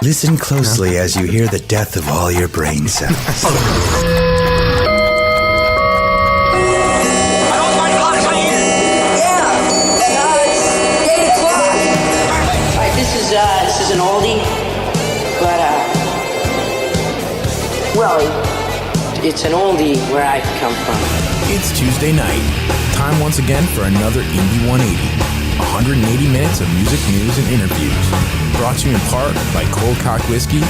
Listen closely as you hear the death of all your brain cells. This is an oldie, but well, it's an oldie where I come from. It's Tuesday night. Time once again for another Indie 180. 180 minutes of music, news, and interviews. Brought to you in part by Cold Cock Whiskey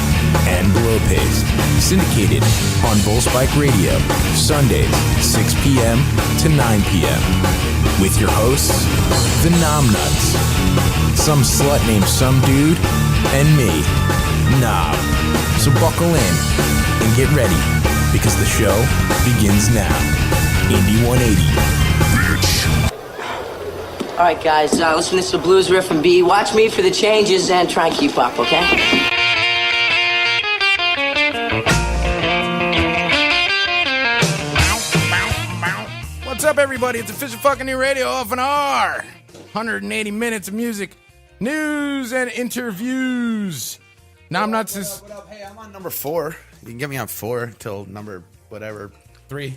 and Blow Paste. Syndicated on Bullspike Radio, Sundays, 6 p.m. to 9 p.m. With your hosts, the Nom Nuts. Some slut named Some Dude, and me, Knob. So buckle in and get ready, because the show begins now. Indie 180. Bitch. All right, guys, listen to this blues riff and B. Watch me for the changes and try and keep up, okay? What's up, everybody? It's official fucking new radio, OFNR. 180 minutes of music, news, and interviews. Nom Nuts is... What up? Hey, I'm on number 4. You can get me on 4 till number whatever. 3.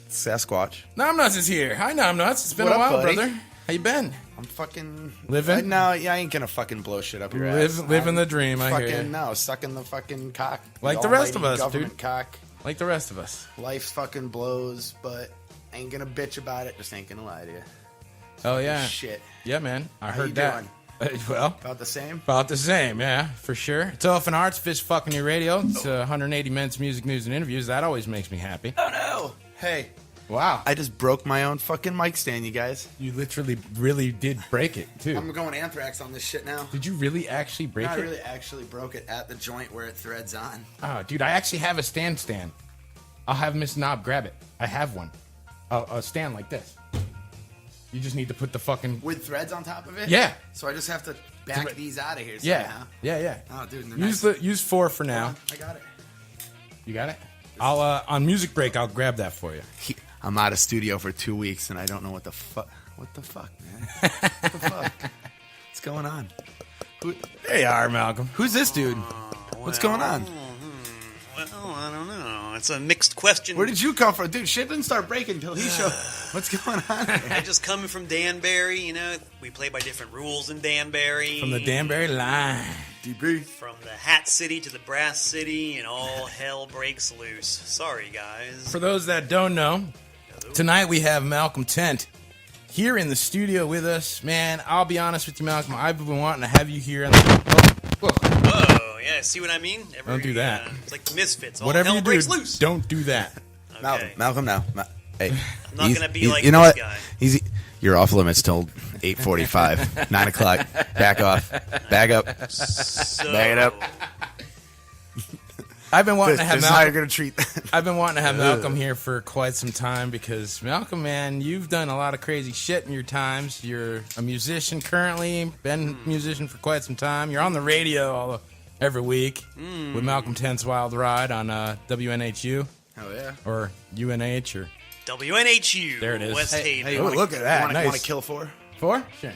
Sasquatch. Nom Nuts is here. Hi, Nom Nuts. It's been What a up, while, buddy? brother. How you been? I'm fucking... Living? No, yeah, I ain't gonna fucking blow shit up your ass. Living the dream, I hear fucking, you. No, sucking the fucking cock. Like the rest of us, government dude. cock. Like the rest of us. Life fucking blows, but ain't gonna bitch about it. Just ain't gonna lie to you. Oh, yeah. Shit. Yeah, man. I How heard you that. Well, About the same? about the same, yeah, for sure. It's OFNR, it's Fish Fucking Your Radio. It's 180 minutes music, news, and interviews. That always makes me happy. Oh, no. Hey, Wow. I just broke my own fucking mic stand, you guys. You literally really did break it, too. I'm going anthrax on this shit now. Did you really actually break No, I it? really actually broke it at the joint where it threads on. Oh, dude, I actually have a stand. I'll have Miss Knob grab it. I have one. A stand like this. You just need to put the fucking... With threads on top of it? Yeah. So I just have to back these out of here Yeah. somehow. Yeah. Oh, dude, they're Use nice. use 4 for now. I got it. You got it? I'll on music break, I'll grab that for you. I'm out of studio for 2 weeks and I don't know what the fuck. What the fuck, man? What the fuck? What's going on? There you are, Malcolm. Who's this dude? What's going on? Well, I don't know. It's a mixed question. Where did you come from? Dude, shit didn't start breaking until he showed. What's going on here? I just come from Danbury, you know. We play by different rules in Danbury. From the Danbury line. DB. From the Hat City to the Brass City, and all hell breaks loose. Sorry, guys. For those that don't know, tonight we have Malcolm Tent here in the studio with us. Man, I'll be honest with you, Malcolm. I've been wanting to have you here. Oh, yeah, see what I mean? Don't do that. It's like the Misfits. All Whatever hell you do, breaks loose. don't do that. Okay. Malcolm, now. Hey, I'm not gonna be like you know this what? guy. You're off limits till 8:45, 9 o'clock. Back off. Back up. So, Back it up. I've been wanting to have This is how you're Malcolm. gonna treat that. I've been wanting to have Malcolm here for quite some time because Malcolm, man, you've done a lot of crazy shit in your times. You're a musician currently, been a musician for quite some time. You're on the radio every week with Malcolm Tent's Wild Ride on WNHU Oh yeah. or UNH or WNHU. There it is. West Hey, Haven. Oh, look at that. Nice. Want to kill 4? 4? Sure.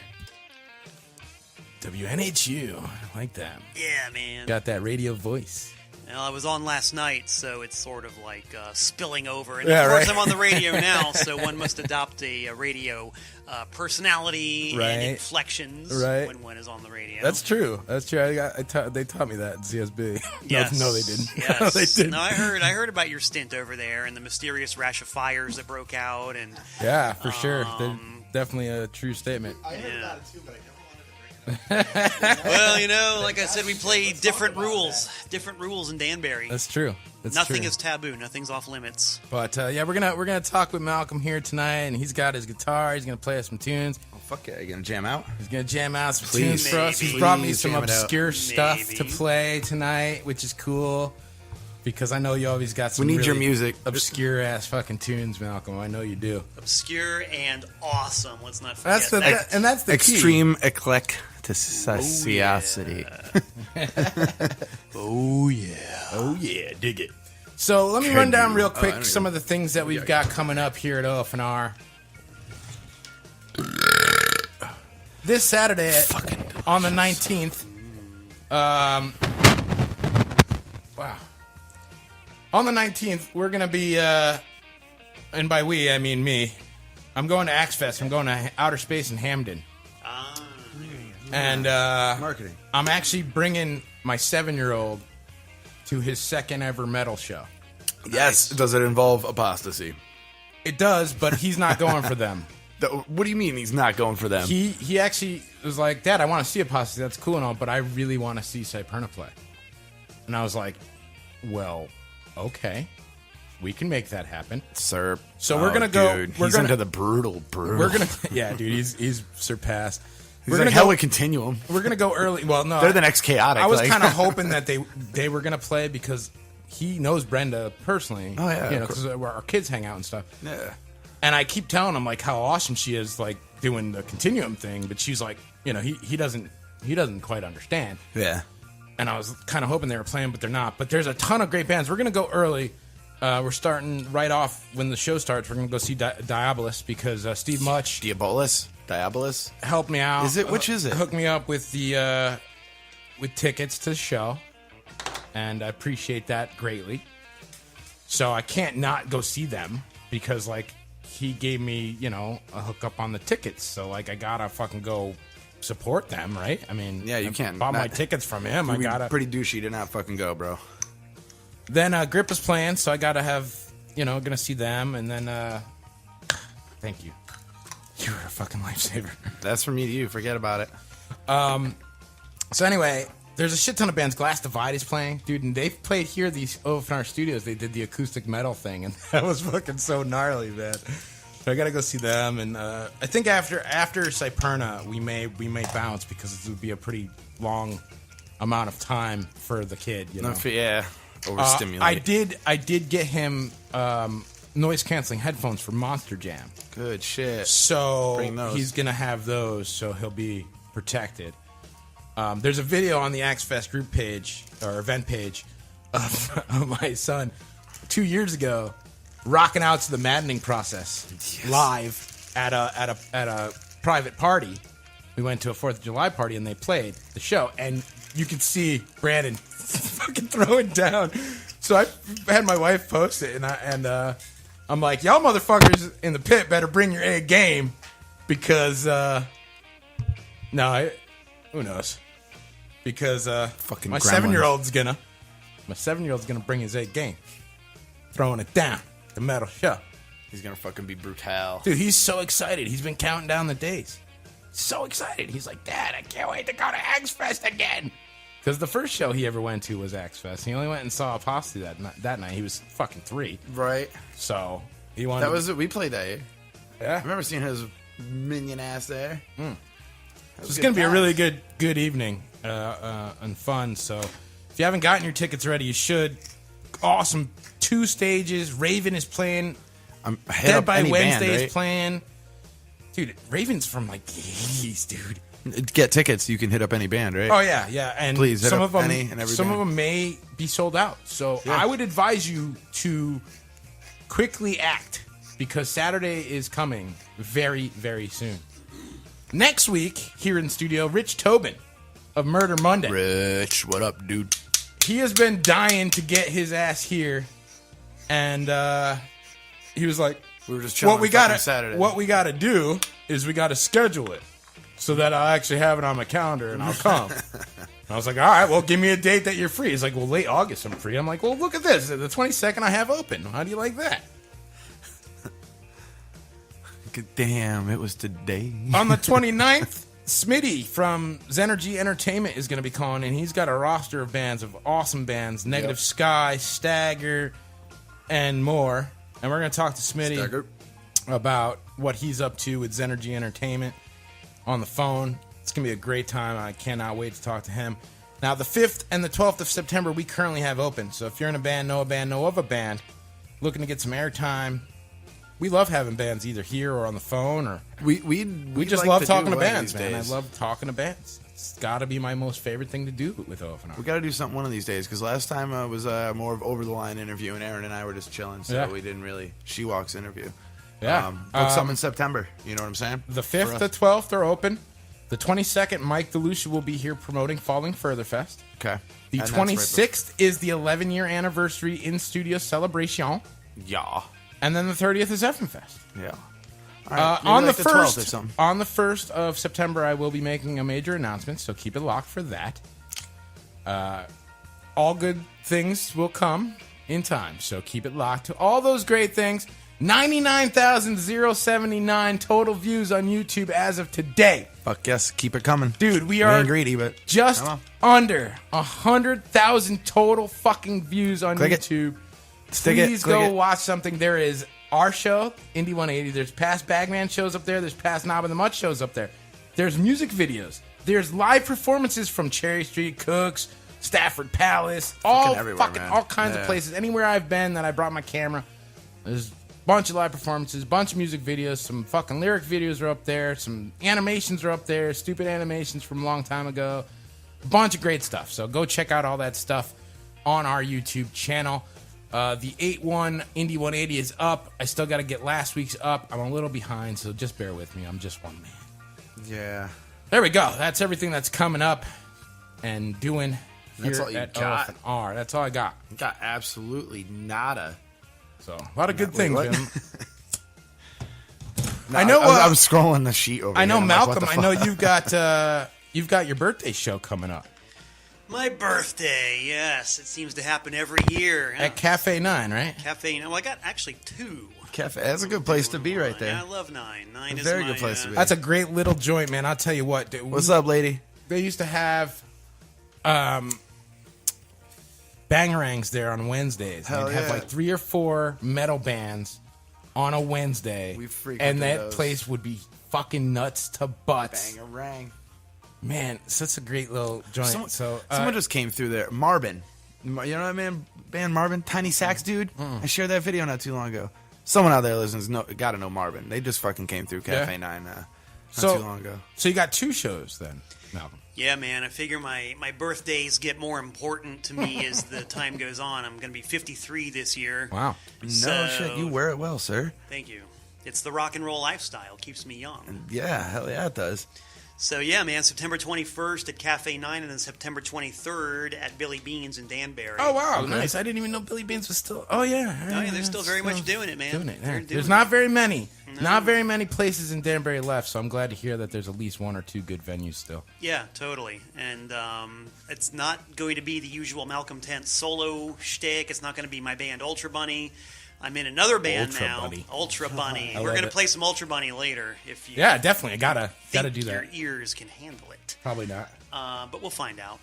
WNHU. I like that. Yeah, man. Got that radio voice. Well, I was on last night, so it's sort of like spilling over. And Yeah, of course, right. I'm on the radio now, so one must adopt a radio personality Right. and inflections Right. when one is on the radio. That's true. That's true. They taught me that in CSB. Yes. No, they didn't. Yes. No, they didn't. No, I heard about your stint over there and the mysterious rash of fires that broke out, and Yeah, for sure. They're definitely a true statement. I heard Yeah. about it too, but I never wanted to bring it up. well, you know, like I said, we play different rules in Danbury. That's true. That's Nothing true. is taboo. Nothing's off limits. But yeah, we're gonna talk with Malcolm here tonight, and he's got his guitar. He's gonna play us some tunes. Oh, fuck yeah, you gonna jam out? He's gonna jam out some Please. tunes for us. He's Maybe. brought me Please some jam it out. obscure stuff to Maybe. play tonight, which is cool. Because I know you always got some We need your really music. obscure ass fucking tunes, Malcolm. I know you do. Obscure and awesome. Let's not forget That's the that. and that's the key. Extreme eclecticity. Oh yeah, dig it. So let me run down real quick some of the things that we've got coming up here at OFNR. This Saturday on the 19th, Wow. On the 19th, we're going to be, and by we, I mean me, I'm going to Axe Fest. I'm going to Outer Space in Hamden. And Marketing. I'm actually bringing my 7-year-old to his second ever metal show. Yes. Does it involve apostasy? It does, but he's not going for them. What do you mean he's not going for them? He actually was like, Dad, I want to see Apostasy. That's cool and all, but I really want to see Cyperna play. And I was like, well, okay. We can make that happen. Sir. So we're going to go. Dude, We're he's gonna, into the brutal. We're going to. Yeah, dude, he's surpassed. He's like, hell with Continuum. We're going to go early. Well, no. They're the next Chaotic. I was kind of hoping that they were going to play because he knows Brenda personally. Oh, yeah. Because our kids hang out and stuff. Yeah. And I keep telling him like how awesome she is, like doing the Continuum thing, but she's like, he doesn't quite understand. Yeah. And I was kind of hoping they were playing, but they're not. But there's a ton of great bands. We're gonna go early. We're starting right off when the show starts. We're gonna go see Diabolus because Steve Much Diabolus helped me out. Is it? Which is it? Hooked me up with the with tickets to the show, and I appreciate that greatly. So I can't not go see them because like. He gave me, a hookup on the tickets, so like I gotta fucking go support them, right? I mean, yeah, you I can't bought my tickets from him. I gotta pretty douchey to not fucking go, bro. Then Grip is playing, so I gotta have, gonna see them, and then thank you. You were a fucking lifesaver. That's from me to you. Forget about it. So anyway. There's a shit ton of bands. Glass Divide is playing, dude, and they've played here at these OFNR studios. They did the acoustic metal thing, and that was fucking so gnarly, man. So I gotta go see them, and I think after Cyperna, we may bounce because it would be a pretty long amount of time for the kid. Yeah, overstimulated. I did get him noise canceling headphones for Monster Jam. Good shit. So bring those. He's gonna have those, so he'll be protected. There's a video on the Axe Fest group page or event page of my son 2 years ago rocking out to the Maddening Process live at a private party. We went to a 4th of July party and they played the show, and you could see Brandon fucking throwing down. So I had my wife post it, and I'm like, y'all motherfuckers in the pit better bring your A game because who knows. Because fucking my gremlins. 7-year-old's gonna bring his A game, throwing it down the metal show. He's gonna fucking be brutal, dude. He's so excited. He's been counting down the days. So excited. He's like, Dad, I can't wait to go to Axe Fest again. Because the first show he ever went to was Axe Fest. He only went and saw Apostasy that night. He was fucking 3. Right. So he wanted. That was it. We played that year. Yeah. I remember seeing his minion ass there. So it's gonna be a really good evening. And fun. So if you haven't gotten your tickets already, you should. Awesome 2 stages. Raven is playing. Dead by Wednesday band, right? is playing. Dude, Raven's from like the 80s, dude. Get tickets. You can hit up any band, right? Oh yeah. And please hit some up of them, any and every some band. of them may be sold out. So yeah. I would advise you to quickly act because Saturday is coming very, very soon. Next week here in studio, Rich Tobin of Murder Monday. Rich, what up, dude? He has been dying to get his ass here, and he was like, "We were just chilling on Saturday. What we gotta do is we gotta schedule it so that I'll actually have it on my calendar and I'll come." And I was like, "All right, well, give me a date that you're free." He's like, "Well, late August I'm free." I'm like, "Well, look at this. The 22nd I have open. How do you like that?" Damn, it was today. On the 29th, Smitty from Zenergy Entertainment is going to be calling in. He's got a roster of bands, of awesome bands, Negative Sky, Stagger, and more. And we're going to talk to Smitty about what he's up to with Zenergy Entertainment on the phone. It's going to be a great time. I cannot wait to talk to him. Now, the 5th and the 12th of September, we currently have open. So if you're in a band, know of a band, looking to get some airtime, we love having bands either here or on the phone, or we just love talking to bands, man. I love talking to bands. It's got to be my most favorite thing to do with OFNR. We got to do something one of these days because last time was more of over the line interview, and Aaron and I were just chilling, so we didn't really She Walks interview. Yeah, book something in September. You know what I'm saying? The 5th, the 12th are open. The 22nd, Mike DeLucia will be here promoting Falling Further Fest. Okay. The And that's right 26th is the 11-year anniversary in-studio celebration. Yeah. And then the 30th is Effenfest. Yeah. All right, maybe On like the 12th or 1st, something. on the 1st of September, I will be making a major announcement, so keep it locked for that. All good things will come in time, so keep it locked to all those great things. 99,079 total views on YouTube as of today. Fuck yes, keep it coming. Dude, we We are ain't greedy, but just come under 100,000 total fucking views on Click it. YouTube. Stick it, Please click go it. watch something. There is our show, Indie 180. There's past Bagman shows up there. There's past Knob and the Mutt shows up there. There's music videos. There's live performances from Cherry Street, Cooks, Stafford Palace, all everywhere, man. all kinds of Yeah. places. Anywhere I've been that I brought my camera, there's a bunch of live performances, bunch of music videos, some fucking lyric videos are up there, some animations are up there, stupid animations from a long time ago, a bunch of great stuff. So go check out all that stuff on our YouTube channel. The 8-1 Indie 180 is up. I still got to get last week's up. I'm a little behind, so just bear with me. I'm just one man. yeah. There we go. That's everything that's coming up and doing here That's all you at got? OFNR. That's all I got. Got absolutely nada. So a lot of good Wait, things, what? Jim. No, I know, I'm scrolling the sheet over I know, here. I'm like, what Malcolm. the I know fuck? you've got your birthday show coming up My birthday, yes. It seems to happen every year. at Cafe 9, right? Cafe. Well, I got actually 2. Cafe. That's a good place to be right there. Yeah, I love 9. 9 is Very my, good place to be. That's a great little joint, man. I'll tell you what. Dude, What's up, lady? They used to have bangerangs there on Wednesdays. Hell They'd have yeah. like 3 or 4 metal bands on a Wednesday. We frequented and that those. place would be fucking nuts to butts. Bangarang. Man, such a great little joint. Someone just came through there. Marvin. You know what I mean? Band Marvin? Tiny Sax dude? I shared that video not too long ago. Someone out there listens, gotta know Marvin. They just fucking came through Cafe 9 not too long ago. So you got 2 shows then, Malcolm. Yeah, man. I figure my birthdays get more important to me as the time goes on. I'm going to be 53 this year. Wow. No shit, you wear it well, sir. Thank you. It's the rock and roll lifestyle. Keeps me young. Yeah, hell yeah, it does. So, yeah, man, September 21st at Cafe 9 and then September 23rd at Billy Beans in Danbury. Oh, wow. Nice. I didn't even know Billy Beans was still... Oh, yeah. Oh, yeah, they're still very much doing it, man. Doing it. They're Yeah. doing There's it. not very many. Not very many places in Danbury left, so I'm glad to hear that there's at least 1 or 2 good venues still. Yeah, totally. And it's not going to be the usual Malcolm Tent solo shtick. It's not going to be my band Ultra Bunny. I'm in another band Ultra now, Bunny. Ultra Bunny. I We're love going to it. play some Ultra Bunny later. If you Yeah, definitely. I gotta think do your that. ears can handle it. Probably not. But we'll find out.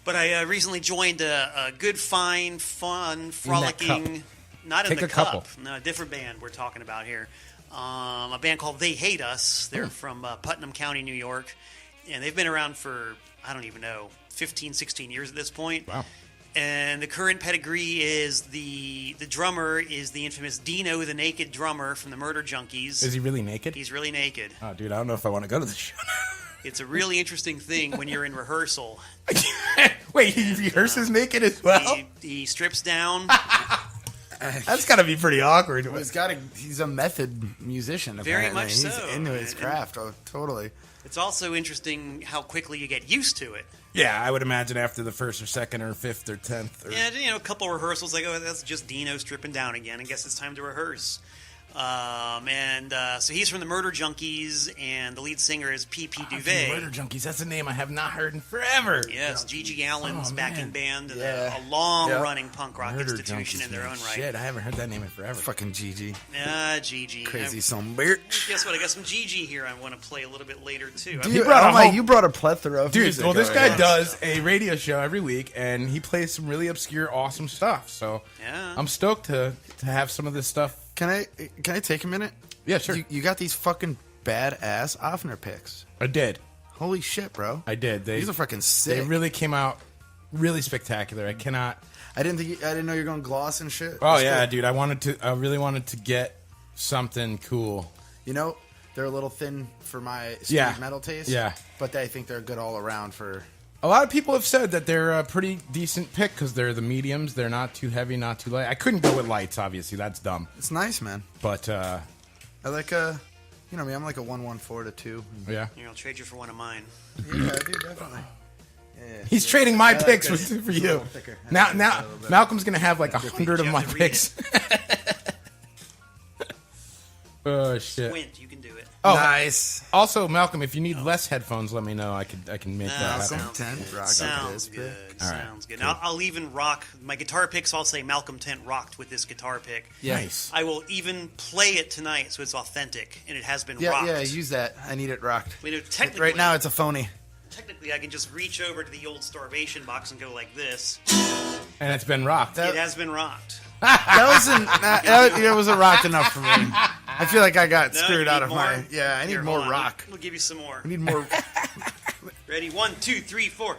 But I recently joined a good, fine, fun, frolicking. Not in Take the a cup. couple. No, a different band we're talking about here. A band called They Hate Us. They're from Putnam County, New York. And they've been around for, I don't even know, 15, 16 years at this point. Wow. And the current pedigree is the drummer is the infamous Dino the Naked Drummer from the Murder Junkies. Is he really naked? He's really naked. Oh, dude, I don't know if I want to go to the show. It's a really interesting thing when you're in rehearsal. Wait, he rehearses naked as well? He strips down. That's got to be pretty awkward. He's a method musician, Very apparently. much He's so. into his And- craft. Oh, totally. It's also interesting how quickly you get used to it. Yeah, I would imagine after the 1st or 2nd or 5th or 10th. Or... Yeah, you know, a couple rehearsals, like, oh, that's just Dino stripping down again. I guess it's time to rehearse. So he's from the Murder Junkies, and the lead singer is P.P. Duvet. Murder Junkies, that's a name I have not heard in forever. Yes, Gigi Allen's Oh, backing man. band, and Yeah. a long-running punk rock Murder institution Junkies, in their man. own right. Shit, I haven't heard that name in forever. Fucking Gigi. Gigi. Crazy some bitch. Guess what? I got some Gigi here I want to play a little bit later, too. You brought a whole- you brought a plethora of Dude, music. well, this already. guy does a radio show every week, and he plays some really obscure, awesome stuff. So Yeah. I'm stoked to have some of this stuff. Can I take a minute? Yeah, sure. You got these fucking badass OFNR picks. I did. Holy shit, bro. I did. These are fucking sick. They really came out really spectacular. I cannot. I didn't know you were going gloss and shit. Oh That's yeah, cool. dude. I really wanted to get something cool. You know, they're a little thin for my street Yeah. metal taste. Yeah. But I think they're good all around for. A lot of people have said that they're a pretty decent pick because they're the mediums. They're not too heavy, not too light. I couldn't go with lights, obviously. That's dumb. It's nice, man. But I like You know me, I'm like a 1-1-4 to 2. Yeah. I'll trade you for one of mine. Yeah, dude, definitely. Yeah. He's trading my like picks this. for It's a you. little thicker. Now, A now little bit. Malcolm's gonna have like 100 of You my have to read picks. Oh shit. Squint, you can do it. Oh, Nice. also, Malcolm, if you need less headphones, let me know. I can make that happen. Sounds Tent good. rock Sounds with good. All right, Sounds good. I'll even rock my guitar picks. I'll say Malcolm Tent rocked with this guitar pick. Nice. I will even play it tonight, so it's authentic and it has been Yeah, rocked. yeah, use that. I need it rocked. We know technically, Right now, it's a phony. technically, I can just reach over to the old starvation box and go like this. And it's been rocked. It has been rocked. That wasn't. It wasn't rocked enough for me. I feel like I got No, screwed you out need of more? my. Yeah, I need Here, more hold on. rock. We'll give you some more. I need more. Ready? 1, 2, 3, 4.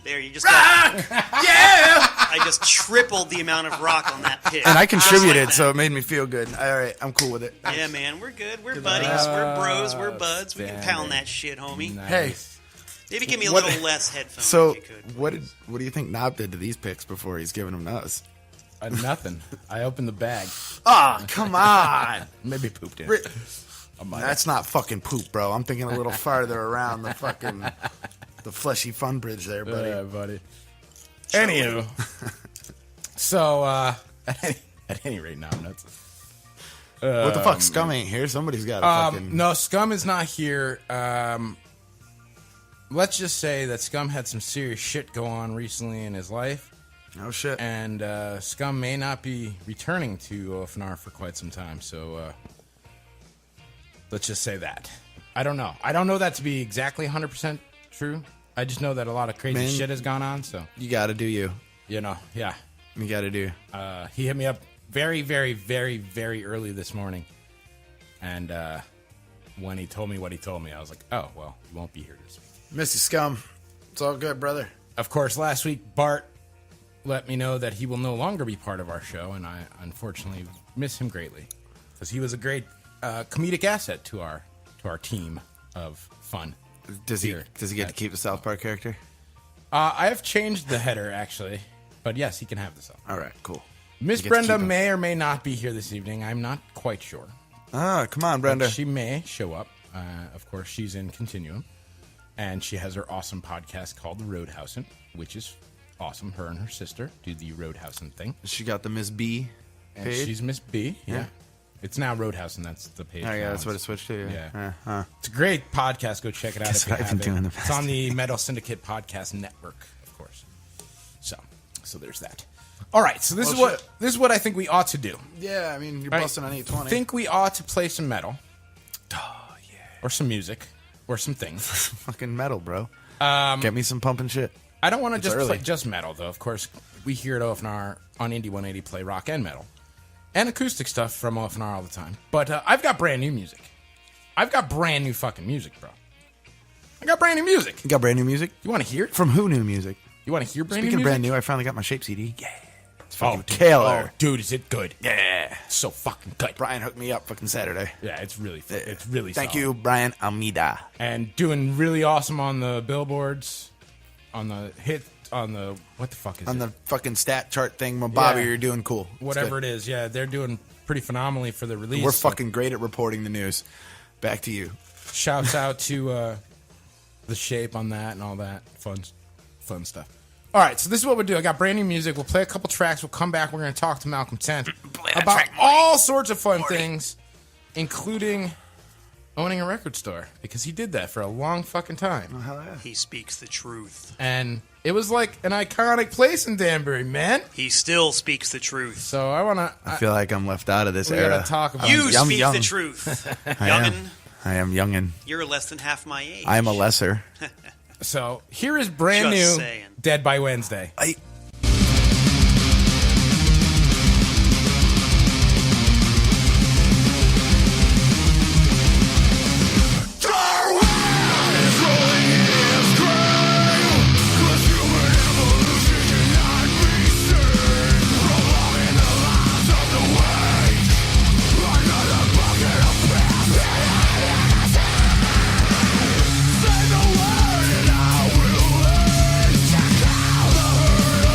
There, you just Rock! got. Yeah! I just tripled the amount of rock on that pick. And I Just contributed, like so that. it made me feel good. All right, I'm cool with it. Yeah, man, we're good. We're buddies. We're bros. We're buds. We can pound that shit, homie. Nice. Hey, Maybe give me a What- little less headphones so if you could. what do you think Knob did to these picks before he's giving them to us? Nothing. I opened the bag. Oh, come on. Maybe pooped in. Ri- it. I might have. That's not fucking poop, bro. I'm thinking a little farther around the fucking the fleshy fun bridge there, buddy. Buddy. Anywho, so at any rate, now I'm nuts. What the fuck? Scum ain't here. Somebody's got to fucking. No, Scum is not here. Let's just say that Scum had some serious shit go on recently in his life, No shit. and Scum may not be returning to OFNR for quite some time. So let's just say that. I don't know. I don't know that to be exactly 100% true. I just know that a lot of crazy Man. shit has gone on. So You got to do you. you know, yeah. You got to do. He hit me up very, very, very, very early this morning. And when he told me what he told me, I was like, oh, well, he won't be here this week. Miss you, Scum. It's all good, brother. Of course, last week, Bart let me know that he will no longer be part of our show, and I unfortunately miss him greatly. Because he was a great comedic asset to our team of fun. Does he Here. get to keep the South Park character? I have changed the header, actually. But yes, he can have this up. All right, cool. Miss He gets to Brenda keep him. may or may not be here this evening. I'm not quite sure. Ah, come on, Brenda. She may show up. Of course, she's in Continuum. And she has her awesome podcast called The Roadhousin', which is awesome. Her and her sister do the Roadhousin' thing. She got the Miss B And page. she's Miss B. Yeah. Yeah. It's now Roadhousin'. That's the page. Oh, yeah, now. that's what it switched to. Yeah. It's a great podcast. Go check it out Guess if you what I've been haven't. doing the It's on the Metal Syndicate Podcast Network, of course. So there's that. All right, so this Well, is what I think we ought to do. Yeah, I mean, you're All right, busting on 820. think we ought to play some metal. Oh, yeah. Or some music. Or some things. Fucking metal, bro. Get me some pumping shit. I don't want to It's just early. play just metal, though. Of course, we here at OFNR on Indie 180 play rock and metal. And acoustic stuff from OFNR all the time. But I've got brand new music. I've got brand new fucking music, bro. I got brand new music. You got brand new music? You want to hear it? From who new music? You want to hear brand Speaking new of music? brand new, I finally got my Shape CD. Yeah. It's Oh, fucking dude. killer. Oh, dude, is it good? Yeah. It's so fucking good. Brian hooked me up fucking Saturday. Yeah, it's really Thank solid. you, Brian Almeida. And doing really awesome on the billboards, on the hit, on the, what the fuck is On it? the fucking stat chart thing, my Bobby, Yeah. you're doing cool. It's Whatever good. it is, yeah, they're doing pretty phenomenally for the release. We're So fucking great at reporting the news. Back to you. shouts out to the Shape on that and all that fun stuff. All right, so this is what we'll do. I got brand new music. We'll play a couple tracks. We'll come back. We're going to talk to Malcolm Tent about all sorts of fun things, including owning a record store, because he did that for a long fucking time. Hell yeah. He speaks the truth. And it was like an iconic place in Danbury, man. He still speaks the truth. So I want to... I feel like I'm left out of this we era. got to talk about You it. I'm speak young. the truth. I am. Youngin', I am youngin'. you're less than half my age. I am a lesser. So here is brand Just new saying. Dead by Wednesday. Say the word and I will end. Check out the hurt.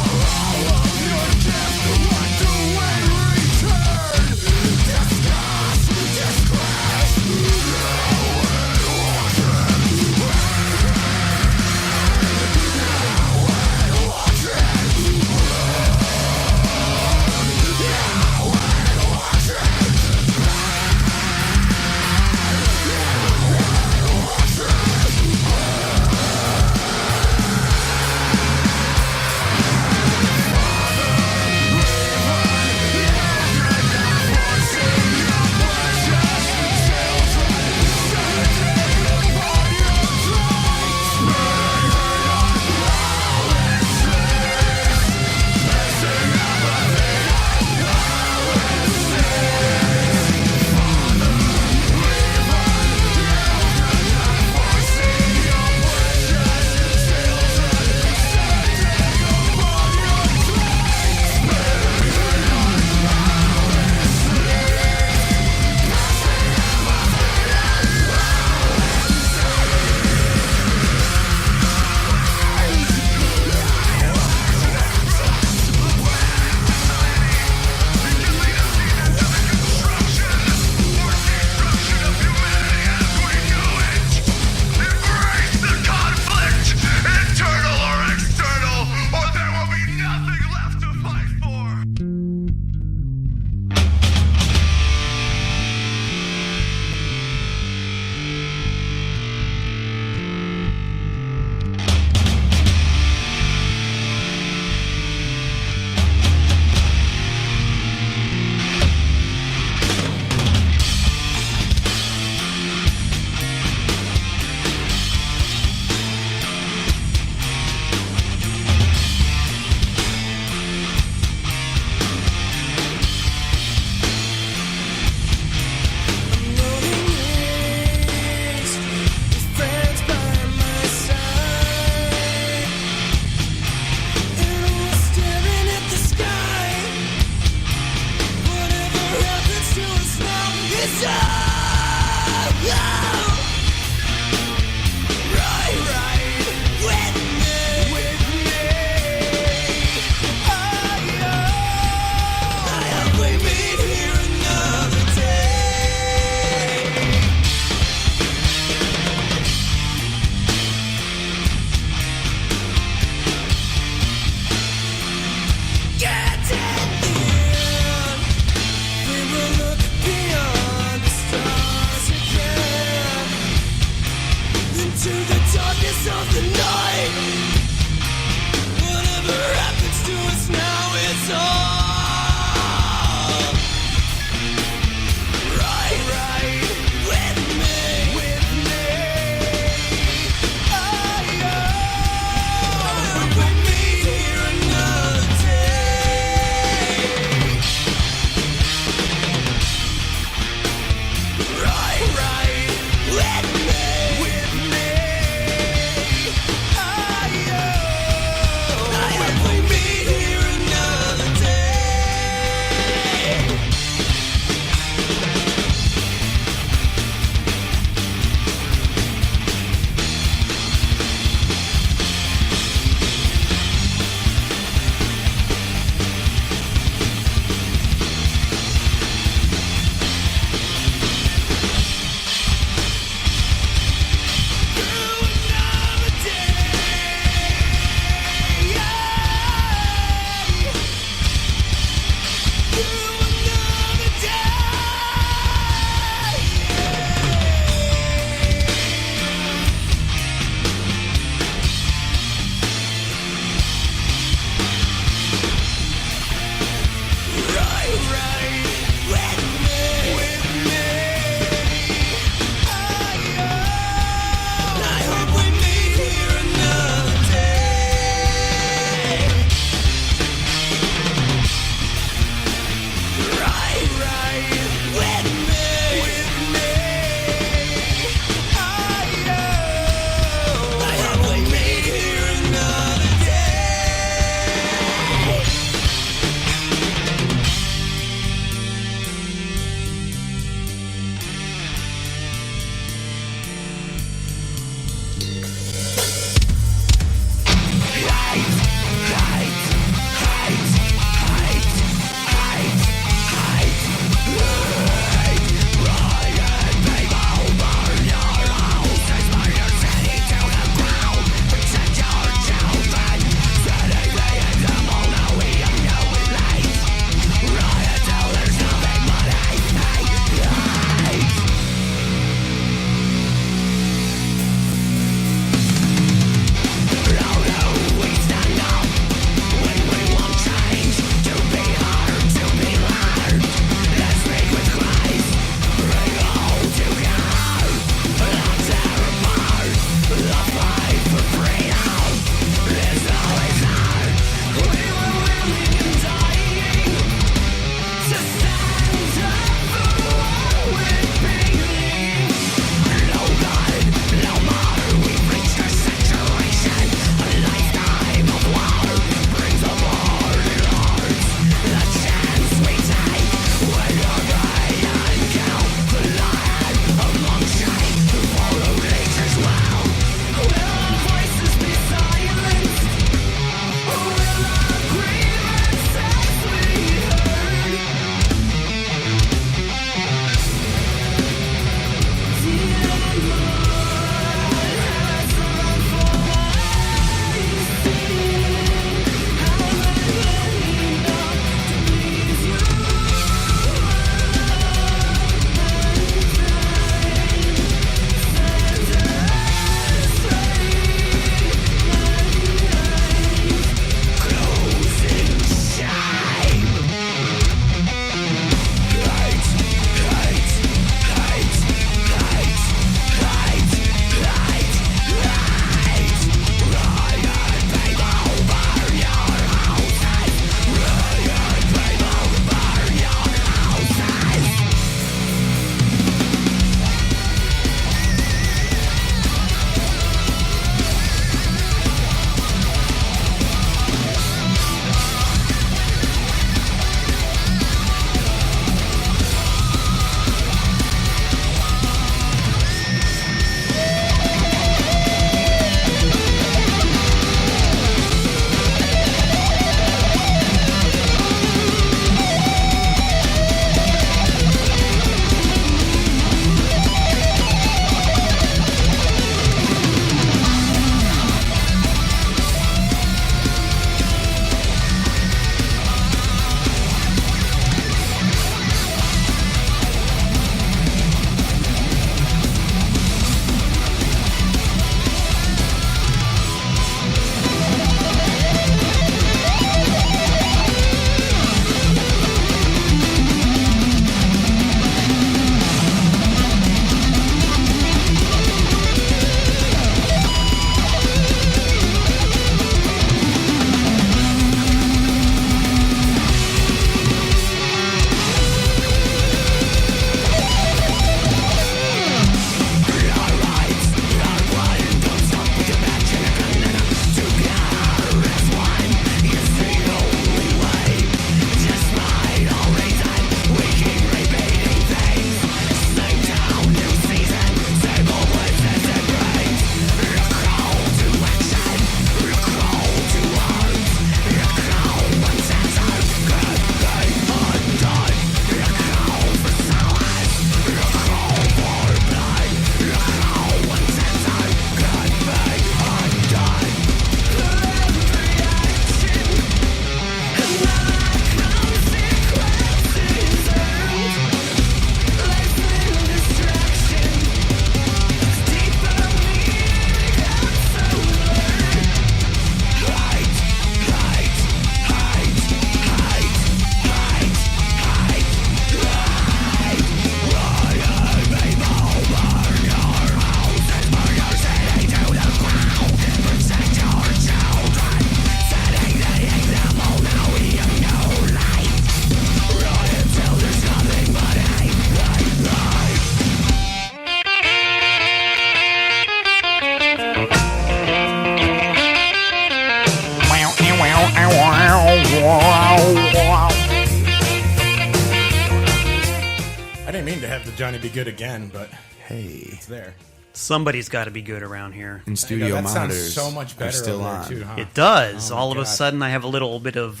Johnny Be Good again, but Hey, it's there. Somebody's got to be good around here. in studio that sounds monitors so much better are still over on. there, too, huh? It does. Oh, my All of a God. sudden, I have a little bit of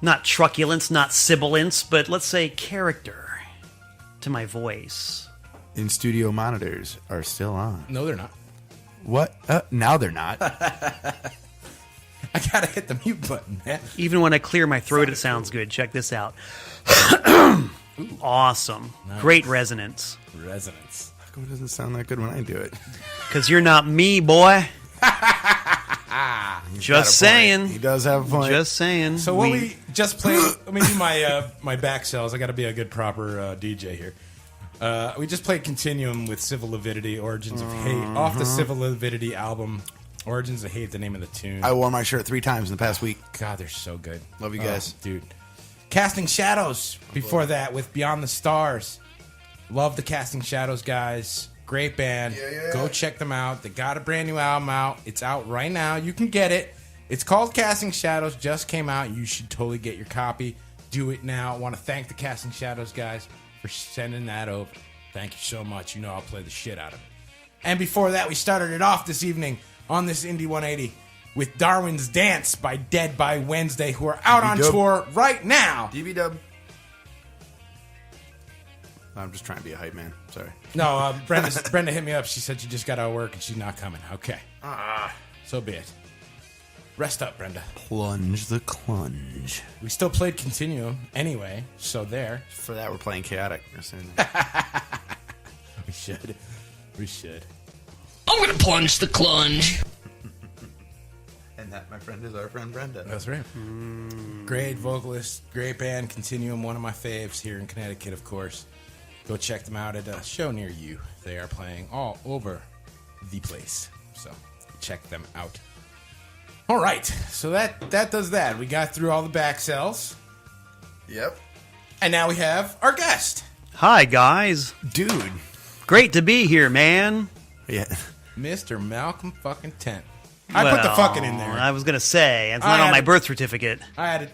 not truculence, not sibilance, but let's say character to my voice. In studio monitors are still on. No, they're not. What? Now they're not. I gotta hit the mute button, man. Even when I clear my throat, it sounds good. Check this out. Awesome. Nice. Great resonance. Resonance. How come it doesn't sound that good when I do it? Because you're not me, boy. Got a Just point. saying. He does have a point. Just saying. So what we just played. Let me do my back cells. I got to be a good proper DJ here. We just played Continuum with Civil Avidity, Origins of Hate, off the Civil Avidity album. Origins of Hate, the name of the tune. I wore my shirt 3 times in the past week. God, they're so good. Love you guys. Dude. Casting Shadows before that with Beyond the Stars. Love the Casting Shadows guys. Great band. Yeah. Go check them out. They got a brand new album out. It's out right now. You can get it. It's called Casting Shadows. Just came out. You should totally get your copy. Do it now. I want to thank the Casting Shadows guys for sending that over. Thank you so much. You know I'll play the shit out of it. And before that, we started it off this evening on this Indie 180 with Darwin's Dance by Dead by Wednesday, who are out on DB-dub. tour right now. DB-dub. I'm just trying to be a hype man. Sorry. No, Brenda hit me up. She said she just got out of work and she's not coming. Okay. So be it. Rest up, Brenda. Plunge the clunge. We still played Continuum anyway, so there. For that, we're playing Chaotic. We should. We should. I'm gonna plunge the clunge. And that, my friend, is our friend Brenda. That's right. Great vocalist, great band, Continuum, one of my faves here in Connecticut, of course. Go check them out at a show near you. They are playing all over the place. So check them out. All right. So that does that. We got through all the back cells. Yep. And now we have our guest. Hi, guys. Dude. Great to be here, man. Yeah. Mr. Malcolm fucking Tent. I put the fucking in there. I was going to say, it's I not on had my to- birth certificate. I had it.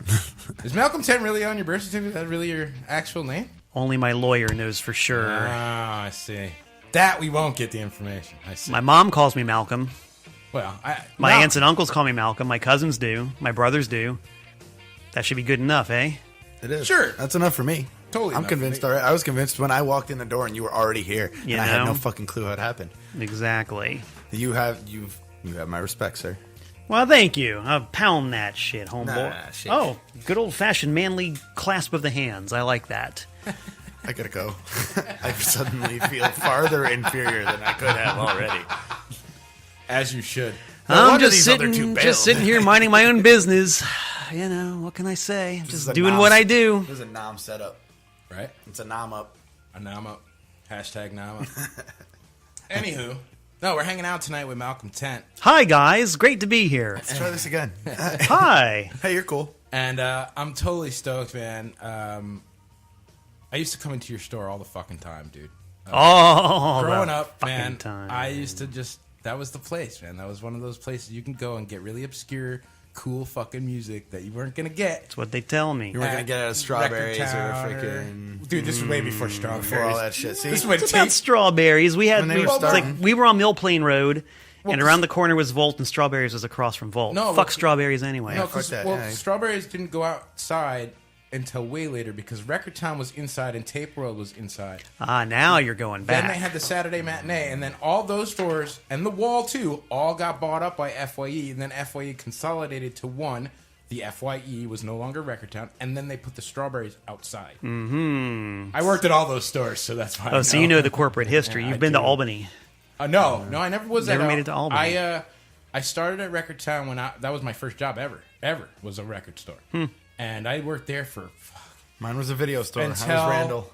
Is Malcolm Tent really on your birth certificate? Is that really your actual name? Only my lawyer knows for sure. Ah, I see. That we won't get the information. I see. My mom calls me Malcolm. Well, My aunts and uncles call me Malcolm. My cousins do. My brothers do. That should be good enough, eh? It is. Sure. That's enough for me. Totally I'm enough for convinced me. already. I was convinced when I walked in the door and you were already here. You and I had know? no fucking clue how it happened. Exactly. You have my respect, sir. Well, thank you. Pound that shit, homeboy. Nah, shit. Oh, good old-fashioned manly clasp of the hands. I like that. I gotta go. I suddenly feel farther inferior than I could have already. As you should. I'm wonder just these other two bailed. sitting here minding my own business. You know, what can I say? This is Just a doing nom- what I do. This is a nom setup. Right? It's a nom up. A Nama. Hashtag Nama. Anywho. No, we're hanging out tonight with Malcolm Tent. Hi, guys. Great to be here. Let's try this again. Hi. Hey, you're cool. And I'm totally stoked, man. I used to come into your store all the fucking time, dude. Growing the up, fucking man, time. I used to that was the place, man. That was one of those places you can go and get really obscure, cool fucking music that you weren't going to get. That's what they tell me. You weren't gonna get out of strawberries or Record Town freaking Dude, this was way before strawberries. before all that shit. See, This is when It's about strawberries. We had When they were it's like starting. we were on Mill Plain Road, Well, and 'cause- around the corner was Volt, and Strawberries was across from Volt. No, Fuck well, strawberries anyway. No, fuck 'cause, that, well, yeah. strawberries didn't go outside until way later because Record Town was inside and Tape World was inside. Now you're going Then they back. had the Saturday matinee, and then all those stores and the Wall too all got bought up by FYE, and then FYE consolidated to one. The FYE was no longer Record Town, and then they put the Strawberries outside. Mm-hmm. I worked at all those stores, so that's why. Oh, so you know the corporate history. Yeah, You've I been to do. Albany. No, I never was. Never at made it to Albany. I started at Record Town when that was my first job ever was a record store, and I worked there for mine was a video store. I was Until Randall.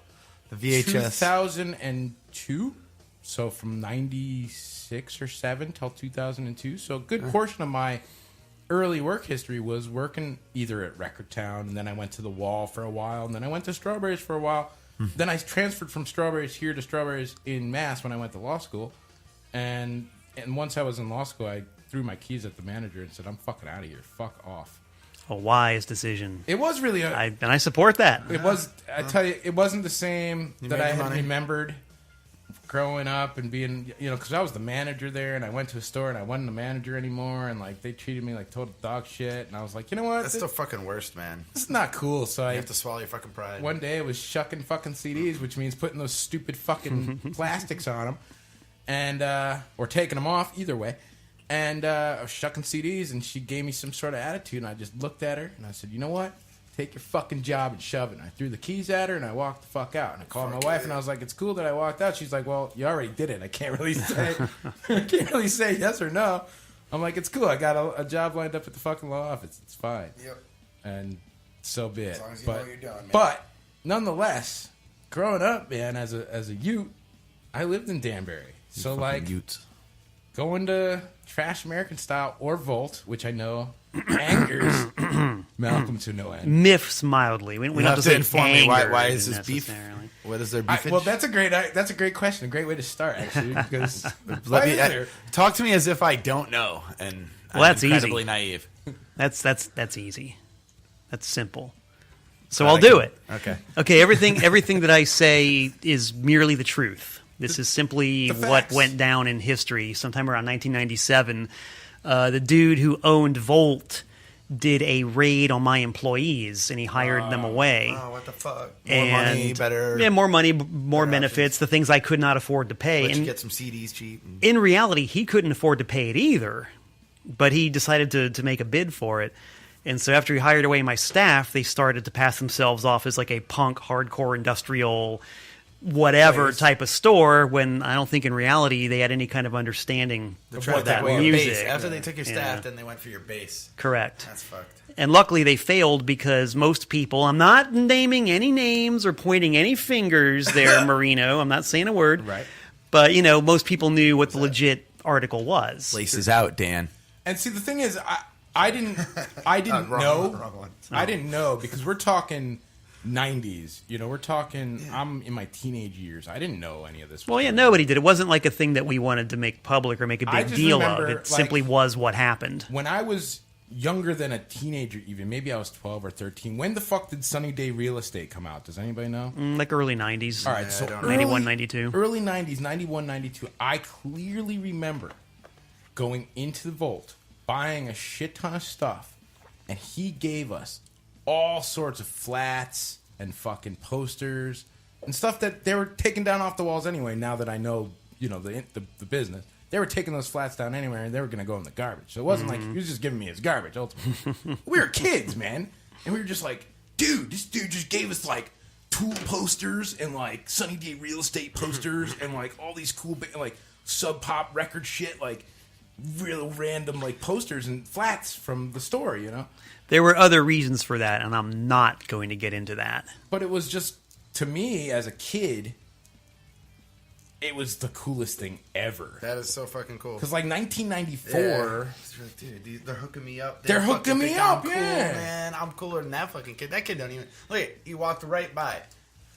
The VHS. 2002. So from 96 or 7 till 2002. So a good portion of my early work history was working either at Record Town, and then I went to the Wall for a while, and then I went to Strawberries for a while. Then I transferred from Strawberries here to Strawberries in Mass when I went to law school. And once I was in law school, I threw my keys at the manager and said, I'm fucking out of here. Fuck off. a wise decision. It was really And I support that. It was. I tell you, it wasn't the same You that made I your had money. remembered growing up and being, because I was the manager there, and I went to a store and I wasn't the manager anymore, and like they treated me like total dog shit, and I was like, you know what, That's the fucking worst, man. this is not cool. So You I have to swallow your fucking pride. one day I was shucking fucking CDs, which means putting those stupid fucking plastics on them, and or taking them off, either way. And I was shucking CDs, and she gave me some sort of attitude, and I just looked at her and I said, you know what? Take your fucking job and shove it. And I threw the keys at her and I walked the fuck out. And I called my wife and I was like, it's cool that I walked out. She's like, well, you already did it. I can't really say yes or no. I'm like, it's cool. I got a job lined up at the fucking law office. It's fine. Yep. And so be it. As long as you know what you're doing, man. But nonetheless, growing up, man, as a Ute, I lived in Danbury. So like Utes. going to Trash American Style or Volt, which I know angers Malcolm to no end. Miffs mildly. We You don't have have to say inform me why anger is this beef? necessarily. What is their beef? Well, that's a great question. A great way to start, actually, because Let me talk to me as if I don't know, and Well, I'm that's easy. incredibly naive. That's easy. That's simple. So I'll do it. Okay. Okay, everything that I say is merely the truth. This is simply the what facts. went down in history. Sometime around 1997, the dude who owned Volt did a raid on my employees, and he hired them away. Oh, what the fuck? More money, better. Yeah, more money, more better benefits, options. the things I could not afford to pay. Let you And get some CDs cheap. And in reality, he couldn't afford to pay it either, but he decided to make a bid for it. And so after he hired away my staff, they started to pass themselves off as like a punk, hardcore, industrial, whatever Place. type of store, when I don't think in reality they had any kind of understanding they of tried what that that way music. base. After they took your staff, Yeah. then they went for your base. Correct. That's fucked. And luckily they failed, because most people, I'm not naming any names or pointing any fingers there, Marino, I'm not saying a word. Right. But, most people knew what the legit article was. Laces out, Dan. And see, the thing is, I didn't know. Wrong one. I didn't know, because we're talking 90s. We're talking. I'm in my teenage years. I didn't know any of this. Well, yeah, nobody did. It wasn't like a thing that we wanted to make public or make a I big just deal of. remember, It simply was what happened. When I was younger than a teenager, even maybe I was 12 or 13. When the fuck did Sunny Day Real Estate come out? Does anybody know? Like early 90s. All right, so I don't know. 91, 92. Early 90s, 91, 92. I clearly remember going into the Vault, buying a shit ton of stuff, and he gave us all sorts of flats and fucking posters and stuff that they were taking down off the walls anyway. Now that I know, the business, they were taking those flats down anywhere, and they were going to go in the garbage. So it wasn't like he was just giving me his garbage. Ultimately, we were kids, man, and we were just like, dude, this dude just gave us like Tool posters and like Sunny Day Real Estate posters and like all these cool like Sub Pop record shit, like real random like posters and flats from the store, There were other reasons for that, and I'm not going to get into that. But it was just, to me as a kid, it was the coolest thing ever. That is so fucking cool. Because like 1994, Yeah. Dude, they're hooking me up. They're fucking hooking me think up, I'm cool, yeah. man. I'm cooler than that fucking kid. That kid don't even look. He walked right by.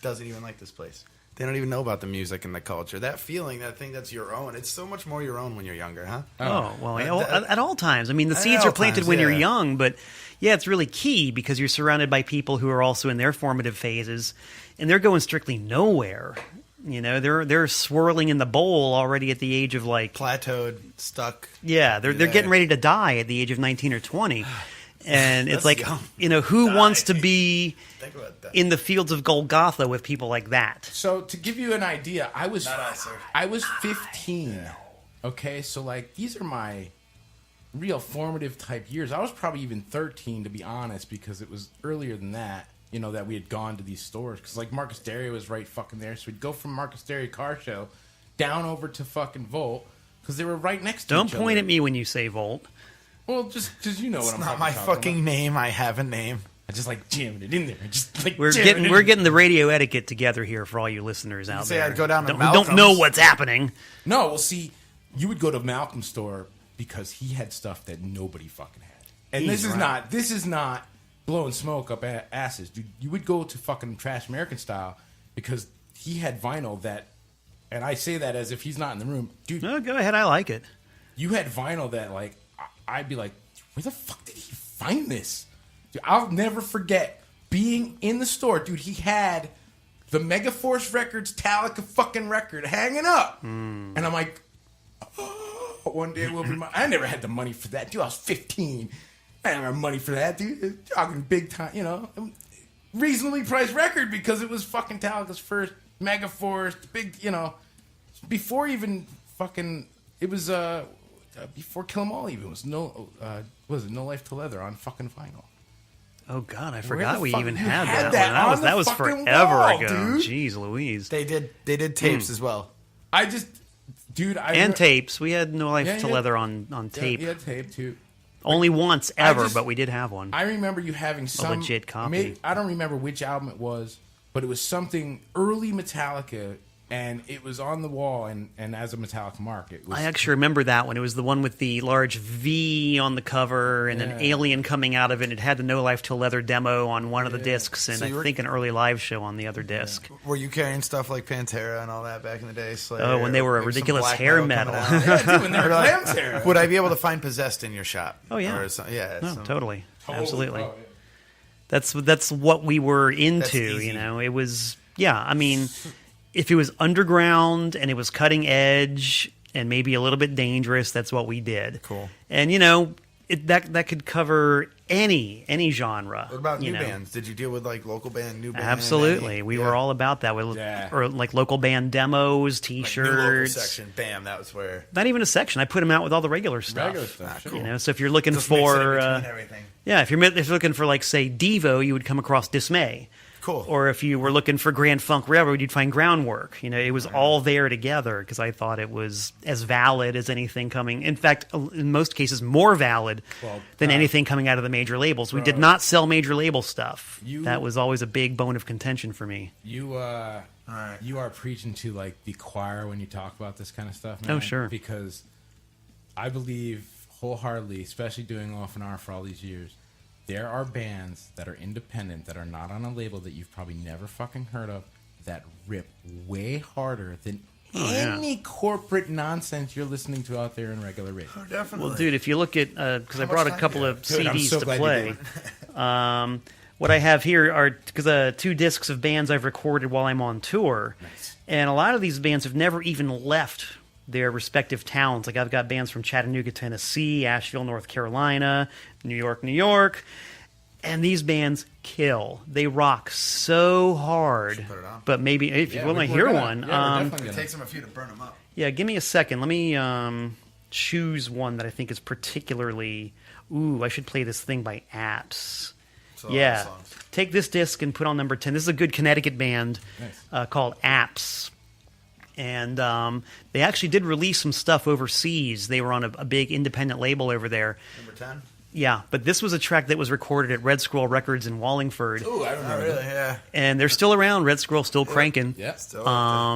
Doesn't even like this place. They don't even know about the music and the culture. That feeling, that thing that's your own. It's so much more your own when you're younger, huh? Oh, well, That- at all times. I mean, the At seeds all are planted times, when you're yeah. young, but yeah, it's really key because you're surrounded by people who are also in their formative phases, and they're going strictly nowhere. They're swirling in the bowl already at the age of like Plateaued, stuck. yeah, they're getting ready to die at the age of 19 or 20. And it's That's like, young. who Die. wants to be Think about that. in the fields of Golgotha with people like that? so to give you an idea, I was Not us, sir. I was 15. Okay, so like these are my real formative type years. I was probably even 13 to be honest, because it was earlier than that. That we had gone to these stores. Because, like, Marcus Derry was right fucking there. So we'd go from Marcus Derry Car Show down over to fucking Volt. Because they were right next to Don't each point other. at me when you say Volt. Well, just because you know what It's I'm not my talking fucking name. I have a name. about. I just, like, jamming it in there. Just, like, We're jamming it we're in. getting the radio etiquette together here for all you listeners out say there. I'd go down to who don't know Malcolm's. what's happening. No, well, see, you would go to Malcolm's store because he had stuff that nobody fucking had. And this is not blowing smoke up asses, dude. You would go to fucking Trash American Style because he had vinyl that, and I say that as if he's not in the room, dude. No, go ahead. I like it. You had vinyl that, like, I'd be like, where the fuck did he find this? Dude, I'll never forget being in the store. Dude, he had the Megaforce Records Metallica fucking record hanging up. And I'm like, oh, one day will be my... I never had the money for that. Dude, I was 15. I didn't have money for that, dude. Talking big time, you know. Reasonably priced record because it was fucking Metallica's first Megaforce, big, you know, before even fucking, it was, before Kill 'Em All even, was No Life to Leather on fucking vinyl. Oh God, I forgot we even had had that one. on That was the fucking forever wall, ago. dude. Jeez Louise. They did tapes as well. I just, dude, And tapes. We had No Life Yeah, to yeah. Leather on tape. Yeah, tape too. Only once ever, just- but we did have one. I remember you having some legit copy. I don't remember which album it was, but it was something early Metallica, and it was on the wall, and as a Metallica mark, it was. I actually remember that one. It was the one with the large V on the cover and an alien coming out of it. It had the No Life Till Leather demo on one of the discs, and So you I were- think an early live show on the other disc. Were you carrying stuff like Pantera and all that back in the day? Slayer, Oh, when they were a maybe some ridiculous black hair coming metal. out? Yeah, dude, when they were Or like, Pantera. would I be able to find Possessed in your shop? Oh, yeah. Or yeah. No, totally. Absolutely. Oh, yeah. That's what we were into, easy. you know. It was, yeah, I mean, if it was underground and it was cutting edge and maybe a little bit dangerous, that's what we did. Cool. And, you know, that could cover any genre. What about you new know. bands? Did you deal with like local band, new band? Absolutely. We were all about that. Or like local band demos, New local T-shirts. section. Bam, that was where. Not even a section. I put them out with all the regular stuff. Regular stuff, sure. You know, so if you're looking Just mix it in for, between everything. yeah, if you're looking for like say Devo, you would come across Dismay. Cool. Or if you were looking for Grand Funk Railroad, you'd find Groundwork. You know, it was all there together because I thought it was as valid as anything coming. In fact, in most cases, more valid than anything coming out of the major labels. We did not sell major label stuff. That was always a big bone of contention for me. You are preaching to like the choir when you talk about this kind of stuff, man. Oh, sure. Because I believe wholeheartedly, especially doing OFNR for all these years, there are bands that are independent that are not on a label that you've probably never fucking heard of that rip way harder than any corporate nonsense you're listening to out there in regular radio. Oh, definitely. Well, dude, if you look at because I brought a couple of Dude, I'm CDs so to glad you play. did. What I have here are because 2 discs of bands I've recorded while I'm on tour, and a lot of these bands have never even left their respective towns. Like I've got bands from Chattanooga, Tennessee, Asheville, North Carolina, New York, and these bands kill. They rock so hard. Put it on. But maybe if you want to hear one, It takes them a few to burn them up. yeah, give me a second. Let me choose one that I think is particularly. Ooh, I should play this thing by Apps. Yeah, take this disc and put on number 10. This is a good Connecticut band called Apps. And they actually did release some stuff overseas. They were on a big independent label over there. Number 10? Yeah, but this was a track that was recorded at Red Squirrel Records in Wallingford. Ooh, I remember Really? that. Yeah. And they're still around. Red Squirrel still cranking. Yeah. Still.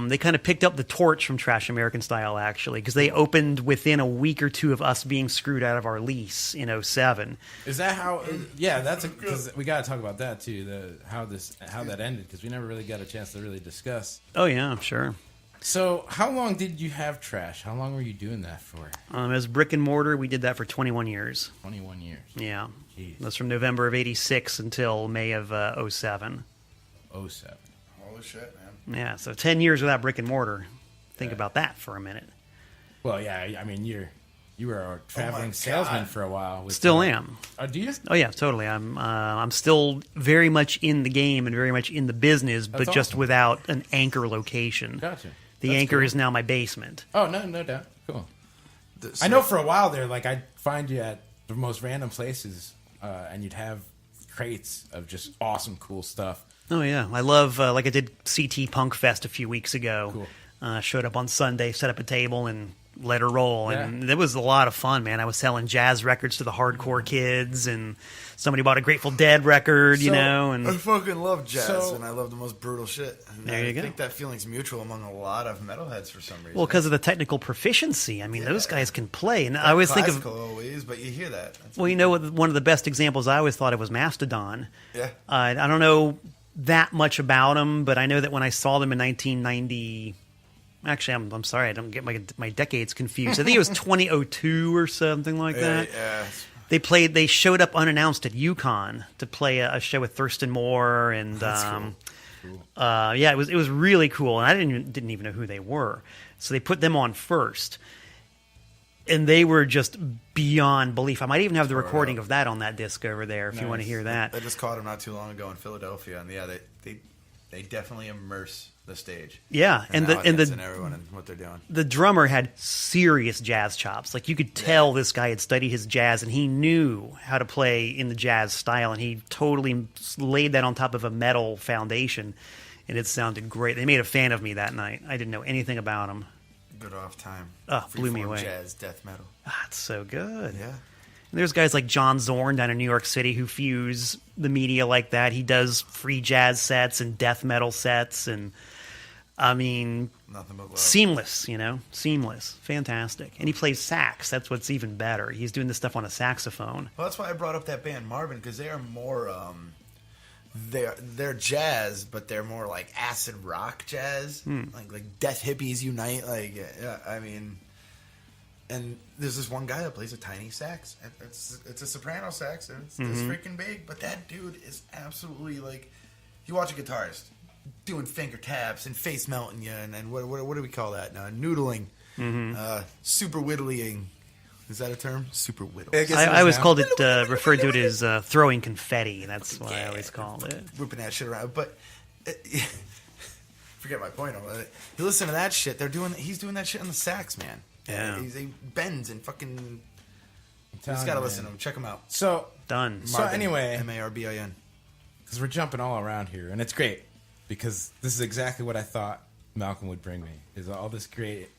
They kind of picked up the torch from Trash American Style, actually, because they opened within a week or two of us being screwed out of our lease in 07. Is that how? Yeah, that's because we got to talk about that too. How that ended because we never really got a chance to really discuss. Oh, yeah, I'm sure. So, how long did you have Trash? How long were you doing that for? As Brick and Mortar, we did that for 21 years. 21 years. Yeah. Jeez. That's from November of 86 until May of 07. 07. Holy shit, man. Yeah, so 10 years without Brick and Mortar. Think about that for a minute. Well, yeah. I mean, you were a traveling salesman for a while. With Still am. Do you? Oh yeah, totally. I'm still very much in the game and very much in the business, but That's just awesome. without an anchor location. Gotcha. The That's anchor cool. is now my basement. Oh no doubt. Cool. I know for a while there, like I'd find you at the most random places, and you'd have crates of just awesome, cool stuff. Oh yeah, I love like I did CT Punk Fest a few weeks ago. Cool. Showed up on Sunday, set up a table, and let her roll, and Yeah. it was a lot of fun, man. I was selling jazz records to the hardcore kids, and somebody bought a Grateful Dead record, you So- know, and I fucking love jazz, So- and I love the most brutal shit. And There you I go. think that feeling's mutual among a lot of metalheads for some reason. well, because of the technical proficiency. I mean, those guys can play, and I always think of. Classical always, but you hear that. That's Well, you know what? One of the best examples I always thought of was Mastodon. Yeah. I don't know that much about them, but I know that when I saw them in 1990. Actually, I'm sorry, I don't get my decades confused. I think it was 2002 or something like that. Yeah. They showed up unannounced at Yukon to play a show with Thurston Moore, and yeah, it was really cool. And I didn't even know who they were, so they put them on first, and they were just beyond belief. I might even have the recording of that on that disc over there if you want to hear that. I just caught them not too long ago in Philadelphia, and yeah, they definitely immerse the stage. Yeah, and everyone and what they're doing. The drummer had serious jazz chops. Like, you could tell this guy had studied his jazz, and he knew how to play in the jazz style, and he totally laid that on top of a metal foundation, and it sounded great. They made a fan of me that night. I didn't know anything about him. Good off time. Blew me Freeform away. Jazz, death metal. It's so good. Yeah. And there's guys like John Zorn down in New York City who fuse the media like that. He does free jazz sets and death metal sets, and I mean, nothing but love. Seamless, seamless, fantastic. And he plays sax. That's what's even better. He's doing this stuff on a saxophone. Well, that's why I brought up that band Marvin, because they are more they're jazz, but they're more like acid rock jazz, like Death Hippies Unite. Like, yeah, I mean, and there's this one guy that plays a tiny sax. It's a soprano sax, and it's this freaking big. But that dude is absolutely like, you watch a guitarist doing finger taps and face melting you, and what do we call that now? Noodling, super whittling. Is that a term? Super whittle. I always called it, referred to it as throwing confetti. That's what I always called it. Whipping that shit around. But forget my point on it. You listen to that shit. He's doing that shit on the sax, man. Yeah. He bends and fucking. You just gotta listen to him. Check him out. So done. So Marbin, anyway, Marbin. Because we're jumping all around here, and it's great because this is exactly what I thought Malcolm would bring me. Is all this great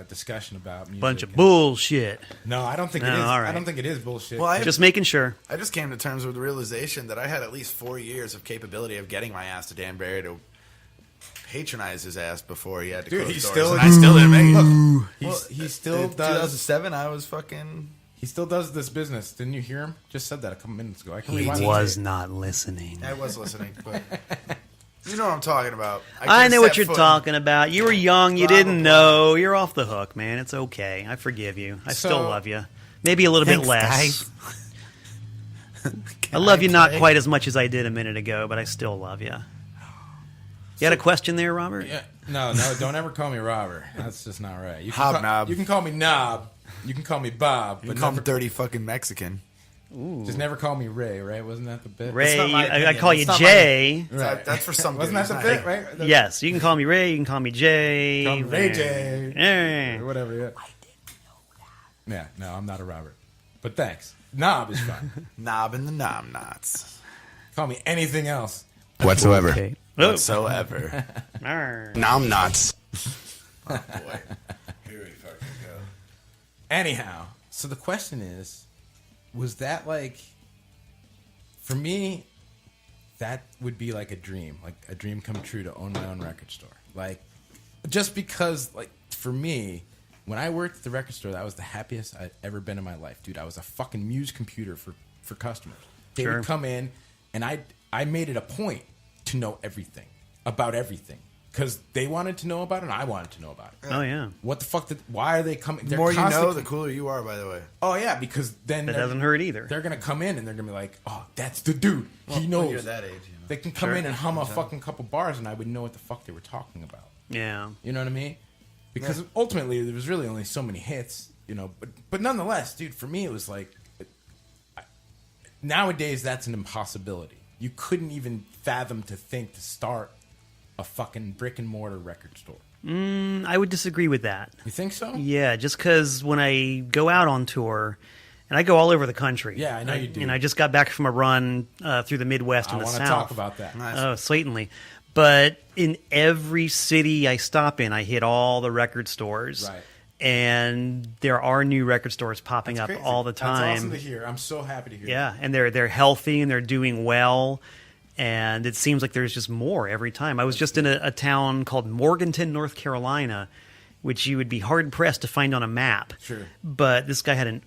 discussion about music. Bunch of bullshit. No, I don't think it is. All right. I don't think it is bullshit. Well, Just making sure. I just came to terms with the realization that I had at least 4 years of capability of getting my ass to Dan Barry to patronize his ass before he had to close doors. And I still didn't make it. He still does. 2007, I was fucking. He still does this business. Didn't you hear him? Just said that a couple minutes ago. I can He rewind was it. not listening. I was listening, but you know what I'm talking about. I know what you're talking about. You were young. You didn't know. You're off the hook, man. It's okay. I forgive you. I still love you. Maybe a little bit less. I love you not quite as much as I did a minute ago, but I still love you. You had a question there, Robert? Yeah. No, don't ever call me Robert. That's just not right. You can Hobnob. You can call me Knob. You can call me Bob. You call him dirty fucking Mexican. Ooh. Just never call me Ray, right? Wasn't that the bit? Ray, I call you Jay. Right. That's for some. Wasn't that the bit, right? Yes, you can call me Ray. You can call me Jay. Call me Ray J. Eh. Or whatever, yeah. I didn't know that. Yeah, no, I'm not a Robert. But thanks. Knob is fine. Knob and the Nom Knots. Call me anything else. Whatsoever. Okay. Whatsoever. Arr. Nom Knots. Oh, boy. Here we fucking go. Anyhow, so the question is, was that like, for me, that would be like a dream come true to own my own record store. Like, just because, like, for me, when I worked at the record store, that was the happiest I'd ever been in my life. Dude, I was a fucking Muse computer for customers. They would come in, and I made it a point to know everything about everything. Because they wanted to know about it, and I wanted to know about it. Oh, yeah. What the fuck? Why are they coming? The more you know, the cooler you are, by the way. Oh, yeah, because then... That doesn't hurt either. They're going to come in, and they're going to be like, oh, that's the dude. He knows. When you're that age, you know. They can come in and hum a fucking couple bars, and I would know what the fuck they were talking about. Yeah. You know what I mean? Because ultimately, there was really only so many hits, you know. But nonetheless, dude, for me, it was like... Nowadays, that's an impossibility. You couldn't even fathom to think to start a fucking brick and mortar record store. I would disagree with that. You think so? Yeah, just because when I go out on tour, and I go all over the country. Yeah, I know you do. And I just got back from a run through the Midwest and the I South. want to talk about that. Nice. Oh, certainly. But in every city I stop in, I hit all the record stores. Right. And there are new record stores popping That's up crazy. all the time. That's awesome to hear. I'm so happy to hear. Yeah, and they're healthy and they're doing well. And it seems like there's just more every time. I was just in a town called Morganton, North Carolina, which you would be hard-pressed to find on a map. Sure. But this guy had an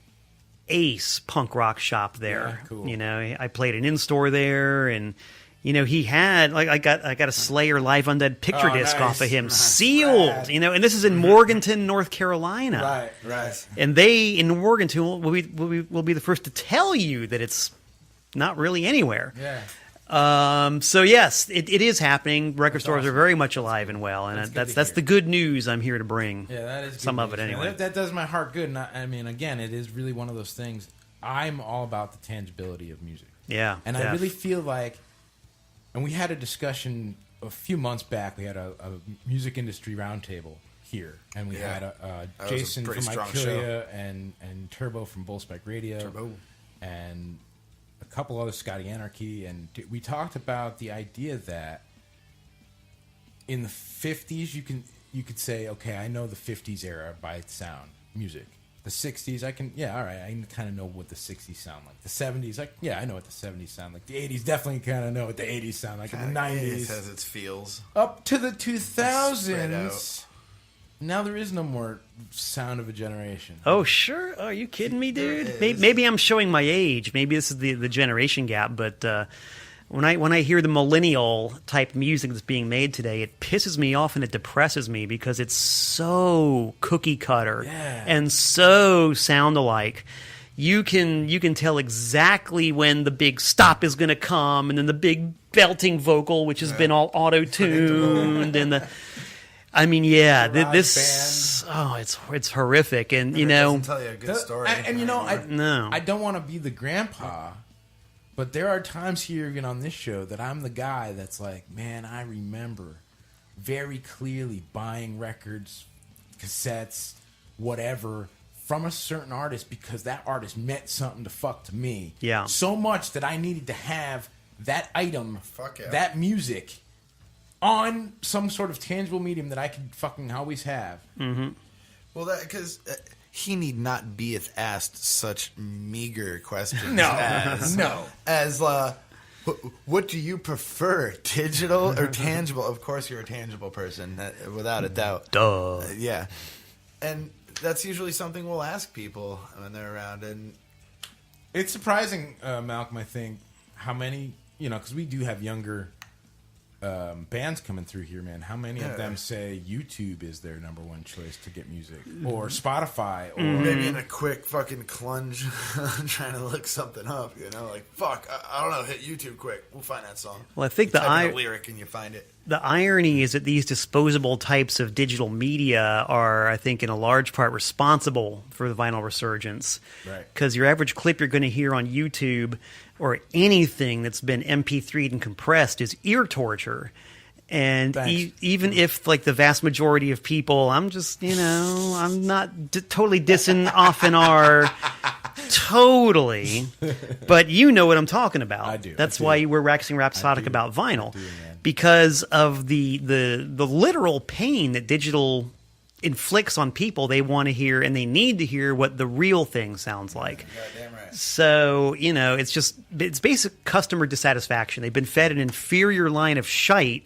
ace punk rock shop there. Yeah, cool. You know, I played an in-store there, and You know, he had I got a Slayer Live Undead picture disc off of him, sealed. Rad. You know, and this is in Morganton, North Carolina. Right. And they in Morganton will be the first to tell you that it's not really anywhere. Yeah. So yes, it is happening. Record stores awesome. are very much alive and well, and that's hear. the good news I'm here to bring. Yeah, that is some good of it news, man. anyway. That does my heart good. And I mean, again, it is really one of those things. I'm all about the tangibility of music. Yeah, And I really feel like, and we had a discussion a few months back. We had a music industry roundtable here, and we had Jason pretty from strong Icolia and Turbo from Bullspec Radio, and a couple other Scotty Anarchy, and we talked about the idea that in the 50s you could say, okay, I know the 50s era by sound music. The 60s, I kind of know what the 60s sound like. The 70s, I know what the 70s sound like. The 80s, definitely kind of know what the 80s sound like. And the 90s, has its feels. up to the Spread 2000s. Now there is no more sound of a generation. Oh, sure. Are you kidding me, dude? Maybe I'm showing my age. Maybe this is the generation gap. But when I hear the millennial type music that's being made today, it pisses me off and it depresses me because it's so cookie cutter and so sound alike. You can tell exactly when the big stop is going to come, and then the big belting vocal, which has been all auto-tuned, and the. I mean, yeah, this. Oh, it's horrific, and you know. Doesn't tell you a good story. And you know, No. I don't want to be the grandpa, but there are times here, even on this show, that I'm the guy that's like, man, I remember very clearly buying records, cassettes, whatever, from a certain artist because that artist meant something to me. Yeah. So much that I needed to have that item, yeah. that music, on some sort of tangible medium that I could fucking always have. Mm-hmm. Well, that because he need not be asked such meager questions. As what do you prefer, digital or tangible? Of course, you're a tangible person, without a doubt. Duh. Yeah, and that's usually something we'll ask people when they're around. And it's surprising, Malcolm, I think, how many, because we do have younger bands coming through here, man. How many of them say YouTube is their number one choice to get music, or Spotify, or maybe in a quick fucking clunge, trying to look something up? Like fuck, I don't know. Hit YouTube quick. We'll find that song. Well, I think type in a lyric and you find it. The irony is that these disposable types of digital media are, I think, in a large part responsible for the vinyl resurgence. Right. Because your average clip you're going to hear on YouTube or anything that's been MP3'd and compressed is ear torture. And even if, like, the vast majority of people, I'm just, I'm not totally dissing OFNR totally, but you know what I'm talking about. I do. That's why we're waxing rhapsodic about vinyl, because of the literal pain that digital inflicts on people. They want to hear and they need to hear what the real thing sounds like. Goddamn right. So, it's basic customer dissatisfaction. They've been fed an inferior line of shite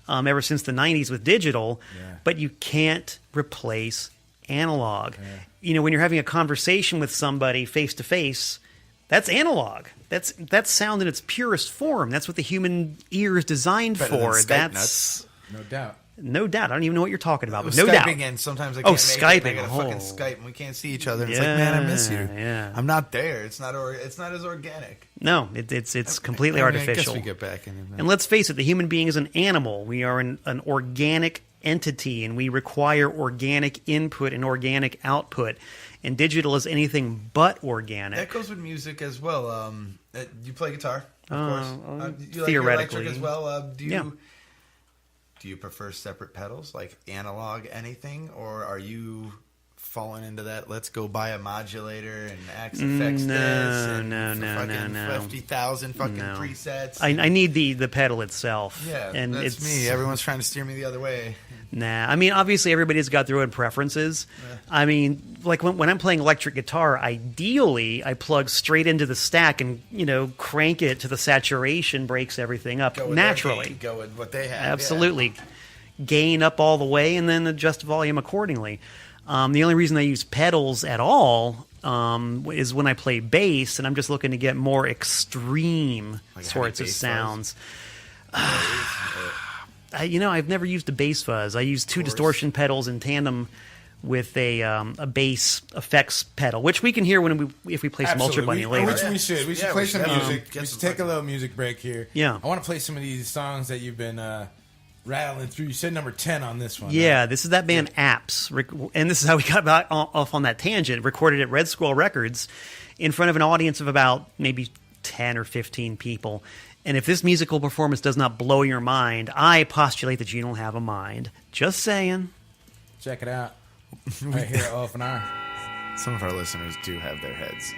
ever since the 90s with digital, but you can't replace analog. When you're having a conversation with somebody face to face, that's analog. That's sound in its purest form. That's what the human ear is designed Better than for. Skype That's nuts. no doubt. No doubt. I don't even know what you're talking about, but no Skyping, doubt. and sometimes I can't make Skyping. it. I gotta fucking Oh. Skype, and we can't see each other. It's like, man, I miss you. Yeah. I'm not there. It's not as organic. No, it's completely I guess artificial. we get back in. And let's face it, the human being is an animal. We are an organic entity, and we require organic input and organic output. And digital is anything but organic. That goes with music as well. You play guitar, of course. You theoretically. like electric as well. Do you prefer separate pedals, like analog anything, or are you falling into that? Let's go buy a modulator and Axe Effects this and no. 50,000 fucking presets. I need the pedal itself. Yeah, and that's me. Everyone's trying to steer me the other way. Nah, I mean, obviously everybody's got their own preferences. Yeah. I mean, like when I'm playing electric guitar, ideally I plug straight into the stack and, crank it to the saturation, breaks everything up naturally. Go with what they have. Absolutely. Yeah. Gain up all the way and then adjust volume accordingly. The only reason I use pedals at all is when I play bass and I'm just looking to get more extreme sorts of sounds. I've never used a bass fuzz. I use two distortion pedals in tandem with a bass effects pedal, which we can hear if we play some Ultra Bunny later. Which we should. We should play some music. Get We some should take a little music break here. Yeah. I want to play some of these songs that you've been rattling through. You said number 10 on this one. Yeah, right? this is that band Apps, and this is how we got back off on that tangent. Recorded at Red Squirrel Records in front of an audience of about maybe 10 or 15 people. And if this musical performance does not blow your mind, I postulate that you don't have a mind. Just saying. Check it out. Right here at OFNR. Some of our listeners do have their heads.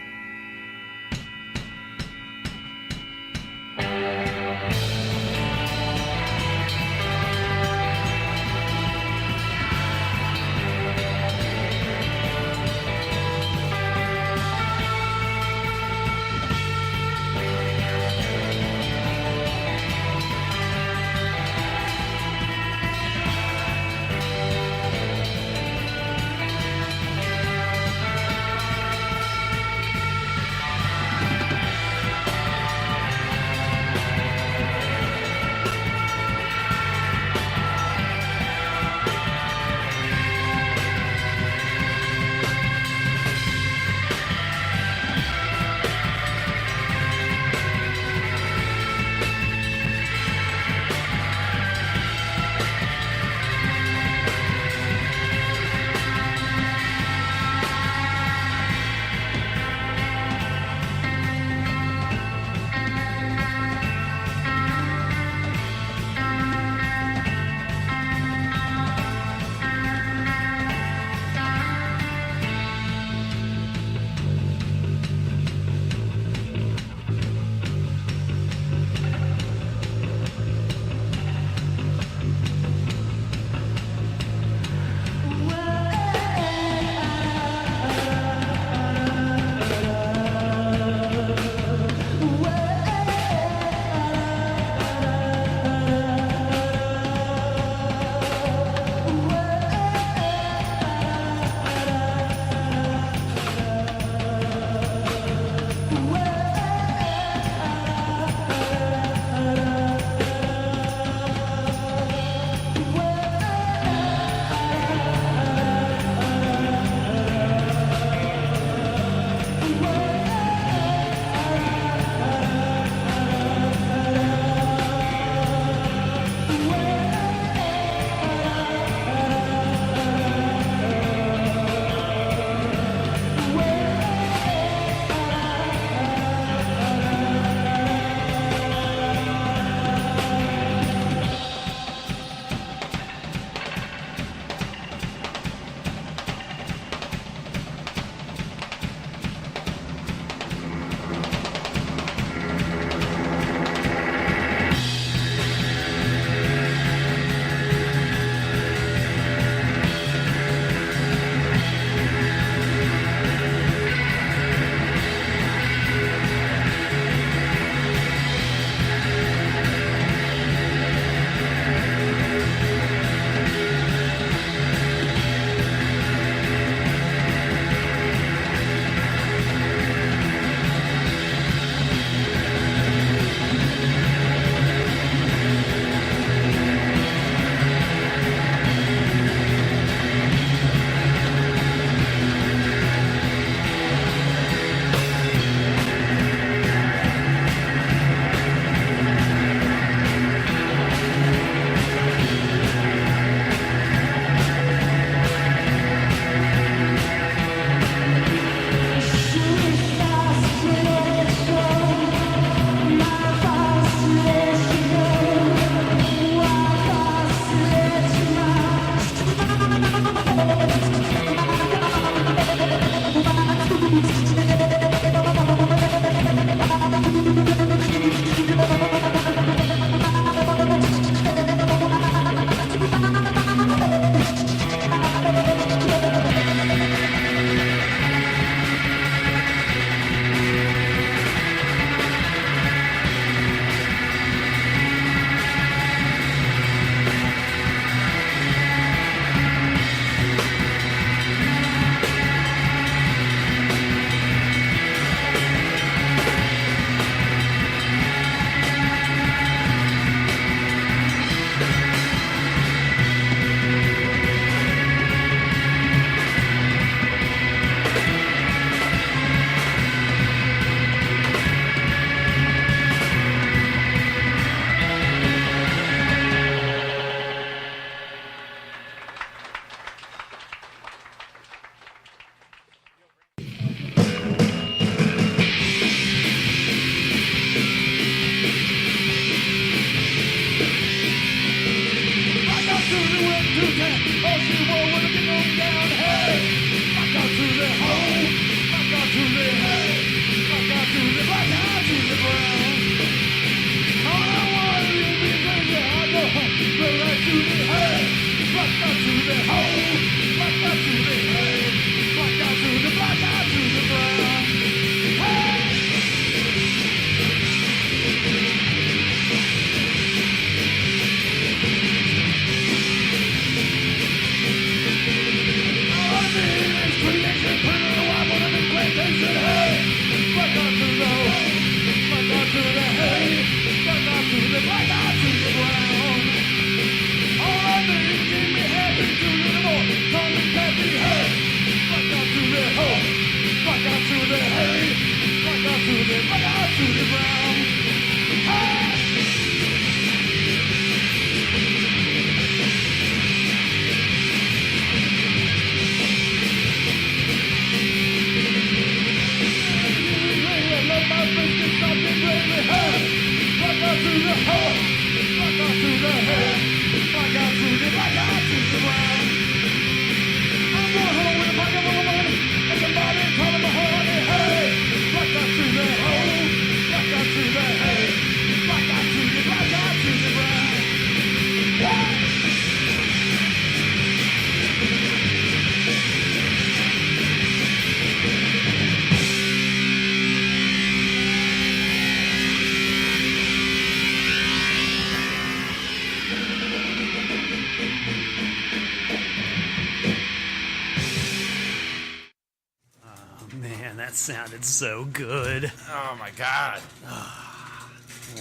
Man, that sounded so good. Oh my god.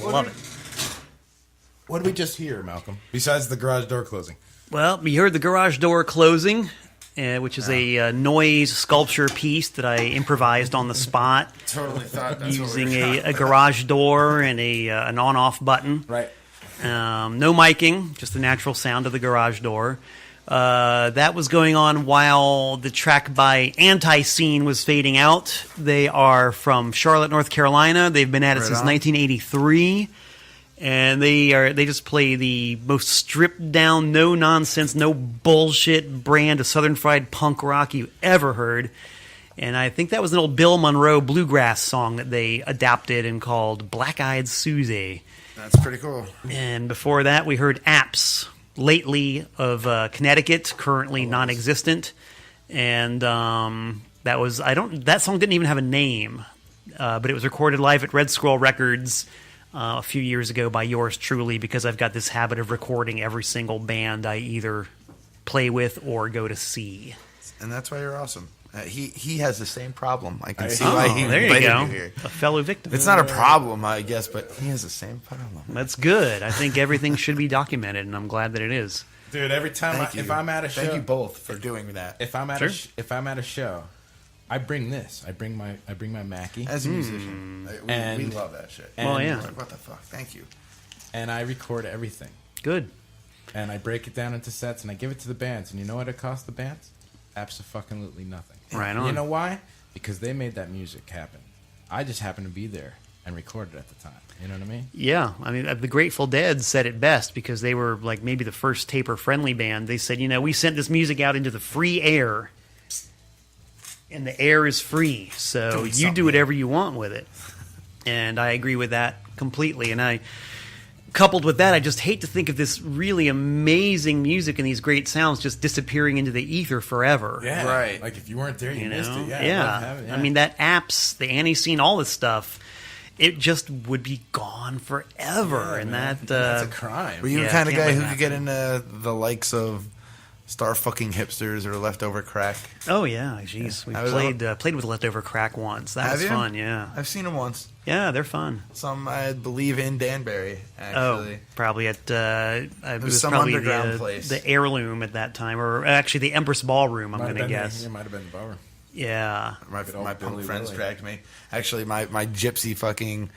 Love it. What did we just hear, Malcolm? Besides the garage door closing. Well, we heard the garage door closing, which is a noise sculpture piece that I improvised on the spot Totally thought that's using a garage door and an on-off button. Right. No miking, just the natural sound of the garage door. That was going on while the track by Anti-Scene was fading out. They are from Charlotte, North Carolina. They've been at it since 1983. And they just play the most stripped down, no nonsense, no bullshit brand of Southern fried punk rock you ever heard. And I think that was an old Bill Monroe bluegrass song that they adapted and called Black Eyed Susie. That's pretty cool. And before that, we heard Apps, lately of Connecticut, currently non-existent. And that song didn't even have a name, but it was recorded live at Red Squirrel Records a few years ago by yours truly, because I've got this habit of recording every single band I either play with or go to see. And that's why you're awesome. He has the same problem. I can see why he there you invited go. you here. A fellow victim. It's not a problem, I guess, but he has the same problem. That's good. I think everything should be documented, and I'm glad that it is. Dude, every time if I'm at a show, thank you both for doing that. If I'm at a show, I bring this. I bring my Mackie. As a musician, we love that shit. Well, yeah. Like, what the fuck? Thank you. And I record everything. Good. And I break it down into sets, and I give it to the bands. And you know what it costs the bands? Absolutely nothing. Right on. You know why? Because they made that music happen. I just happened to be there and recorded at the time. You know what I mean? Yeah. I mean, the Grateful Dead said it best because they were like maybe the first taper-friendly band. They said, we sent this music out into the free air, and the air is free, so you do whatever you want with it. And I agree with that completely. And coupled with that, I just hate to think of this really amazing music and these great sounds just disappearing into the ether forever. Yeah, right. Like if you weren't there, you missed it. Yeah. I mean, that Apps, the Anti-Scene, all this stuff, it just would be gone forever. Yeah, and man. that's a crime. Were you the Yeah, kind of can't guy let who that could get into the likes of Star fucking Hipsters or Leftover Crack? Oh yeah, jeez, we played with Leftover Crack once. That was fun. Yeah, I've seen them once. yeah, they're fun. Some, I believe, in Danbury, actually. Oh, probably at it was some probably underground place. the Heirloom at that time, or actually the Empress Ballroom. I'm going to guess. It might have been the bar. Yeah, My punk Billy friends Willie. dragged me. Actually, my gypsy fucking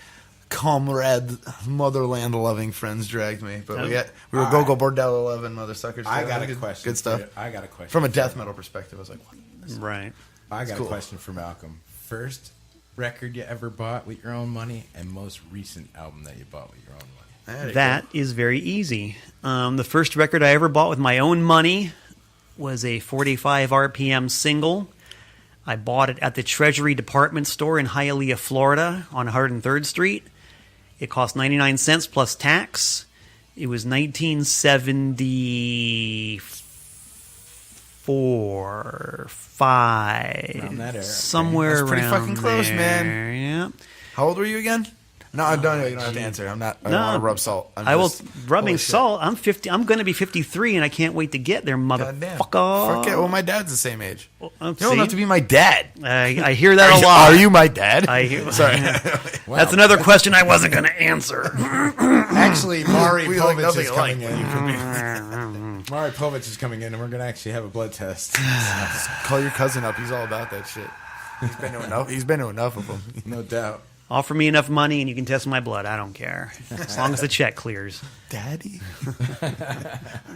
comrade, motherland-loving friends dragged me. But we were Go-Go Bordello 11 mother suckers. I got a Good- question. Good stuff. for you. I got a question. From a death metal perspective, I was like, what? right. I got cool. a question for Malcolm. First record you ever bought with your own money, and most recent album that you bought with your own money. There you That is very easy. The first record I ever bought with my own money was a 45 RPM single. I bought it at the Treasury Department Store in Hialeah, Florida on 103rd Street. It cost 99 cents plus tax. It was 1974, 5, Around that era. somewhere That's pretty around fucking close, there. man. Yeah. How old were you again? No, I don't. You don't have to answer. I don't want to rub salt. I will rubbing salt. I'm 50. I'm going to be 53, and I can't wait to get there, Goddamn. motherfucker. Fuck it. Well, my dad's the same age. Well, You don't have to be my dad. I hear that a lot. Are you my dad? I hear. Sorry. That's another question I wasn't going to answer. Actually, Mari We look Povich nothing is alike, coming in. Mari Povich is coming in, and we're going to actually have a blood test. Call your cousin up. He's all about that shit. He's been to enough of them. No doubt. Offer me enough money and you can test my blood. I don't care. As long as the check clears. Daddy?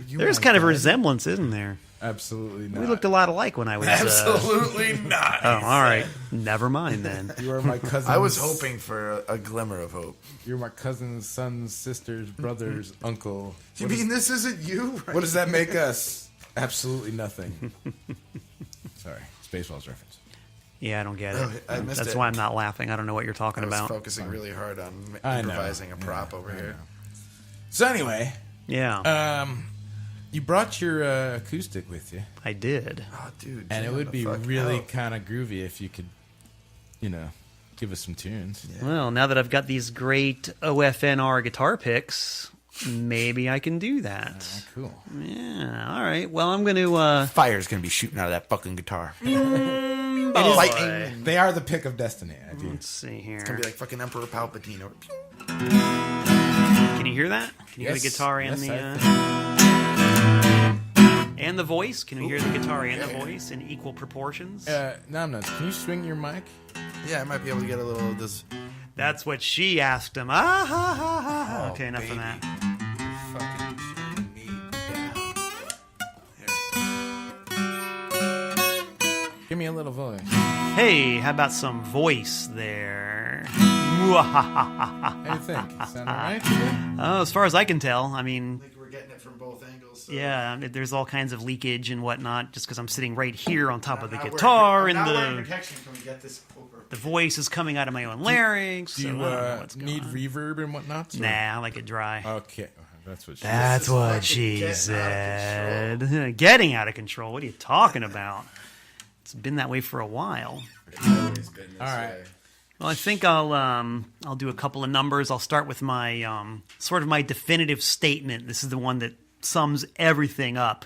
There's kind of a resemblance, isn't there? Absolutely not. We looked a lot alike when I was... Absolutely not. Oh, all right. Never mind then. You are my cousin. I was hoping for a glimmer of hope. You're my cousin's, son's, sister's, brother's, uncle. You mean this isn't you? What does that make us? Absolutely nothing. Sorry. Spaceballs reference. Yeah, I don't get it. Oh, I missed That's it. why I'm not laughing. I don't know what you're talking I was about. focusing really hard on I know. improvising a prop over here. So anyway, Yeah, you brought your acoustic with you, I did. Oh, dude. and it jam would the be fuck really out. kind of groovy if you could, give us some tunes. Well, now that I've got these great OFNR guitar picks, maybe I can do that. Cool. Yeah, all right. Well, I'm going to... Fire's gonna be shooting out of that fucking guitar. lightning. They are the pick of destiny. I do. Let's see here. It's gonna be like fucking Emperor Palpatine. Can you hear that? Can you hear the Yes. guitar and Yes, and the voice? Can you hear the guitar and the voice in equal proportions? Can you swing your mic? Yeah, I might be able to get a little of this. That's what she asked him. Ah, ha, ha, ha, ha. Oh, Okay, enough of baby. that. Fucking shooting me down. Give me a little voice. Hey, how about some voice there? How do you think? Sound all right? Oh, as far as I can tell, I mean, I think we're getting it from both angles. So. yeah, I mean, there's all kinds of leakage and whatnot just because I'm sitting right here on top of the I'm not guitar wearing- I'm and not wearing the protection. Can we get this over? the voice is coming out of my own larynx. Do so you I don't know what's going need on. reverb and whatnot? Nah, I like it dry. Okay, that's what she That's This is what fucking she getting said. Getting out of control. What are you talking about? It's been that way for a while. Always been this All right. way. Well, I think I'll do a couple of numbers. I'll start with my sort of my definitive statement. This is the one that sums everything up.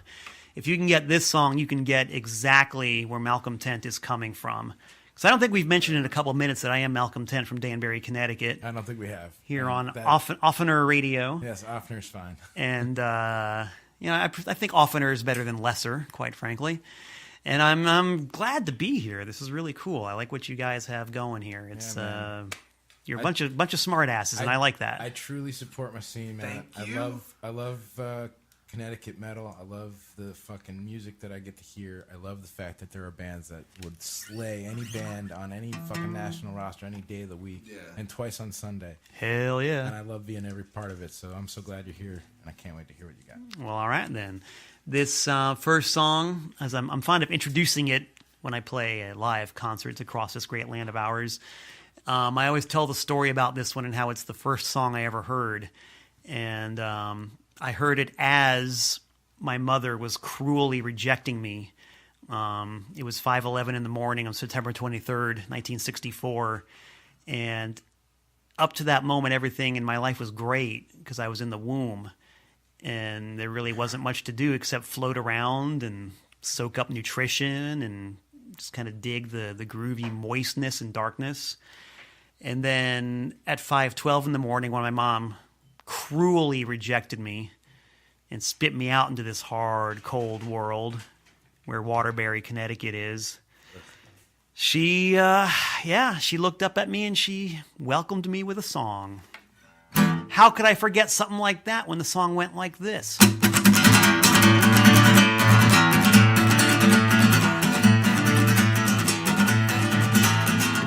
If you can get this song, you can get exactly where Malcolm Tent is coming from. Because I don't think we've mentioned in a couple of minutes that I am Malcolm Tent from Danbury, Connecticut, I don't think we have. here on that- OFNR Radio. Yes, Offner's fine. And I think oftener is better than lesser, quite frankly. And I'm glad to be here. This is really cool. I like what you guys have going here. It's you're a bunch of smart asses, and I like that. I truly support my scene, man. Thank you. I love Connecticut metal. I love the fucking music that I get to hear. I love the fact that there are bands that would slay any band on any fucking national roster any day of the week, and twice on Sunday. Hell And yeah. I love being every part of it. So I'm so glad you're here, and I can't wait to hear what you got. Well, all right then. This first song, as I'm fond of introducing it when I play live concerts across this great land of ours. I always tell the story about this one and how it's the first song I ever heard. And I heard it as my mother was cruelly rejecting me. It was 5:11 in the morning on September 23rd, 1964. And up to that moment, everything in my life was great because I was in the womb. And there really wasn't much to do except float around and soak up nutrition and just kind of dig the groovy moistness and darkness. And then at 5:12 in the morning, when my mom cruelly rejected me and spit me out into this hard, cold world where Waterbury, Connecticut is, she looked up at me and she welcomed me with a song. How could I forget something like that when the song went like this?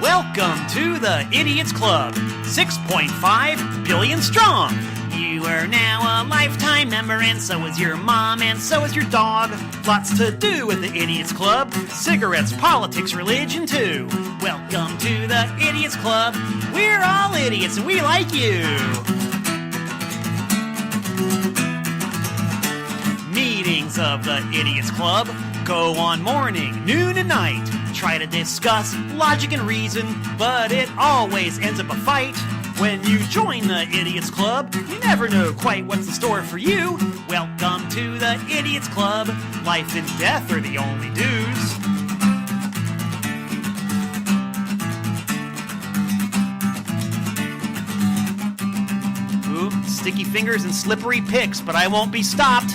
Welcome to the Idiots Club, 6.5 billion strong. You are now a lifetime member, and so is your mom, and so is your dog. Lots to do with the Idiots Club, cigarettes, politics, religion too. Welcome to the Idiots Club. We're all idiots, and we like you. Meetings of the Idiots Club go on morning, noon, and night. Try to discuss logic and reason, but it always ends up a fight. When you join the Idiots Club, you never know quite what's in store for you. Welcome to the Idiots Club. Life and death are the only dues. Ooh, sticky fingers and slippery picks, but I won't be stopped.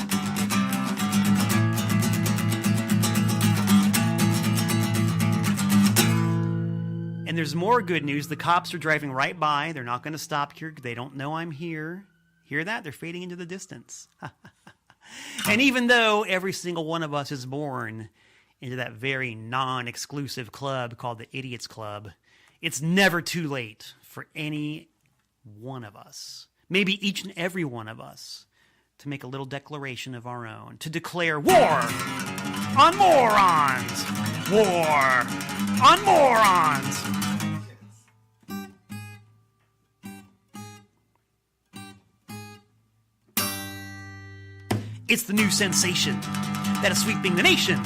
And And there's more good news. The cops are driving right by. They're not going to stop here. They don't know I'm here. Hear that? They're fading into the distance. And even though every single one of us is born into that very non-exclusive club called the Idiots Club, it's never too late for any one of us, maybe each and every one of us, to make a little declaration of our own, to declare war on morons! War on morons! It's the new sensation that is sweeping the nation.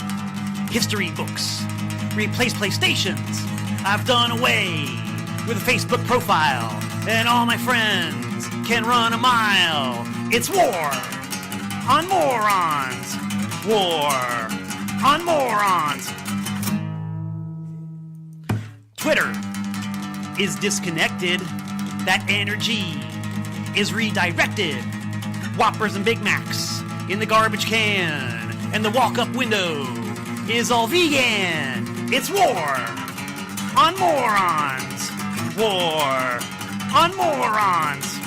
History books replace PlayStations. I've done away with a Facebook profile, and all my friends can run a mile. It's war on morons. War on morons. Twitter is disconnected. That energy is redirected. Whoppers and Big Macs in the garbage can, and the walk-up window is all vegan. It's war on morons. War on morons.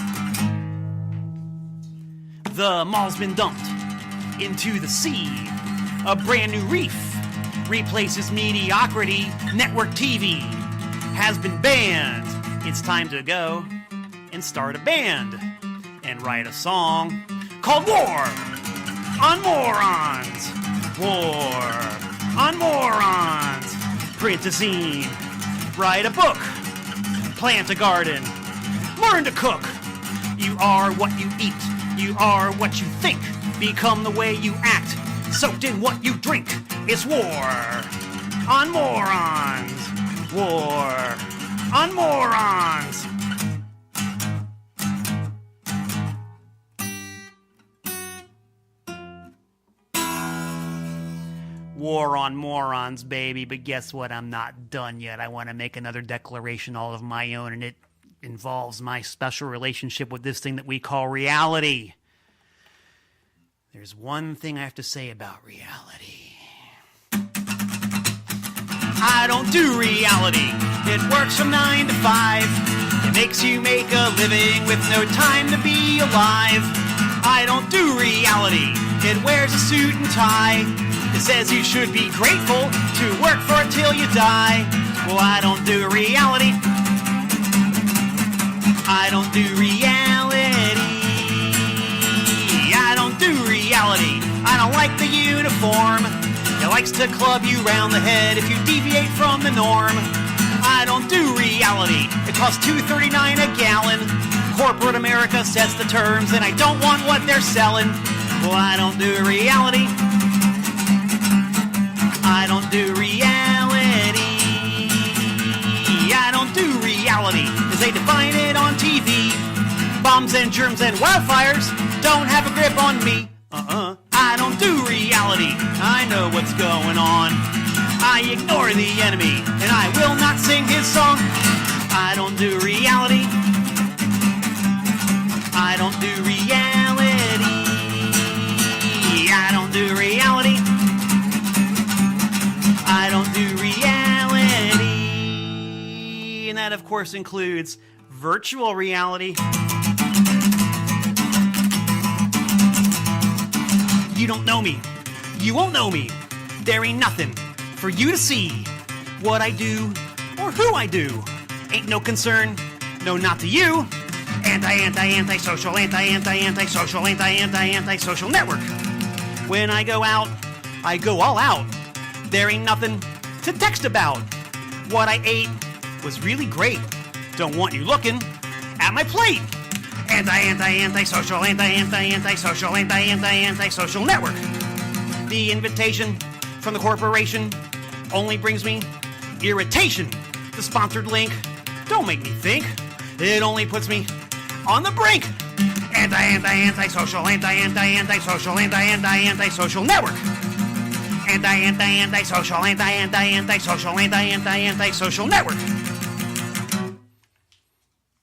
The mall's been dumped into the sea. A brand new reef replaces mediocrity. Network TV has been banned. It's time to go and start a band and write a song called War on Morons. War on morons. Print a zine. Write a book. Plant a garden. Learn to cook. You are what you eat. You are what you think. Become the way you act. Soaked in what you drink. It's war on morons. War on morons. War on morons, baby, but guess what? I'm not done yet. I want to make another declaration all of my own, and it involves my special relationship with this thing that we call reality. There's one thing I have to say about reality. I don't do reality. It works from 9 to 5. It makes you make a living with no time to be alive. I don't do reality. It wears a suit and tie. It says you should be grateful to work for it till you die. Well, I don't do reality. I don't do reality. I don't do reality. I don't like the uniform. It likes to club you round the head if you deviate from the norm. I don't do reality. It costs $2.39 a gallon. Corporate America sets the terms, and I don't want what they're selling. Well, I don't do reality. I don't do reality. I don't do reality as they define it on TV. Bombs and germs and wildfires don't have a grip on me. I don't do reality. I know what's going on. I ignore the enemy and I will not sing his song. I don't do reality. I don't do reality. I don't do reality. I don't do reality. And that, of course, includes virtual reality. You don't know me. You won't know me. There ain't nothing for you to see. What I do or who I do ain't no concern. No, not to you. Anti-social, anti-social, anti-social network. When I go out, I go all out. There ain't nothing to text about. What I ate was really great. Don't want you looking at my plate. Anti-social, anti-social, anti-social network. The invitation from the corporation only brings me irritation. The sponsored link don't make me think. It only puts me on the brink. Anti-social, anti-social, anti-social network. Anti-social, anti-social, anti-social network.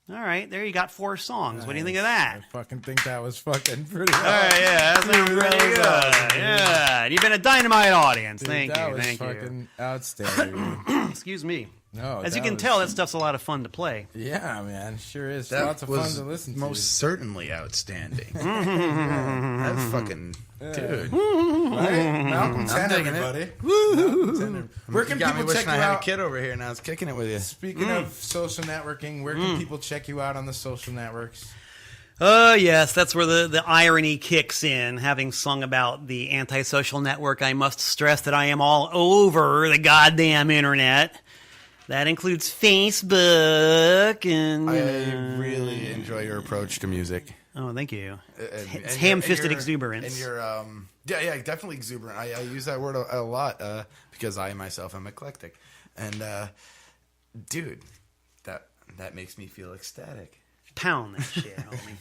All right, there you got 4 songs. Nice. What do you think of that? I fucking think that was fucking pretty. All right, yeah, that's pretty good. Awesome, yeah, you've been a dynamite audience. Dude, thank you. That was fucking outstanding. Excuse me. No, As you can tell, that stuff's a lot of fun to play. Yeah, man, sure is. That Lots of fun was to listen to. most certainly outstanding. That's fucking dude. Right? Malcolm 10, digging it. everybody. Malcolm 10. Where can You got me people check wishing you I had a out? kid over here, and I was kicking it with you. Speaking of social networking, where can people check you out on the social networks? Oh, yes, that's where the irony kicks in. Having sung about the antisocial network, I must stress that I am all over the goddamn internet. That includes Facebook and... I really enjoy your approach to music. Oh, thank you. And It's your- ham-fisted and your- exuberance. And your, yeah, definitely exuberant. I use that word a lot because I myself am eclectic. And, dude, that makes me feel ecstatic. Pound that shit, homie.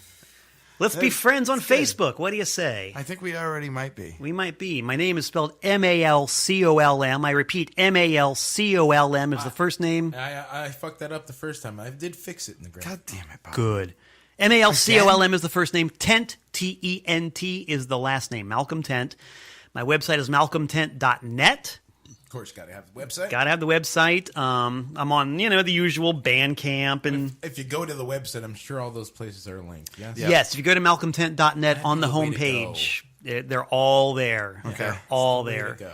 Let's be friends on Facebook. What do you say? I think we already might be. We might be. My name is spelled Malcolm. I repeat, Malcolm is the first name. I fucked that up the first time. I did fix it in the graph. God damn it, Bob. Good. Malcolm is the first name. Tent, Tent, is the last name. Malcolm Tent. My website is malcolmtent.net. Of course, got to have the website. Got to have the website. I'm on, the usual Bandcamp. And If you go to the website, I'm sure all those places are linked. Yes? yes, if you go to malcolmtent.net on the be the way to homepage, they're all there. Okay. They're all Way to there. go.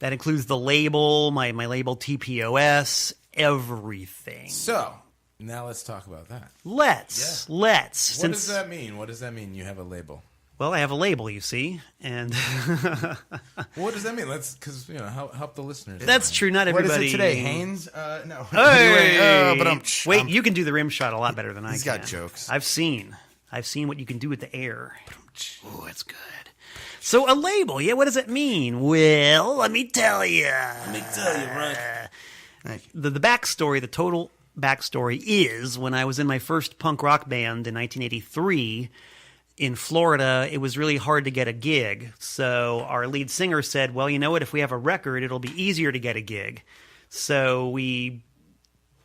That includes the label, my label TPOS, everything. So, now let's talk about that. Let's. What Since, does that mean? What does that mean? You have a label. Well, I have a label, you see, and What does that mean? Because help the listeners. that's true. Not What everybody. is it today? Haynes? No. Hey! Anyway, Wait, you can do the rim shot a lot better than I He's can. got jokes. I've seen what you can do with the air. Oh, it's good. So a label, yeah. What does it mean? Well, let me tell you. Thank you. The backstory, the total backstory is when I was in my first punk rock band in 1983 in Florida, it was really hard to get a gig. So our lead singer said, well, you know what? If we have a record, it'll be easier to get a gig. So we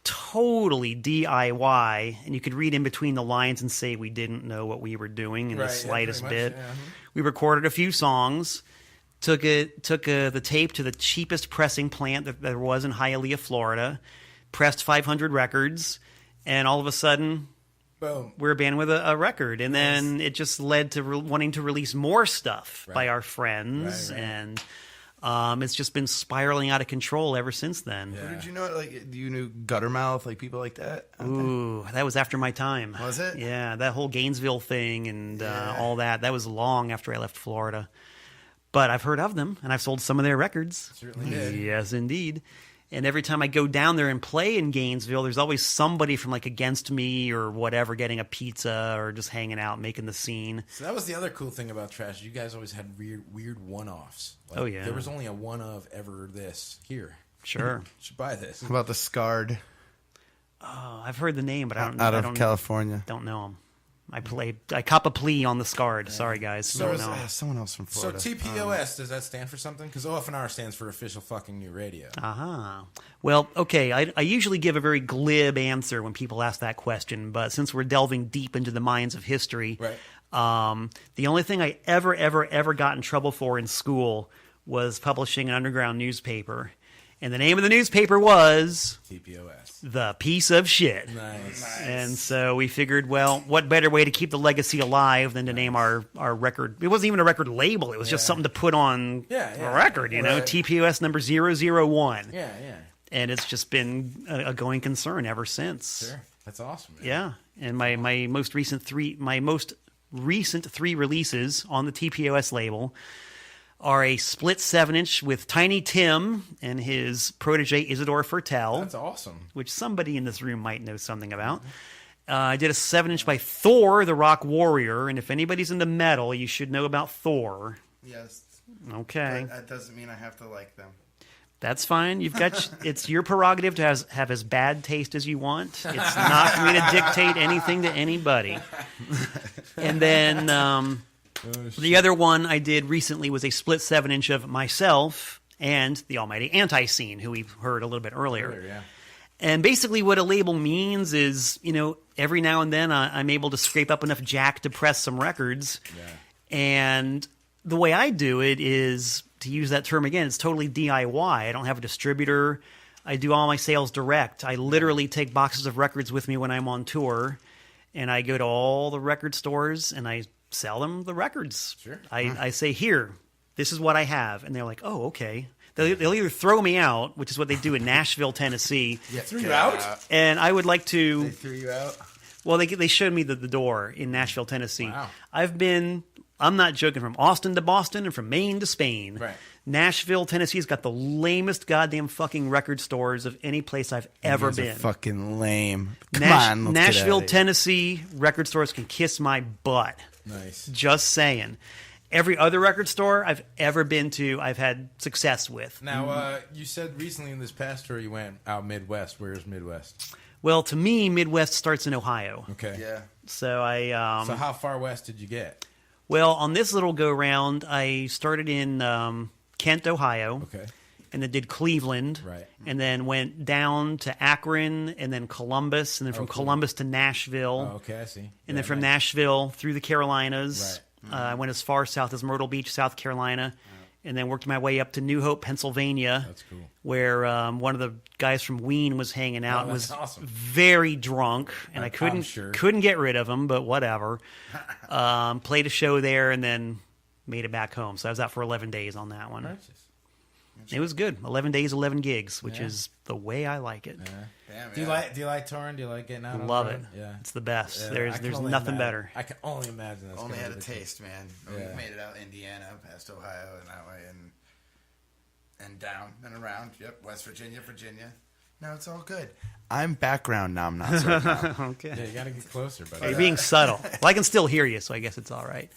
totally DIY, and you could read in between the lines and say we didn't know what we were doing in the slightest pretty much, bit. yeah. We recorded a few songs, took the tape to the cheapest pressing plant that there was in Hialeah, Florida, pressed 500 records, and all of a sudden, Boom. we're a band with a record. And then it just led to wanting to release more stuff by our friends, Right. and it's just been spiraling out of control ever since then. Who did you know? Like, you knew Guttermouth, like people like that? Ooh, that was after my time. Was it? Yeah, that whole Gainesville thing and all that. That was long after I left Florida. But I've heard of them, and I've sold some of their records. Certainly did. Yes, indeed. And every time I go down there and play in Gainesville, there's always somebody from like Against Me or whatever getting a pizza or just hanging out, making the scene. So that was the other cool thing about Trash. You guys always had weird one-offs. Like, Oh, yeah. There was only a one of ever this here. Sure. You should buy this. How about the Scarred Oh, I've heard the name, but I don't out I of don't, California? don't know them. I cop a plea on the Scarred. Sorry, guys. So Don't is- know. Someone else from So Florida. TPOS, does that stand for something? Because OFNR stands for Official Fucking New Radio. Aha. Well, okay. I usually give a very glib answer when people ask that question, but since we're delving deep into the minds of history, Right. the only thing I ever got in trouble for in school was publishing an underground newspaper. And the name of the newspaper was TPOS. The Piece of Shit. Nice. And so we figured, well, what better way to keep the legacy alive than to name our record? It wasn't even a record label. It was just something to put on a record, you know, Right. TPOS number 001. Yeah. And it's just been a going concern ever since. Sure. That's awesome. Man. Yeah. And my most recent three releases on the TPOS label are a split 7-inch with Tiny Tim and his protege Isidore Fertel, That's awesome. which somebody in this room might know something about. I did a 7-inch by Thor, the Rock Warrior, and if anybody's into metal, you should know about Thor. Yes. Okay, That doesn't mean I have to like them. that's fine. You've got it's your prerogative to have as bad taste as you want. It's not for me to dictate anything to anybody. And then the other one I did recently was a split 7-inch of myself and the almighty Anti-Scene, who we heard a little bit earlier. Yeah. And basically what a label means is, you know, every now and then I'm able to scrape up enough jack to press some records. Yeah. And the way I do it is, to use that term again, it's totally DIY. I don't have a distributor. I do all my sales direct. I literally take boxes of records with me when I'm on tour, and I go to all the record stores and I sell them the records. Sure. I say, here, this is what I have. And they're like, oh, okay. They'll either throw me out, which is what they do in Nashville, Tennessee. Yeah, threw you out? And I would like to... They threw you out? Well, they showed me the door in Nashville, Tennessee. Wow. I've been, I'm not joking, from Austin to Boston and from Maine to Spain. Right. Nashville, Tennessee's got the lamest goddamn fucking record stores of any place I've ever been. Fucking lame. Come on, let's Nashville, get out of here. Tennessee record stores can kiss my butt. Nice. Just saying. Every other record store I've ever been to, I've had success with. Now, you said recently in this past tour you went out Midwest. Where's Midwest? Well, to me, Midwest starts in Ohio. Okay. Yeah. So So how far west did you get? Well, on this little go-round, I started in Kent, Ohio. Okay. And then did Cleveland. Right. And then went down to Akron and then Columbus. And then from Columbus to Nashville. Oh, okay, I see. And then from Nashville through the Carolinas. Right. I went as far south as Myrtle Beach, South Carolina. And then worked my way up to New Hope, Pennsylvania. That's cool. Where one of the guys from Ween was hanging out. Oh, that's was awesome. very drunk. And I I'm sure. couldn't get rid of him, but whatever. Played a show there and then made it back home. So I was out for 11 days on that one. Righteous. It was good. 11 days, 11 gigs, which is the way I like it. Damn, Do you like touring? Do you like getting out on Love the it. road? Yeah. It's the best. Yeah, I There's can only nothing imagine. better. I can only imagine that's Only gonna had be a the case. taste, man. Yeah. We made it out Indiana, past Ohio, and that way, and down and around. Yep, West Virginia. No, it's all good. I'm background now. I'm not so now. Okay. Yeah, you got to get closer, buddy. You're being subtle. Well, I can still hear you, so I guess it's all right.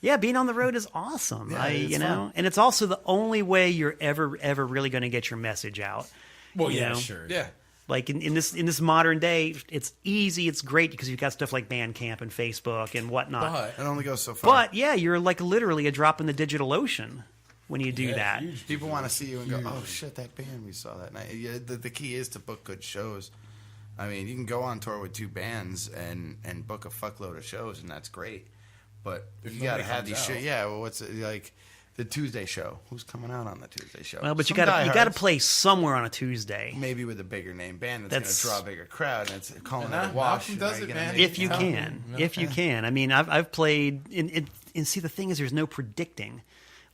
Yeah, being on the road is awesome. Yeah, it's fun. And it's also the only way you're ever really going to get your message out. Well, you yeah, know? sure. Yeah. Like in this modern day, it's easy, it's great because you've got stuff like Bandcamp and Facebook and whatnot. But It only goes so far. But yeah, you're like literally a drop in the digital ocean when you do that. huge. People want to see you and go, oh, shit, that band we saw that night. Yeah, the key is to book good shows. I mean, you can go on tour with two bands and book a fuckload of shows, and that's great. But If you got to nobody have these comes shows. out. Yeah, well, what's it, like the Tuesday show? Who's coming out on the Tuesday show? Well, but you Some got to diehards. play somewhere on a Tuesday. Maybe with a bigger name band That's- that's going to draw a bigger crowd, and it's calling it Malcolm a wash. does right? it, You're gonna man. make If it you count. can, if you can. I mean, I've played, and see, the thing is, there's no predicting.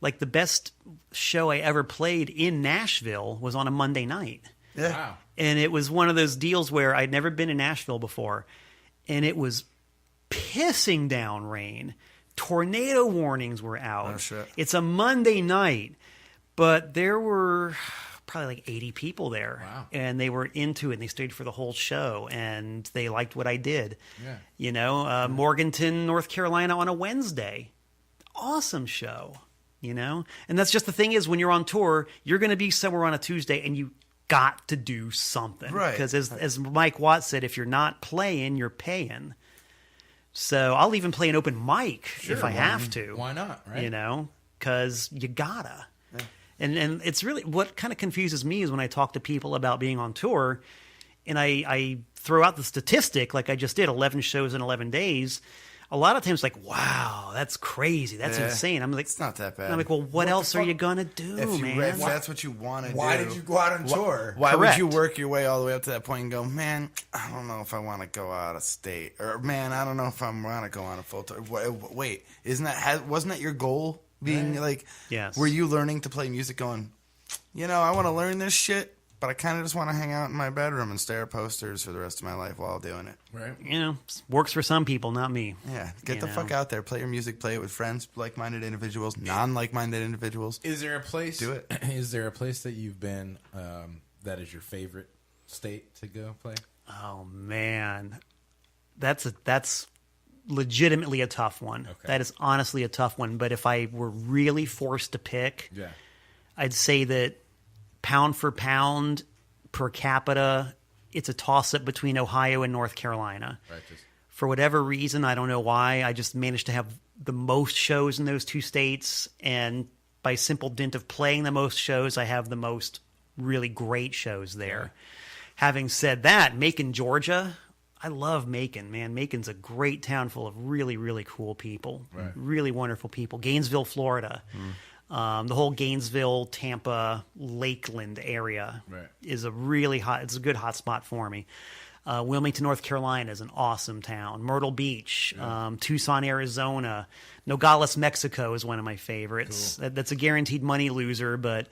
Like the best show I ever played in Nashville was on a Monday night, Yeah. Wow. and it was one of those deals where I'd never been in Nashville before, and it was pissing down rain. Tornado warnings were out. Oh, shit. It's a Monday night, but there were probably like 80 people there. Wow. And they were into it, and they stayed for the whole show, and they liked what I did. Yeah. You know, Morganton, North Carolina on a Wednesday. Awesome show, you know? And that's just the thing is when you're on tour, you're going to be somewhere on a Tuesday, and you got to do something. Right. Because as Mike Watt said, if you're not playing, you're paying. So I'll even play an open mic if I have to. Why not, right? You know, because you gotta. And it's really what kind of confuses me is when I talk to people about being on tour, and I throw out the statistic like I just did, 11 shows in 11 days. A lot of times, like, wow, that's crazy, that's Yeah. insane. I'm like, It's not that bad. I'm like, well, what else are you gonna do, if man? that's what you want to do. Why did you go out on tour? Why Correct. would you work your way all the way up to that point and go, man, I don't know if I want to go out of state, or man, I don't know if I want to go on a full tour. Wait, wasn't that your goal? Being like, Yes. were you learning to play music? Going, you know, I want to learn this shit, but I kind of just want to hang out in my bedroom and stare at posters for the rest of my life while doing it. Right. You know, works for some people, not me. Yeah, get You the know. fuck out there, play your music, play it with friends, like-minded individuals, non-like-minded individuals. Is there a place? Do it. Is there a place that you've been that is your favorite state to go play? Oh man, that's legitimately a tough one. Okay. That is honestly a tough one. But if I were really forced to pick, Yeah. I'd say that pound for pound, per capita, it's a toss-up between Ohio and North Carolina. Righteous. For whatever reason, I don't know why, I just managed to have the most shows in those two states, and by simple dint of playing the most shows, I have the most really great shows there. Having said that, Macon, Georgia, I love Macon, man. Macon's a great town full of really, really cool people. Right. Really wonderful people. Gainesville, Florida. The whole Gainesville, Tampa, Lakeland area is a really hot. It's a good hot spot for me. Wilmington, North Carolina is an awesome town. Myrtle Beach, Tucson, Arizona, Nogales, Mexico is one of my favorites. Cool. That's a guaranteed money loser, but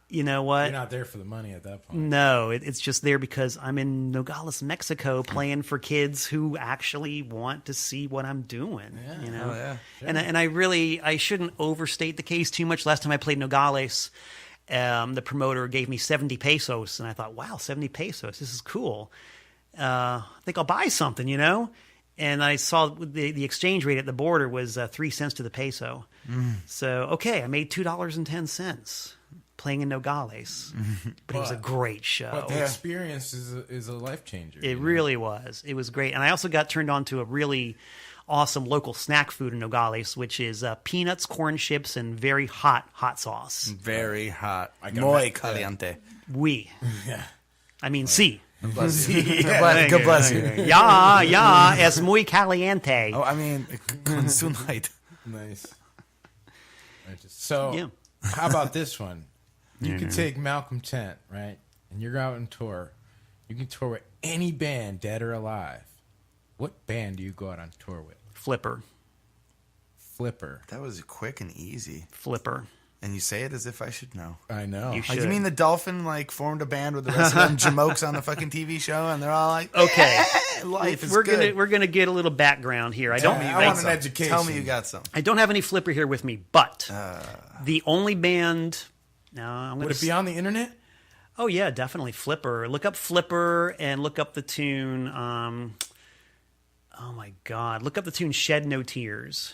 you know what? You're not there for the money at that point. No, it's just there because I'm in Nogales, Mexico, playing for kids who actually want to see what I'm doing. Yeah. You know, Sure. and I shouldn't overstate the case too much. Last time I played Nogales, the promoter gave me 70 pesos, and I thought, wow, 70 pesos, this is cool. I think I'll buy something, you know. And I saw the exchange rate at the border was 3 cents to the peso. So okay, I made $2.10. Playing in Nogales, but it was a great show. But the experience is a life changer. It really was. It was great, and I also got turned on to a really awesome local snack food in Nogales, which is peanuts, corn chips, and very hot sauce. Very hot. Muy caliente. Oui. Yeah. I mean, sí. Bless you. God bless you. Ya, es muy caliente. Oh, I mean, consumed. Nice. So, how about this one? You can take Malcolm Tent, right? And you're out on tour. You can tour with any band, dead or alive. What band do you go out on tour with? Flipper. That was quick and easy. Flipper. And you say it as if I should know. I know. You should. Like, you mean the Dolphin formed a band with the rest of them jamokes on the fucking TV show, and they're all like, okay, life is we're good. gonna get a little background here. I want an education. Tell me you got some. I don't have any Flipper here with me, but the only band. No, I'm gonna. Would it be on the internet? Oh yeah, definitely Flipper. Look up Flipper and look up the tune. Oh my God, look up the tune "Shed No Tears."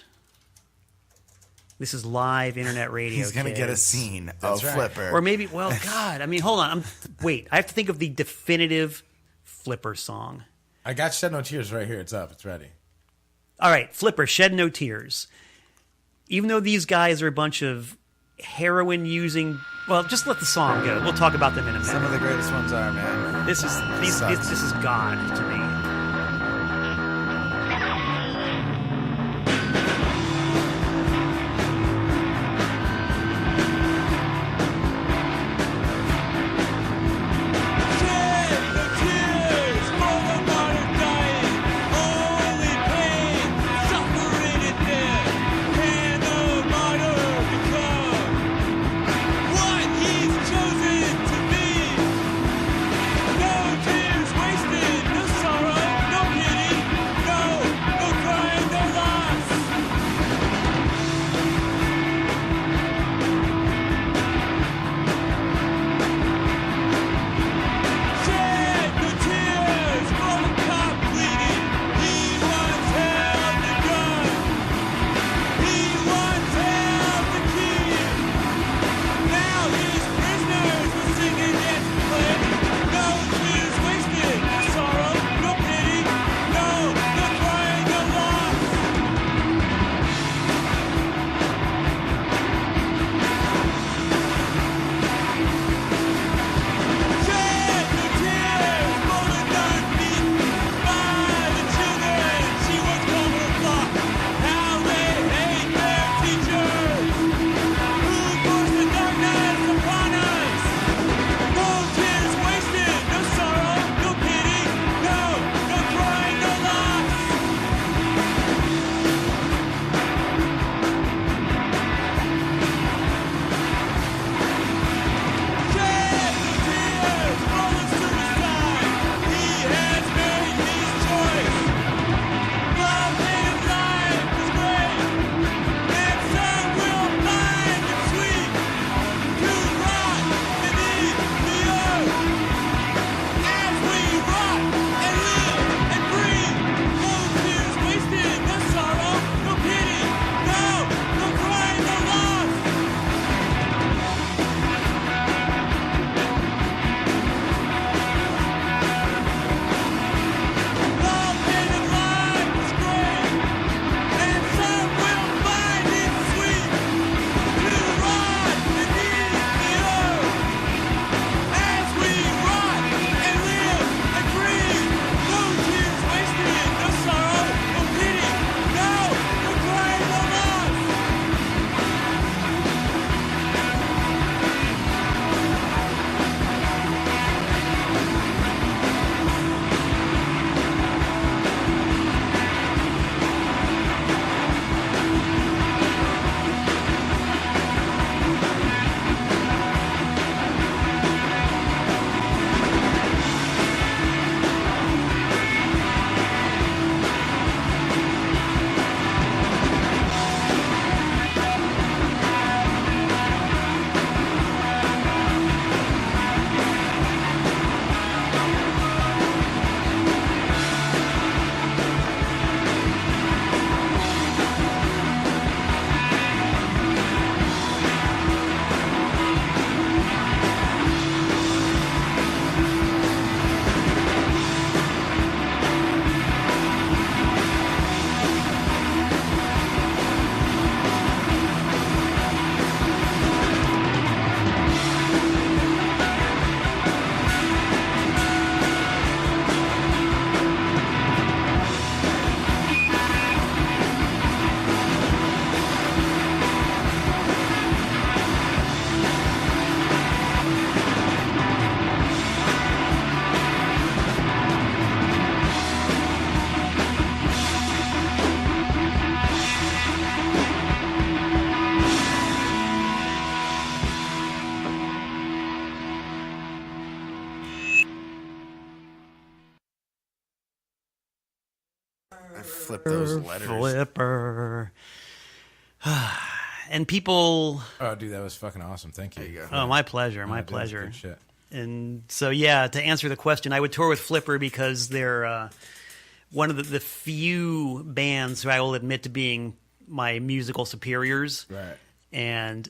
This is live internet radio. He's gonna get a scene of Flipper, or maybe. Well, God, I mean, hold on. Wait, I have to think of the definitive Flipper song. I got Shed No Tears right here. It's up. It's ready. All right, Flipper, Shed No Tears. Even though these guys are a bunch of heroin using, well, just let the song go. We'll talk about them in a minute. some of the greatest ones are, man. This is God to me. Wasted, the sun Flip those letters. Flipper. And people... Oh, dude, that was fucking awesome. Thank you. There you go. Oh, my pleasure. My Dude, that's pleasure. good shit. And so, yeah, to answer the question, I would tour with Flipper because they're one of the few bands who I will admit to being my musical superiors. Right. And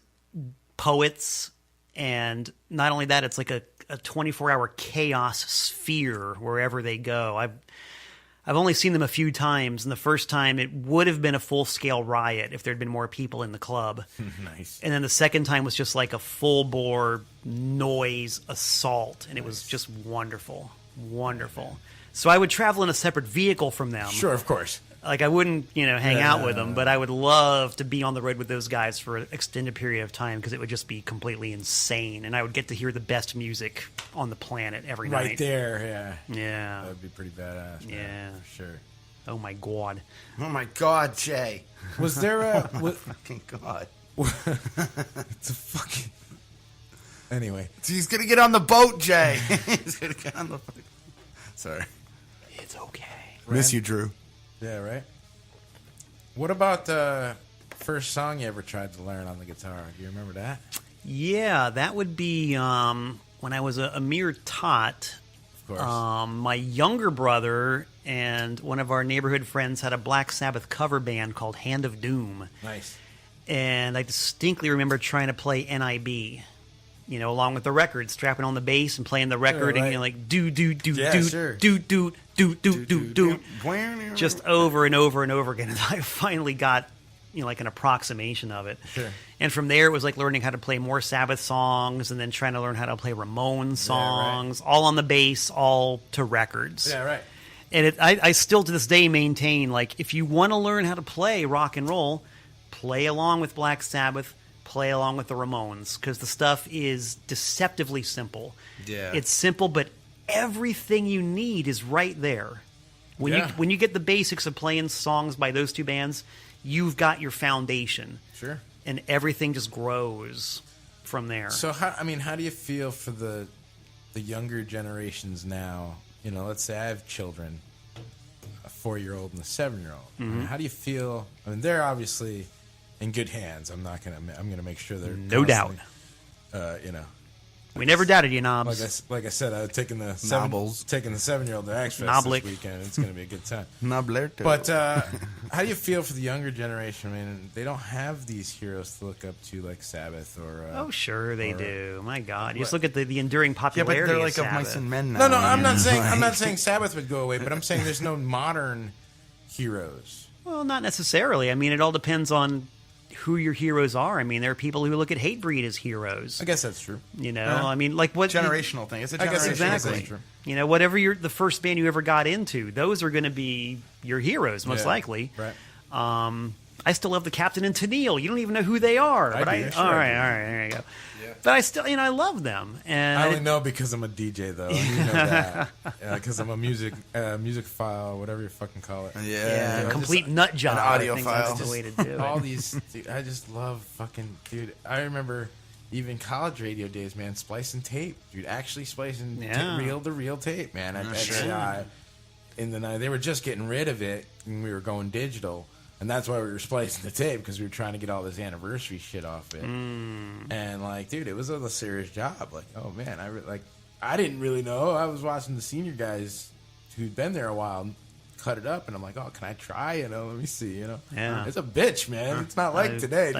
poets. And not only that, it's like a 24-hour chaos sphere wherever they go. I've only seen them a few times, and the first time it would have been a full-scale riot if there'd been more people in the club. Nice. And then the second time was just like a full-bore noise assault, and it was just wonderful. Wonderful. So I would travel in a separate vehicle from them. Sure, of course. Like, I wouldn't, hang out with them, but I would love to be on the road with those guys for an extended period of time because it would just be completely insane, and I would get to hear the best music on the planet every night. Right there, yeah. Yeah. That would be pretty badass. Yeah. Man, for sure. Oh, my God. Oh my God, Jay. Was there a... Fucking God. It's a fucking... Anyway. He's gonna get on the boat, Jay. He's gonna get on the boat. Sorry. It's okay. Miss you, Drew. Yeah, right? What about the first song you ever tried to learn on the guitar? Do you remember that? Yeah, that would be when I was a mere tot. Of course. My younger brother and one of our neighborhood friends had a Black Sabbath cover band called Hand of Doom. Nice. And I distinctly remember trying to play NIB, along with the record, strapping on the bass and playing the record, right. and like do do do Yeah, do sure. do do do do do do, just over and over and over again. And I finally got like an approximation of it. Sure. And from there, it was like learning how to play more Sabbath songs, and then trying to learn how to play Ramones songs, all on the bass, all to records. Yeah, right. And I still to this day maintain, like, if you want to learn how to play rock and roll, play along with Black Sabbath, play along with the Ramones, because the stuff is deceptively simple. Yeah. It's simple, but everything you need is right there. When you get the basics of playing songs by those two bands, you've got your foundation. Sure. And everything just grows from there. So, how do you feel for the younger generations now? Let's say I have children, a 4-year-old and a 7-year-old. Mm-hmm. How do you feel? They're obviously in good hands. I'm gonna make sure they're No doubt. We never doubted you, Knobs. Like I said, I was taking the Nobbles. 7-year-old to X Fest Knoblick. this weekend. It's gonna be a good time. Noblerto. But how do you feel for the younger generation? They don't have these heroes to look up to like Sabbath or. Oh, sure they do. My God, you just look at the enduring yeah, popularity. but they're like of of mice Sabbath. and men now. No, I'm not saying Sabbath would go away, but I'm saying there's no modern heroes. Well, not necessarily. It all depends on who your heroes are. There are people who look at Hatebreed as heroes. I guess that's true. Like what Generational thing. It's a I guess generational exactly. That's thing. true. Whatever the first band you ever got into, those are going to be your heroes, most Yeah, likely. right. I still love the Captain and Tennille. You don't even know who they are. I But do, sure all I right, do. all right, there you go. But I still, I love them. And I only know because I'm a DJ, though. You know that. Because I'm a music file, whatever you fucking call it. yeah, I complete nut job. I think audiophile. that's the way to do All it. these, dude, I just love fucking, dude. I remember even college radio days, man, splicing tape, dude. Actually splicing Yeah. reel-to-reel tape, man. At XCI in the night, they were just getting rid of it, and we were going digital. And that's why we were splicing the tape, because we were trying to get all this anniversary shit off it. And like, dude, it was a serious job. Like, oh man, I didn't really know. I was watching the senior guys who'd been there a while cut it up, and I'm like, oh, can I try? Let me see. Yeah. It's a bitch, man. It's not like today. Dude.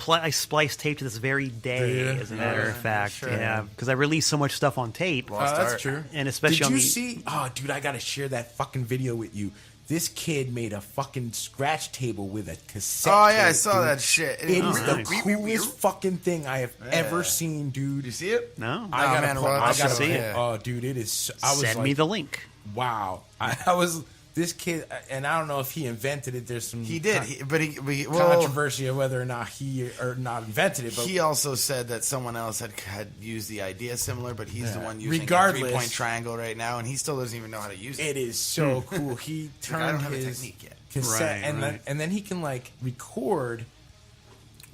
I splice tape to this very day, Do you? as a matter of fact. sure. Yeah, because I release so much stuff on tape. That's true. And especially Did on you the, see? Oh, dude, I gotta share that fucking video with you. This kid made a fucking scratch table with a cassette. Oh, yeah, I tape, saw dude. that shit. It is the nice. coolest fucking thing I have ever seen, dude. You see it? No? I gotta, man, put- we'll I have to gotta see put- it. Oh, dude, it is. I was Send like, me the link. wow. I was this kid, and I don't know if he invented it. There's some He did, but controversy of whether or not he or not invented it. But he also said that someone else had used the idea similar, but he's the one using Regardless. a 3-point triangle right now, and he still doesn't even know how to use it. it is so cool. He Like, I don't turned have a his technique yet. cassette, Right. and then he can like record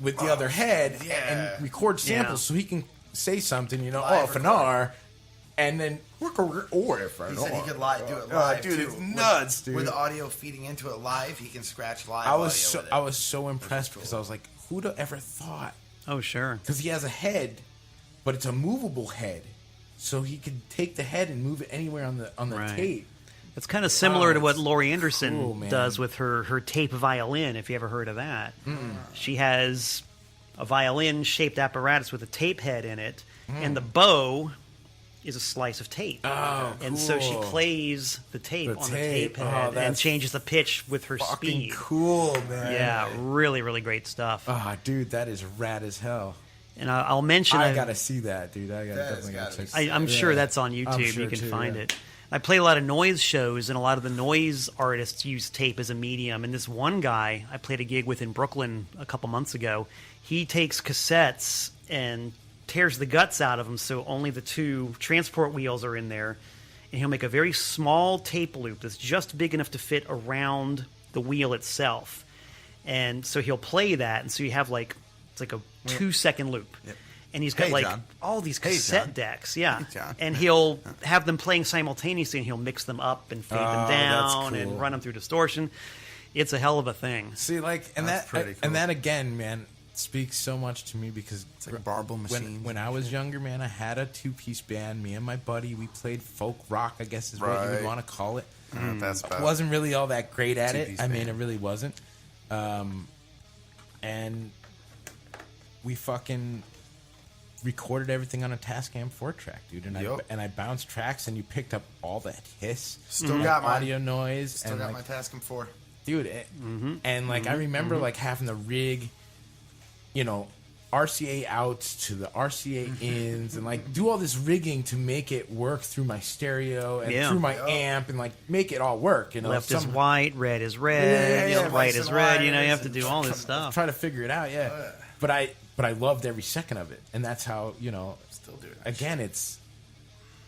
with the other head yeah. and record samples, Yeah. so he can say something. Live OFNR. And then OFNR. He said he could do it live, dude, too. it's nuts, dude. With the audio feeding into it live, he can scratch live I audio was with it. I was so impressed because I was like, who'd have ever thought? Oh, sure. Because he has a head, but it's a movable head, so he could take the head and move it anywhere on the Right. tape. It's kind of similar to what it's Laurie Anderson cool, man. does with her tape violin, if you ever heard of that. She has a violin-shaped apparatus with a tape head in it, and the bow is a slice of tape. Oh, And so she cool. plays the tape The on tape. the tape Oh, head and that's changes the pitch with her Fucking speed. cool, man. Yeah, really, really great stuff. Ah, dude, that is rad as hell. And I'll mention... I gotta see that, dude. Definitely gotta gotta be check. I'm sure that's on YouTube. I'm sure You can too, find yeah. it. I play a lot of noise shows, and a lot of the noise artists use tape as a medium. And this one guy I played a gig with in Brooklyn a couple months ago, he takes cassettes and tears the guts out of them so only the two transport wheels are in there. And he'll make a very small tape loop that's just big enough to fit around the wheel itself. And so he'll play that, and so you have it's like a 2-second loop. Yep. And he's got Hey, John. all these Hey, cassette John. decks, yeah. Hey, John. And he'll have them playing simultaneously, and he'll mix them up and fade them that's down cool. and run them through distortion. It's a hell of a thing. See, and That's pretty cool. and that again, man, speaks so much to me because It's like Barble machines. when I was younger, man, I had a 2-piece band. Me and my buddy, we played folk rock, I guess is what you would Right. want to call it. That's I about wasn't really all that great at it. Two-piece I mean, band. it really wasn't. And we fucking recorded everything on a Tascam 4-track, dude. And Yup. I bounced tracks, and you picked up all that hiss, Still and got mine. audio noise, Still and got like, my Tascam 4. dude. And like I remember like having to rig, RCA outs to the RCA ins, and like do all this rigging to make it work through my stereo and Yeah. through my amp, and like make it all work. Left is Some- white, red is red, Yeah, right left is and red. right You have is- to do all this stuff. Try to figure it out, yeah. But I loved every second of it, and that's how Still do it. Again, it's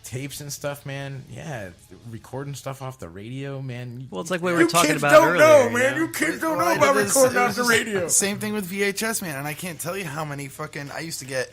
tapes and stuff, man. Yeah, recording stuff off the radio, man. Well, it's like we were talking about earlier. You kids don't know Well, I about did this- recording it off was the just- radio. Same thing with VHS, man. And I can't tell you how many fucking. I used to get,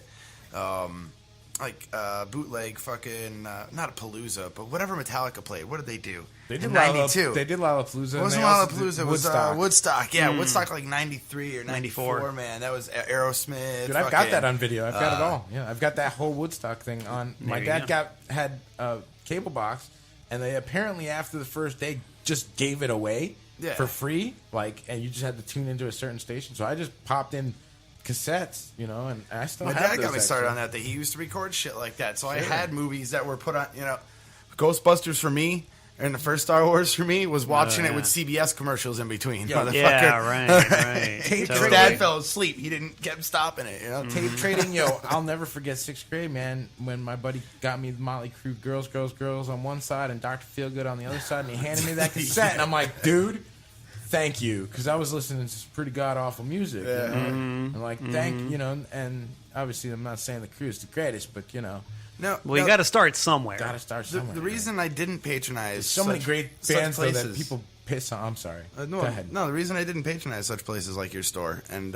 bootleg fucking not a Palooza, but whatever Metallica played. What did they do? They did in '92. They did Lollapalooza. It wasn't and they also did Lollapalooza. It was Woodstock. Yeah, Woodstock like '93 or '94. Man, that was Aerosmith. Dude, I've got fucking- that on video. I've got it all. Yeah, I've got that whole Woodstock thing on. My There you dad had a cable box, and they apparently after the first day just gave it away Yeah. for free. And you just had to tune into a certain station. So I just popped in cassettes, and I still My have dad those got me started actually. on that. He used to record shit like that. So I Sure. had movies that were put on. Ghostbusters for me. And the first Star Wars for me was watching it with CBS commercials in between. Motherfucker. Yeah, right. Tape Totally. Dad fell asleep. He didn't kept stopping it. Tape trading, I'll never forget 6th grade, man, when my buddy got me the Motley Crue Girls, Girls, Girls on one side and Dr. Feelgood on the other side, and he handed me that cassette, and I'm like, dude, thank you, because I was listening to some pretty god-awful music, and like, and obviously I'm not saying the Crue is the greatest, but, No, Well, you got to start somewhere. gotta start The, somewhere. the reason I didn't patronize so many great such bands, though, that places- people piss on. I'm sorry. No, Go ahead. no. The reason I didn't patronize such places like your store, and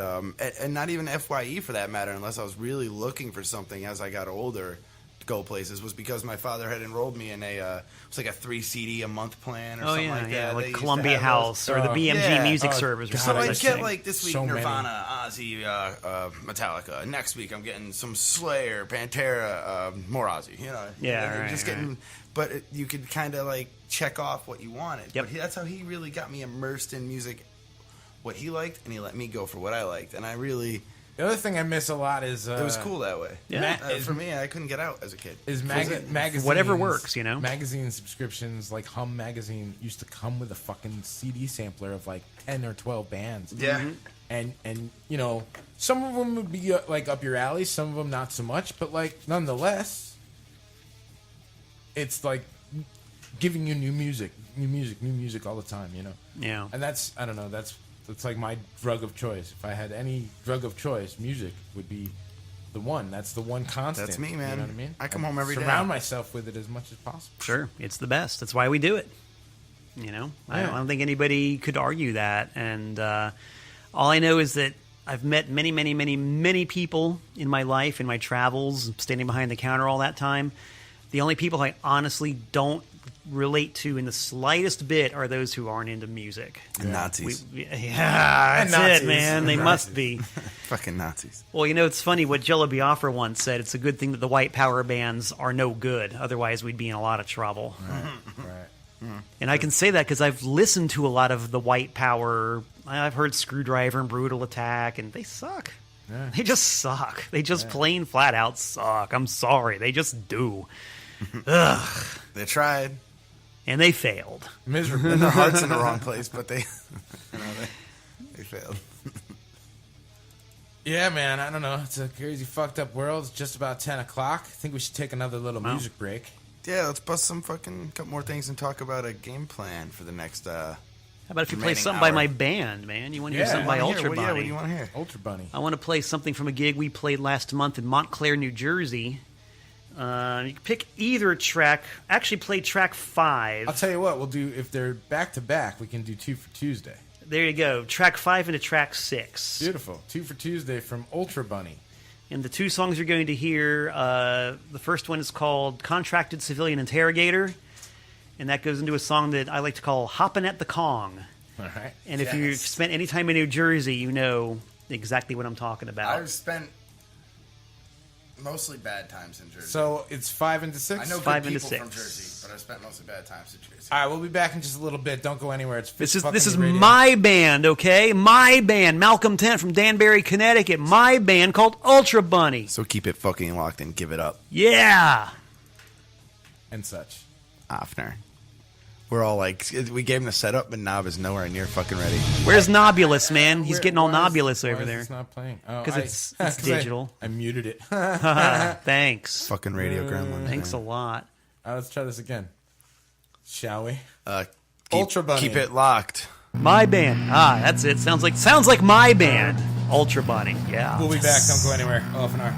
not even FYE for that matter, unless I was really looking for something as I got older to go places, was because my father had enrolled me in it was like a 3 CD a month plan or something like that. They like used to Columbia have House those. or the BMG Yeah. Music Oh, Service or God, So something I'd like get that. like this week So many. Nirvana, Ozzy, Metallica. Next week I'm getting some Slayer, Pantera, more Ozzy. Yeah, Like, right, just getting. But you could kind of like check off what you wanted. Yep. But that's how he really got me immersed in music, what he liked, and he let me go for what I liked. And I really, The other thing I miss a lot is it was cool that way. Yeah. For me, I couldn't get out as a kid. Magazines, Whatever works, Magazine subscriptions, like Hum Magazine, used to come with a fucking CD sampler of like 10 or 12 bands. Yeah. And some of them would be like up your alley, some of them not so much, but like nonetheless, it's like giving you new music all the time, Yeah. And that's, I don't know, that's like my drug of choice. If I had any drug of choice, music would be the one. That's the one constant. That's me, man. You know what I mean? I come home every day. Surround myself with it as much as possible. Sure, it's the best. That's why we do it. I don't think anybody could argue that. And all I know is that I've met many, many, many, many people in my life, in my travels, standing behind the counter all that time, The only people I honestly don't relate to in the slightest bit are those who aren't into music. And Nazis. That's Nazis. it, man. They must be. Fucking Nazis. Well, it's funny what Jello Biafra once said. It's a good thing that the white power bands are no good. Otherwise, we'd be in a lot of trouble. Right. And I can say that because I've listened to a lot of the white power. I've heard Screwdriver and Brutal Attack, and they suck. Yeah. They just suck. They just plain flat out suck. I'm sorry. They just do. Ugh. They tried. And they failed. Miserable. And their heart's in the wrong place, but they failed. Yeah, man. I don't know. It's a crazy, fucked up world. It's just about 10 o'clock. I think we should take another little music break. Yeah, let's bust some fucking couple more things and talk about a game plan for the next. How about if you play remaining something by hour. my band, man? You want to hear Yeah, something by Ultra What Bunny? do you want to hear? Ultra Bunny. I want to play something from a gig we played last month in Montclair, New Jersey. You can pick either track. Actually, play track 5. I'll tell you what. We'll do, if they're back to back, we can do 2 for Tuesday. There you go. Track 5 into track 6. Beautiful. 2 for Tuesday from Ultra Bunny. And the 2 songs you're going to hear, the first one is called Contracted Civilian Interrogator. And that goes into a song that I like to call Hoppin' at the Kong. All right. And if you've spent any time in New Jersey, you know exactly what I'm talking about. I've spent mostly bad times in Jersey. So it's 5 into 6? I know 5 good into people from 6. Jersey, but I've spent mostly bad times in Jersey. All right, we'll be back in just a little bit. Don't go anywhere. It's This Fist is Fucking Radio. my band, okay? My band, Malcolm Tent from Danbury, Connecticut. My band called Ultra Bunny. So keep it fucking locked and give it up. Yeah. And such. OFNR. We're all like, we gave him the setup, but Knob is nowhere near fucking ready. Where's Nobulus, man? He's Where- getting all why is- Nobulus why over is there. It's not playing. Oh, 'Cause it's digital. I muted it. Thanks. Fucking radio gremlin. Thanks a lot. Let's try this again. Shall we? Keep, Ultra Bunny. Keep it locked. My band. That's it. Sounds like my band. Ultra Bunny. Yeah. We'll be back. Don't go anywhere. OFNR.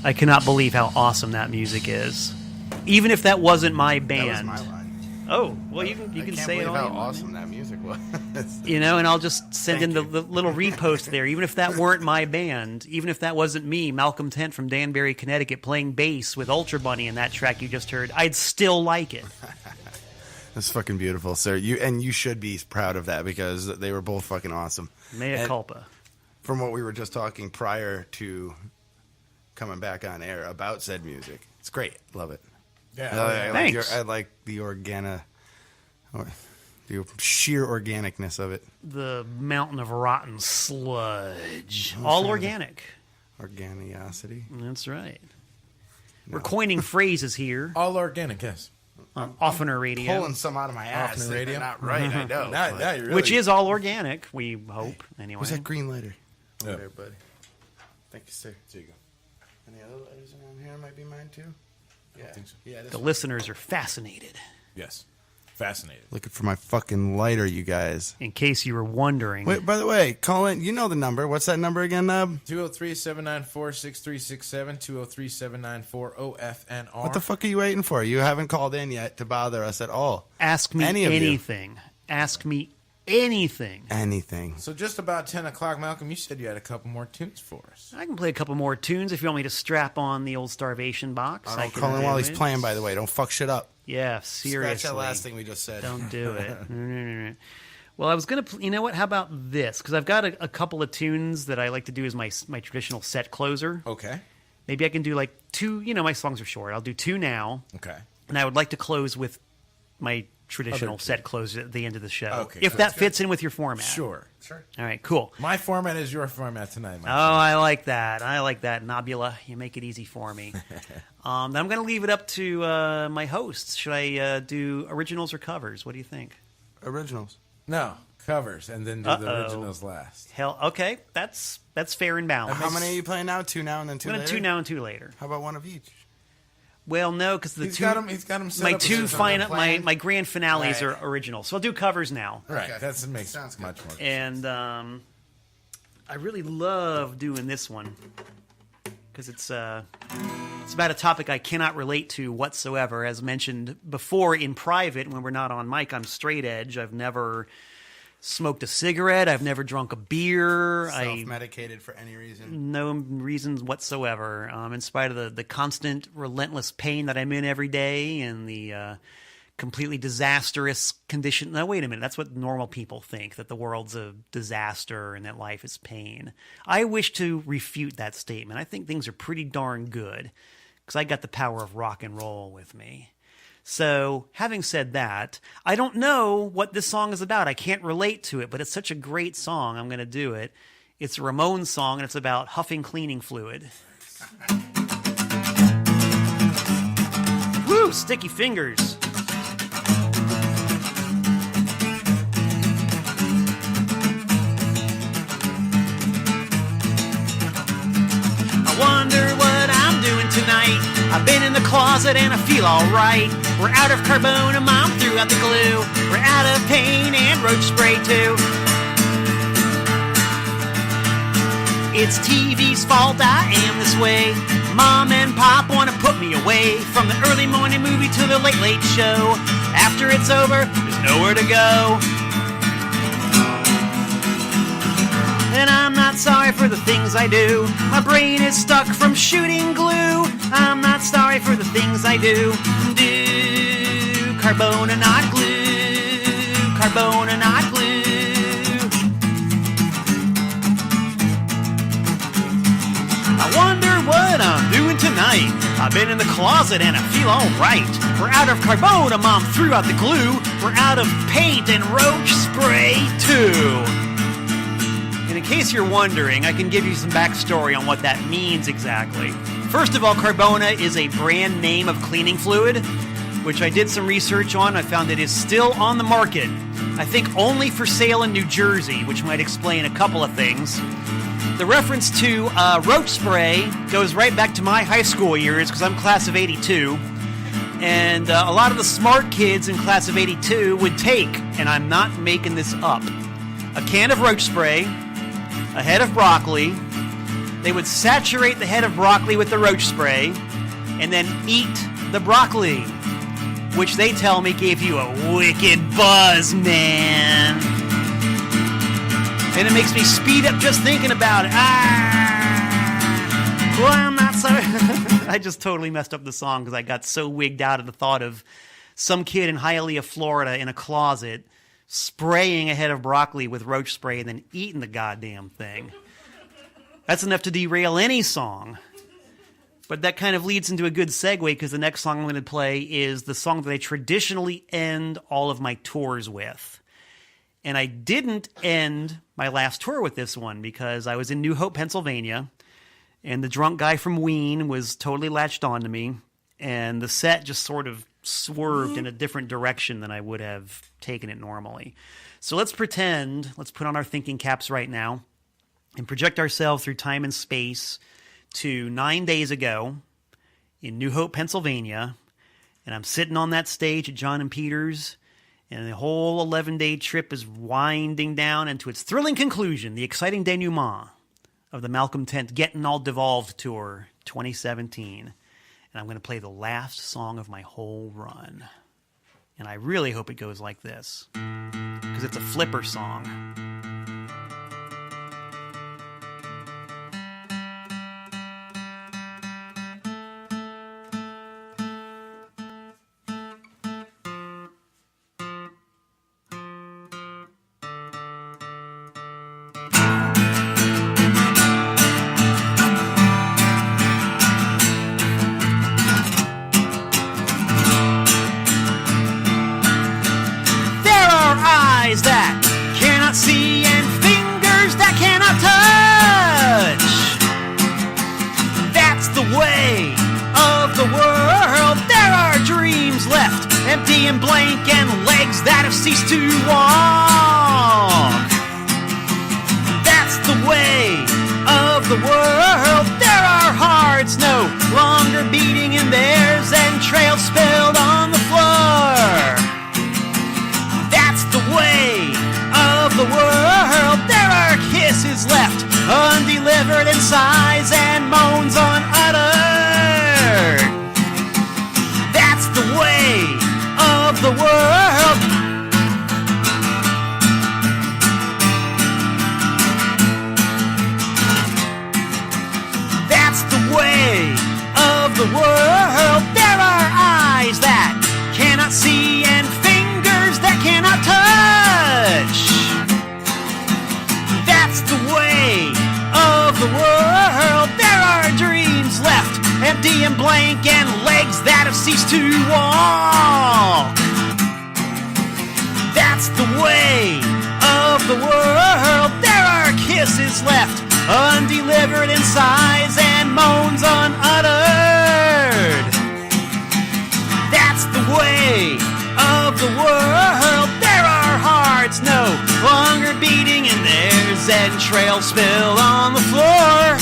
I cannot believe how awesome that music is. Even if that wasn't my That band. was my line. Oh, well, you can I say it can't all. believe you how want. awesome that music was. And I'll just send in the Thank you. little repost there. Even if that weren't my band, even if that wasn't me, Malcolm Tent from Danbury, Connecticut, playing bass with Ultra Bunny in that track you just heard, I'd still like it. That's fucking beautiful, sir. You should be proud of that because they were both fucking awesome. Mea And culpa. From what we were just talking prior to coming back on air about said music, it's great. Love it. Yeah. Thanks. I like the the sheer organicness of it. The mountain of rotten sludge. All organic. Organiosity. That's right. We're coining phrases here All organic, yes. on OFNR Radio, Pulling some out of my ass. Off the that radio? they're not right, I know. Now, but- now you really, which is all organic, we hope, anyway. What's that green lighter? Yeah. There, buddy. Thank you, sir. There you go. Any other lighters around here might be mine too? Yeah. think so. Yeah, this The one. listeners are fascinated. Yes. Fascinated. Looking for my fucking lighter, you guys. In case you were wondering. Wait, by the way, Colin, you know the number. What's that number again, Nub? 203-794-6367, 203-794-OFNR. What the fuck are you waiting for? You haven't called in yet to bother us at all. Ask me Any of you. anything. Ask me anything. Anything. So just about 10 o'clock, Malcolm, you said you had a couple more tunes for us. I can play a couple more tunes if you want me to strap on the old Starvation box. I don't can call him do while he's it. playing, by the way. Don't fuck shit up. Yeah, seriously. Scratch that last thing we just said. Don't do it. No. Well, I was going to... You know what? How about this? Because I've got a couple of tunes that I like to do as my traditional set closer. Okay. Maybe I can do like two... You know, my songs are short. I'll do two now. Okay. And I would like to close with my traditional Other set closer at the end of the show. Okay, if good. that fits in with your format. Sure. All right, cool. My format is your format tonight, Oh, Mike. I like that. I like that, Nobula. You make it easy for me. I'm going to leave it up to my hosts. Should I do originals or covers? What do you think? Originals. No, covers, and then do the Uh-oh. originals last. Hell, okay. That's fair and balanced. How many are you playing now? Two now and then two I'm going later? to two now and two later. How about one of each? Well, no, because He's got them set my up two as final, plan. my grand finales Right. are original. So I'll do covers now. Right, Okay. that makes Sounds good. much more And I really love doing this one because it's about a topic I cannot relate to whatsoever. As mentioned before in private, when we're not on mic, I'm straight edge. I've never smoked a cigarette. I've never drunk a beer. Self-medicated for any reason. No reasons whatsoever. In spite of the constant, relentless pain that I'm in every day and the completely disastrous condition. Now, wait a minute. That's what normal people think, that the world's a disaster and that life is pain. I wish to refute that statement. I think things are pretty darn good because I got the power of rock and roll with me. So, having said that, I don't know what this song is about. I can't relate to it, but it's such a great song, I'm going to do it. It's a Ramones song, and it's about huffing cleaning fluid. Woo! Sticky fingers. I wonder what I'm doing tonight. I've been in the closet and I feel alright. We're out of carbona, Mom threw out the glue. We're out of paint and roach spray too. It's TV's fault I am this way. Mom and Pop want to put me away. From the early morning movie to the late late show. After it's over, there's nowhere to go. And I'm not sorry for the things I do. My brain is stuck from shooting glue. I'm not sorry for the things I do. Do carbona, not glue. Carbona, not glue. I wonder what I'm doing tonight. I've been in the closet and I feel alright. We're out of carbona, Mom threw out the glue. We're out of paint and roach spray too. And in case you're wondering, I can give you some backstory on what that means exactly. First of all, carbona is a brand name of cleaning fluid, which I did some research on. I found it is still on the market. I think only for sale in New Jersey, which might explain a couple of things. The reference to roach spray goes right back to my high school years, because I'm class of 82. And a lot of the smart kids in class of 82 would take, and I'm not making this up, a can of roach spray, a head of broccoli, They would saturate the head of broccoli with the roach spray and then eat the broccoli, which they tell me gave you a wicked buzz, man. And it makes me speed up just thinking about it. Well, I'm not sorry. I just totally messed up the song because I got so wigged out at the thought of some kid in Hialeah, Florida in a closet spraying a head of broccoli with roach spray and then eating the goddamn thing. That's enough to derail any song. But that kind of leads into a good segue because the next song I'm going to play is the song that I traditionally end all of my tours with. And I didn't end my last tour with this one because I was in New Hope, Pennsylvania, and the drunk guy from Ween was totally latched on to me, and the set just sort of swerved in a different direction than I would have taken it normally. So let's put on our thinking caps right now, and project ourselves through time and space to 9 days ago in New Hope, Pennsylvania, and I'm sitting on that stage at John and Peters, and the whole 11-day trip is winding down into its thrilling conclusion, the exciting denouement of the Malcolm Tent Getting All Devolved Tour 2017. And I'm going to play the last song of my whole run. And I really hope it goes like this, because it's a flipper song. That cannot see and fingers that cannot touch. That's the way of the world. There are dreams left empty and blank and legs that have ceased to walk. That's the way of the world. There are hearts no longer beating in theirs and trails spilled on the floor. The way of the world. There are kisses left undelivered and sighs and moans unuttered. That's the way of the world. That's the way of the world. There are eyes that cannot see and that cannot touch. That's the way of the world. There are dreams left empty and blank and legs that have ceased to walk. That's the way of the world. There are kisses left undelivered and sighs and moans unuttered. That's the way of the world. There are hearts no longer beating in theirs and trails spilled on the floor.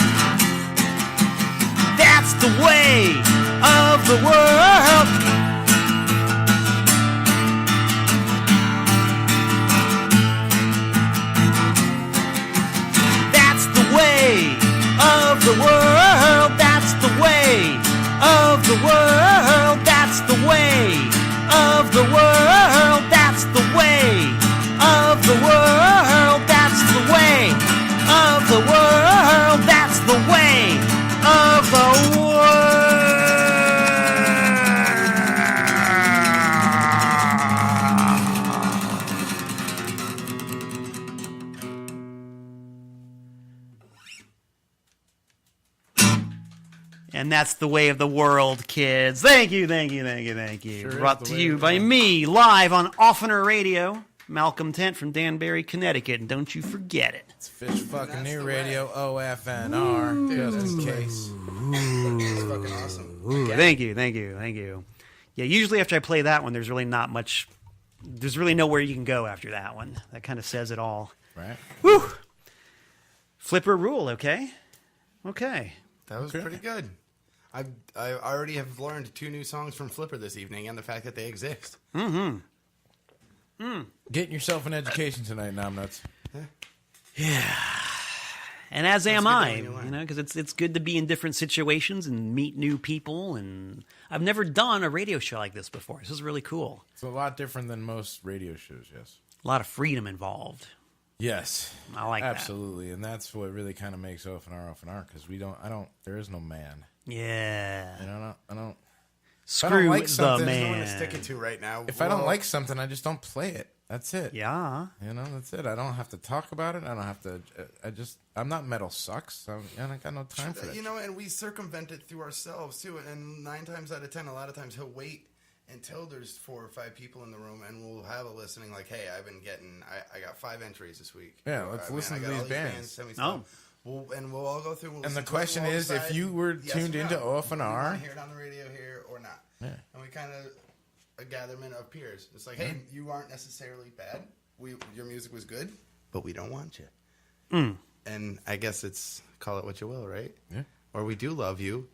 That's the way of the world. That's the way of the world. That's the way of the world. That's the way of the world. That's the way of the world. That's the way of the world. That's the way of the world. And that's the way of the world, kids. Thank you, thank you, thank you, thank you. Sure Brought to you by me, live on OFNR Radio, Malcolm Tent from Danbury, Connecticut. And don't you forget it. It's Fish Fucking New Radio, OFNR, just in case. That's fucking awesome. Ooh, thank you, thank you, thank you. Yeah, usually after I play that one, there's really not much, there's really nowhere you can go after that one. That kind of says it all. Right. Woo! Flipper rule, okay? Okay. That was pretty good. I already have learned 2 new songs from Flipper this evening, and the fact that they exist. Getting yourself an education tonight, Nuts. Yeah. And as am good I, when you learn. because it's good to be in different situations and meet new people. And I've never done a radio show like this before. This is really cool. It's a lot different than most radio shows, yes. A lot of freedom involved. Yes. I like that. Absolutely. And that's what really kind of makes OFNR, because there is no man. Yeah. And I don't. Screw like the something, There's no one to man. stick it to right now. If I don't like something, I just don't play it. That's it. Yeah. That's it. I don't have to talk about it. I don't have to. I'm not metal sucks. So I got no time for that. And we circumvent it through ourselves too. And 9 times out of 10, a lot of times he'll wait until there's 4 or 5 people in the room, and we'll have a listening. Like, hey, I got 5 entries this week. Yeah, let's listen I to got these all bands. send me stuff. We'll all go through. We'll And listen the to it, question we'll is, if decide you were yes tuned or into no. OFNR- Do you want to hear it on the radio here or not? Yeah. And we kind of a gatherment of peers. It's like, hey, you aren't necessarily bad. Your music was good, but we don't want you. And I guess it's call it what you will, right? Yeah. Or we do love you.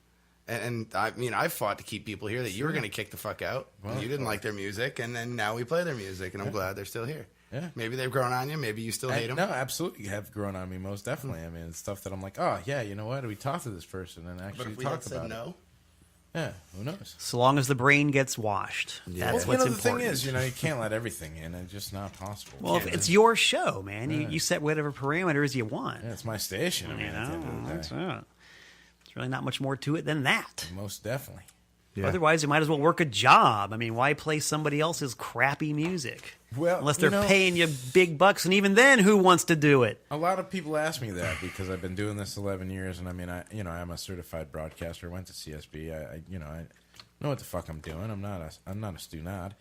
And I mean, I fought to keep people here that you were going to kick the fuck out. Well, you didn't like their music, and then now we play their music, and I'm glad they're still here. Yeah. Maybe they've grown on you. Maybe you still hate them. No, absolutely have grown on me, most definitely. I mean, it's stuff that I'm like, oh, yeah, you know what? We talked to this person and But actually if we had talked said about no, it. Yeah, who knows? So long as the brain gets washed. That's what's the important. thing is, you can't let everything in. It's just not possible. Well, it's your show, man. You set whatever parameters you want. Yeah, it's my station. I mean, at the end of the That's day. it. There's really not much more to it than that. Most definitely. Otherwise, you might as well work a job. I mean, why play somebody else's crappy music? Well, unless they're paying you big bucks, and even then, who wants to do it? A lot of people ask me that because I've been doing this 11 years, and I mean, I'm a certified broadcaster. Went to CSB. I know what the fuck I'm doing. I'm not a student.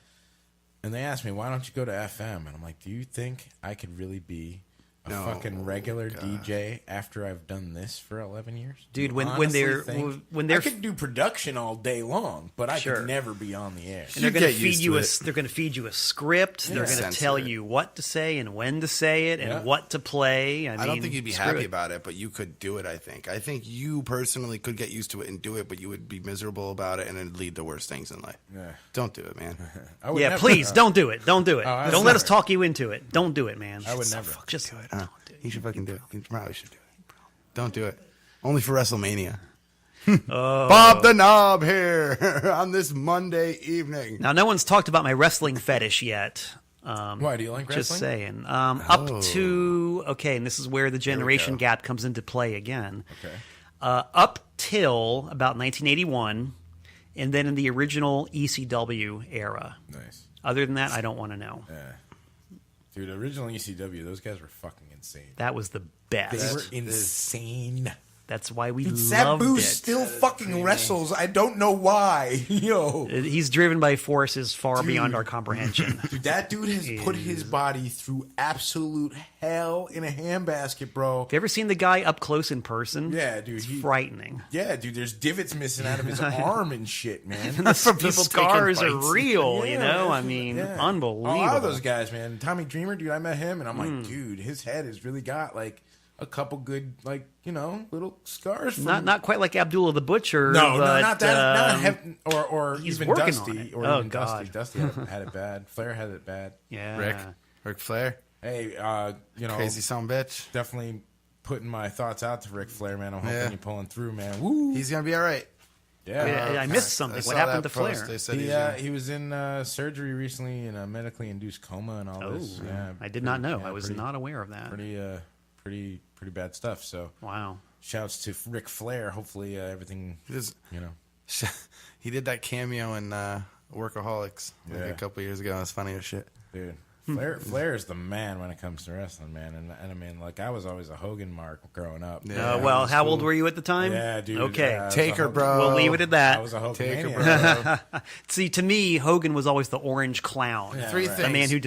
And they ask me, why don't you go to FM? And I'm like, do you think I could really be a fucking regular DJ after I've done this for 11 years? Dude, when Honestly they're think when I could do production all day long, but I Sure. could never be on the air. and they're going to get feed used you to a it. they're going to feed you a script. They're going to Censor tell it. you what to say and when to say it and Yeah. what to play. I don't think you'd be screw happy it. about it, but you could do it, I think you personally could get used to it and do it, but you would be miserable about it, and it'd lead to worse things in life. Yeah. Don't do it, man. I would Yeah, never- please don't do it. Don't do it. I Don't would let us never. talk you into it. Don't do it, man. I would never. Just do it. Don't do it. You should fucking do it. You probably should do it. Don't do it. Only for WrestleMania. Oh. Bob the Knob here on this Monday evening. Now, no one's talked about my wrestling fetish yet. Why, do you like Just wrestling? saying. Up to, okay, and this is where the generation go. gap comes into play again. Okay. Up till about 1981, and then in the original ECW era. Nice. Other than that, I don't want to know. Yeah. Dude, original ECW, those guys were fucking insane. That was the They best. were insane. That's why we loved Sabu it. still fucking wrestles. I don't know why. Yo. He's driven by forces far beyond our comprehension. Dude, that dude has put his body through absolute hell in a handbasket, bro. Have you ever seen the guy up close in person? Yeah, dude. It's frightening. Yeah, dude, there's divots missing out of his arm and shit, man. The people scars taking are bites. real, Yeah, I mean, yeah. unbelievable. A lot of those guys, man. Tommy Dreamer, dude, I met him, and I'm like, dude, his head has really got, like, a couple good, like, little scars. From Not quite like Abdullah the Butcher. No, but, not that. Or he's even working Dusty. on it. Or Oh, even God. Dusty had it bad. Flair had it bad. Yeah. Ric Flair. Hey, Crazy son of a bitch. definitely putting my thoughts out to Ric Flair, man. I'm hoping Yeah. you're pulling through, man. Woo! He's going to be all right. Yeah. I missed something. I What saw happened that to post. Flair? They said He was in surgery recently in a medically induced coma and all this. Oh, Yeah, I did not know. yeah, I was pretty- not aware of that. pretty bad stuff. So Wow. shouts to Ric Flair. Hopefully everything, He did that cameo in Workaholics like Yeah. a couple years ago. It was funny as shit. dude. Flair is the man when it comes to wrestling, man. And I mean, like, I was always a Hogan mark growing up. Yeah. Well, that's how old cool. were you at the time? Yeah, dude. Okay. I was Take a her, Hogan- bro. We'll leave it at that. I was a Hogan Take her, mania. bro. See, to me, Hogan was always the orange clown. Yeah, Three right. The things. man who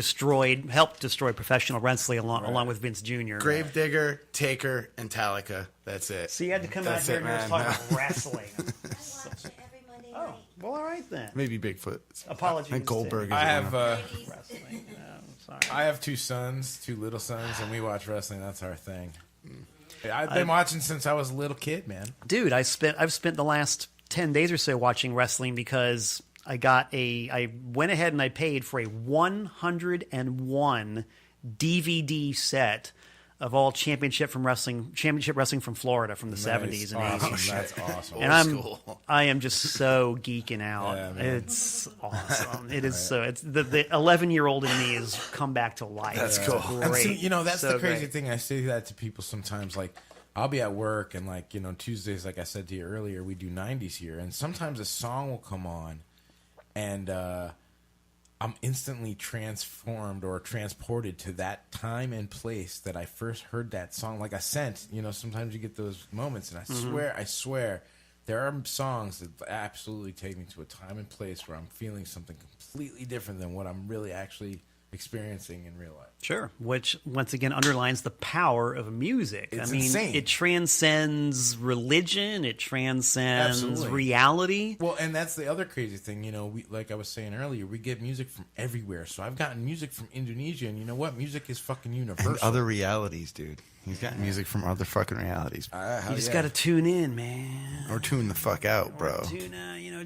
helped destroy professional wrestling along with Vince Jr. Gravedigger, Taker, and Taika. That's it. So you had to come That's out it, here and man. talk about wrestling. I watch it every Monday Oh, night. well, all right then. Maybe Bigfoot. Apologies. And Goldberg. I have Wrestling. Sorry. I have two little sons, and we watch wrestling. That's our thing. I've been watching since I was a little kid, man. Dude, I've spent the last 10 days or so watching wrestling because I went ahead and I paid for a 101 DVD set of all championship wrestling from Florida from the 70s and 80s. Awesome. That's awesome. And I am just so geeking out. Yeah, man. It's awesome. It is so. It's the 11-year-old in me has come back to life. That's It's cool. And Great. see, that's So the crazy great. thing. I say that to people sometimes. Like, I'll be at work and Tuesdays, like I said to you earlier, we do 90s here, and sometimes a song will come on, and I'm instantly transformed or transported to that time and place that I first heard that song. Like a scent, sometimes you get those moments, and I swear, there are songs that absolutely take me to a time and place where I'm feeling something completely different than what I'm really actually experiencing in real life. Sure, which once again underlines the power of music. It's I mean, insane. it transcends religion. It transcends Absolutely. reality. Well, and that's the other crazy thing. We, like I was saying earlier, we get music from everywhere. So I've gotten music from Indonesia, and you know what? Music is fucking universal. And other realities, dude. He's got music from other fucking realities. You just got to tune in, man. Or tune the fuck out, bro.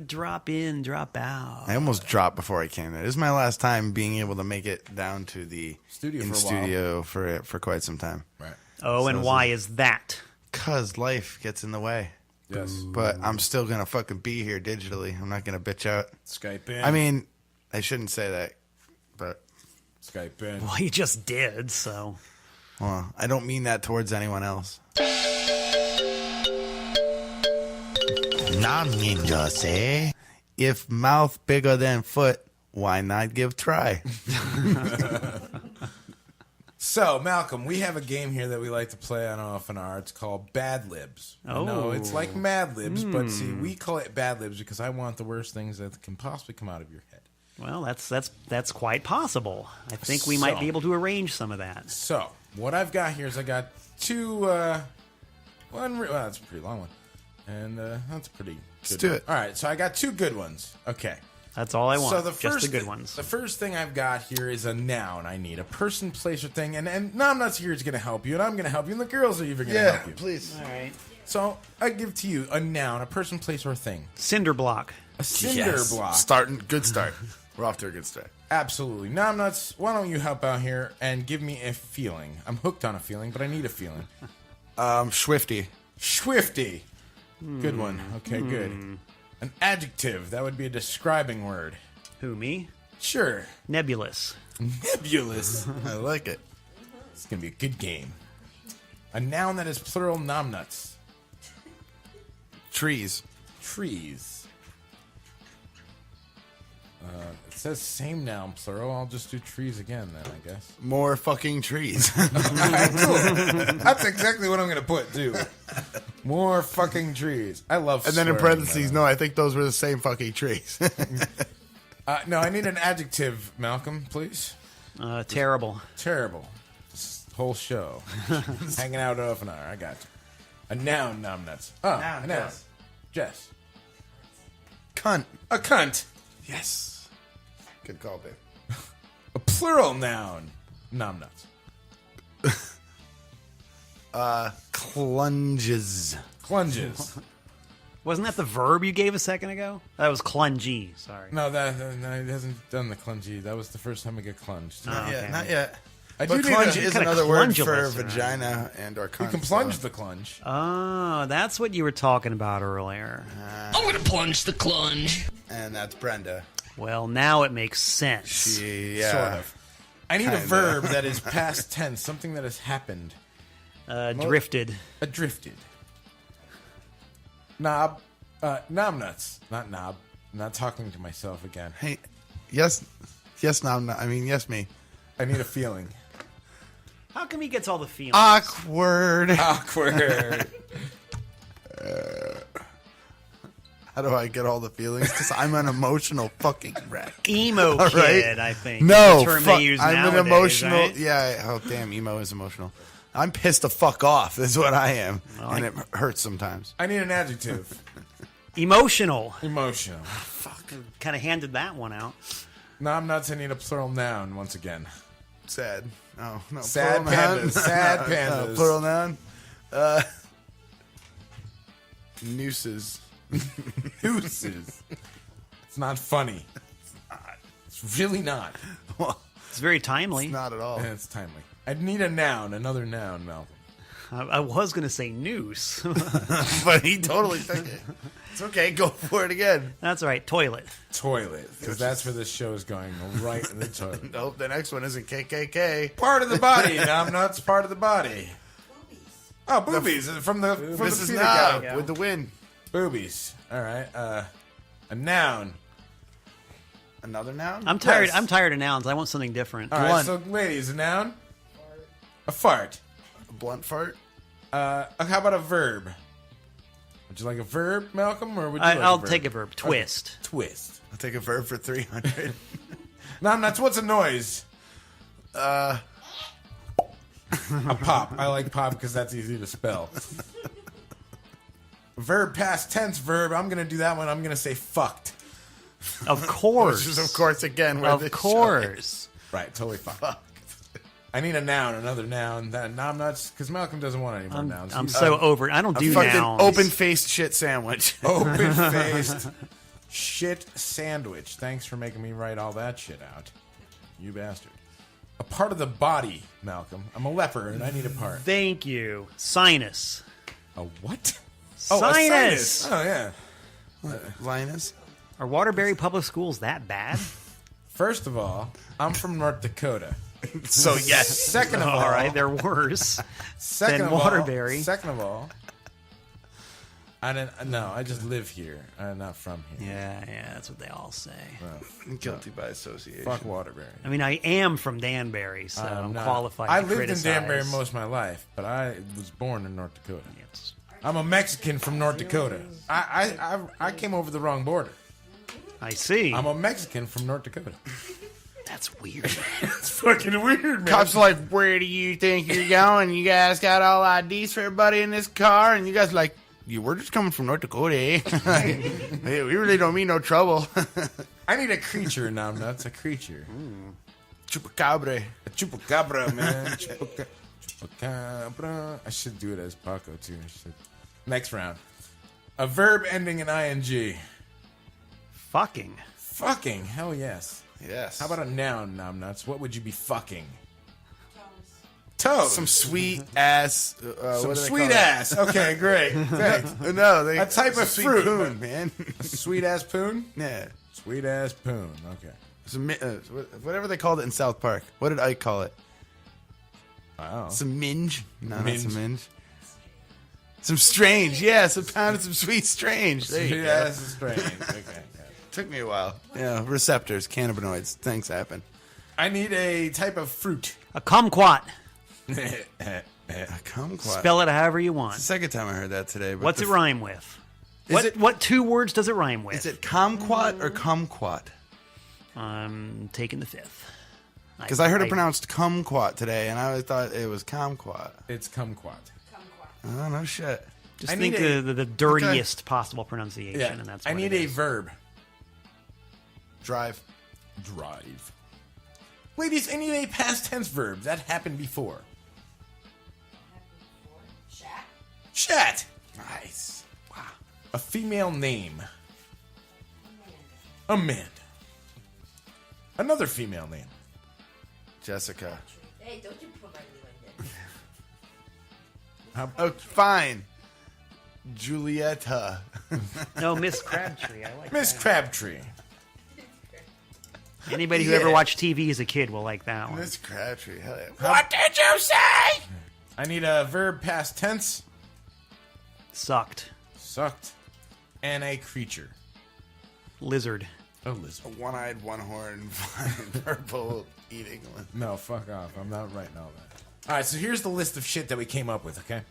Drop in, drop out. I almost dropped before I came there. This is my last time being able to make it down to the Studio for quite some time. Right. Oh, and why is that? Cause life gets in the way. Yes. But I'm still gonna fucking be here digitally. I'm not gonna bitch out. Skype in. I mean, I shouldn't say that, but Skype in. Well, you just did, so. well, I don't mean that towards anyone else. Nah, ninjas, eh? If mouth bigger than foot, why not give try? So, Malcolm, we have a game here that we like to play on OFNR. It's called Bad Libs. Oh. No, it's like Mad Libs, but see, we call it Bad Libs because I want the worst things that can possibly come out of your head. Well, that's quite possible. I think we might be able to arrange some of that. So, what I've got here is I got two, that's a pretty long one. And that's a pretty good Let's do one. it. All right, so I got two good ones. Okay. That's all I want. So just the good ones. The first thing I've got here is a noun. I need a person, place, or thing. And Nom Nuts here is going to help you, and I'm going to help you, and the girls are even going to help you. please. All right. So I give to you a noun, a person, place, or thing. Cinder block. A cinder block. Good start. We're off to a good start. Absolutely. Nom Nuts, why don't you help out here and give me a feeling? I'm hooked on a feeling, but I need a feeling. Swifty. Swifty. Good one. Okay, good. An adjective. That would be a describing word. Who, me? Sure. Nebulous. Nebulous. I like it. It's going to be a good game. A noun that is plural, Nom Nuts. Trees. Trees. It says same noun, plural. I'll just do trees again then, I guess. More fucking trees. Cool. That's exactly what I'm going to put, too. More fucking trees. I love And then in swearing, parentheses, no, I think those were the same fucking trees. No, I need an adjective, Malcolm, please. Terrible. Terrible. This whole show. Hanging out at OFNR. I got you. A noun, Nom Nuts. Oh, Noun, a noun. Jess. Jess. Cunt. A cunt. Yes. Good call, babe. A plural noun, Nom Nuts. Clunges. Clunges. Wasn't that the verb you gave a second ago? That was clungy. Sorry. No, it hasn't done the clungy. That was the first time I get clunged. Not okay. yet. Not yet. I But do need clunge a- is kinda another word for clungulous, right? vagina and or cunt. You can plunge the clunge. Oh, that's what you were talking about earlier. I'm gonna plunge the clunge. And that's Brenda. Well, now it makes sense. Sort of. I need a Kinda. verb that is past tense, something that has happened. Drifted. Adrifted. Knob. Nom Nuts. Not knob. I'm not talking to myself again. Hey, yes, no, I mean, yes, me. I need a feeling. How come he gets all the feelings? Awkward. Awkward. How do I get all the feelings? Because I'm an emotional fucking wreck. Emo All right. kid, I think. No, the term fuck, they use I'm nowadays, an emotional. right? Yeah. Oh, damn, emo is emotional. I'm pissed the fuck off. Is what I am, Well, and it hurts sometimes. I need an adjective. Emotional. Emotional. Kind of handed that one out. Nom Nuts, I need a plural noun once again. Sad. Oh no. Sad plural noun? pandas. Sad No, pandas. plural noun. Nooses. Nooses. It's not funny. It's really not. Well, It's very timely. Not at all. Yeah, it's timely. I need a noun, another noun, Malcolm. I was going to say noose. But he totally took it. It's okay. Go for it again. That's all right. Toilet. Toilet, because that's where this show is going, right in the toilet. Nope, the next one isn't KKK. Part of the body, nom nuts, part of the body. Oh, boobies from the This is peanut now guy. with the win. Boobies. All right. A noun. Another noun? I'm tired. Yes. I'm tired of nouns. I want something different. All right. Blunt. So, ladies, a noun. A fart. A blunt fart? How about a verb? Would you like a verb, Malcolm, or would you like I'll a verb? take a verb. Twist. Okay. Twist. I'll take a verb for 300. Nom nuts. What's a noise? A pop. I like pop because that's easy to spell. Verb past tense verb. I'm going to do that one. I'm going to say fucked. Of course. Which is, of course, again, where Of this course. Right, totally fucked. I need a noun, another noun. That nom nuts, because Malcolm doesn't want any more nouns. I'm He's so over it. I don't do fucking nouns. open-faced shit sandwich. open-faced shit sandwich. Thanks for making me write all that shit out. You bastard. A part of the body, Malcolm. I'm a leper, and I need a part. Thank you. Sinus. A what? Sinus. Oh, yeah. Linus? Are Waterbury public schools that bad? First of all, I'm from North Dakota. So, yes. Second of all, All right, they're worse second than of all- Waterbury. Second of all, I just live here. I'm not from here. Yeah, that's what they all say. Guilty by association. Fuck Waterbury. I mean, I am from Danbury, so I'm not. qualified I to lived criticize. in Danbury most of my life, but I was born in North Dakota. Yes. I'm a Mexican from North Dakota. I came over the wrong border. I see. I'm a Mexican from North Dakota. That's weird. It's fucking weird, man. Cops are like, where do you think you're going? You guys got all IDs for everybody in this car? And you guys are like, we're just coming from North Dakota, eh? Hey, we really don't mean no trouble. I need a creature, nom nuts. A creature. Chupacabra. A chupacabra, man. Chupacabra. I should do it as Paco, too. I should. Next round. A verb ending in ing. Fucking. Fucking. Hell yes. Yes. How about a noun, nom nuts? What would you be fucking? Toes. some sweet ass? Some what do they sweet call it? ass. Okay, great. Thanks. No, A type of sweet fruit, poon, man. Sweet ass poon? Yeah. Sweet ass poon. Okay. Whatever they called it in South Park. What did Ike call it? Wow. Some minge? No, not Minge. some minge. Some strange. Yeah, some pound of some sweet strange. There you Sweet go. ass is strange. Okay. Took me a while. Yeah, receptors, cannabinoids. Things happen. I need a type of fruit. A kumquat. A kumquat. Spell it however you want. It's the second time I heard that today. But What's it rhyme with? Is What 2 words does it rhyme with? Is it kumquat or kumquat? I'm taking the fifth. Because I heard it pronounced kumquat today, and I always thought it was kumquat. It's kumquat. Oh, no shit. Just I think need the dirtiest possible pronunciation, Yeah. and that's I what need it a is. verb. Drive. Drive. Ladies, I need a past tense verb. That happened before. Chat. Nice. Wow. A female name. Amanda. Another female name. Jessica. Hey, don't you put my name like that. Oh, fine. Julieta. No, Miss Crabtree. I like Miss that. Crabtree. Anybody who Yeah. ever watched TV as a kid will like that one. Miss Crabtree. Hell yeah. What did you say? I need a verb past tense. Sucked. Sucked. And a creature. Lizard. A lizard. A one-eyed, one-horned, purple eating one. No, fuck off. I'm not writing all that. All right, so here's the list of shit that we came up with, okay?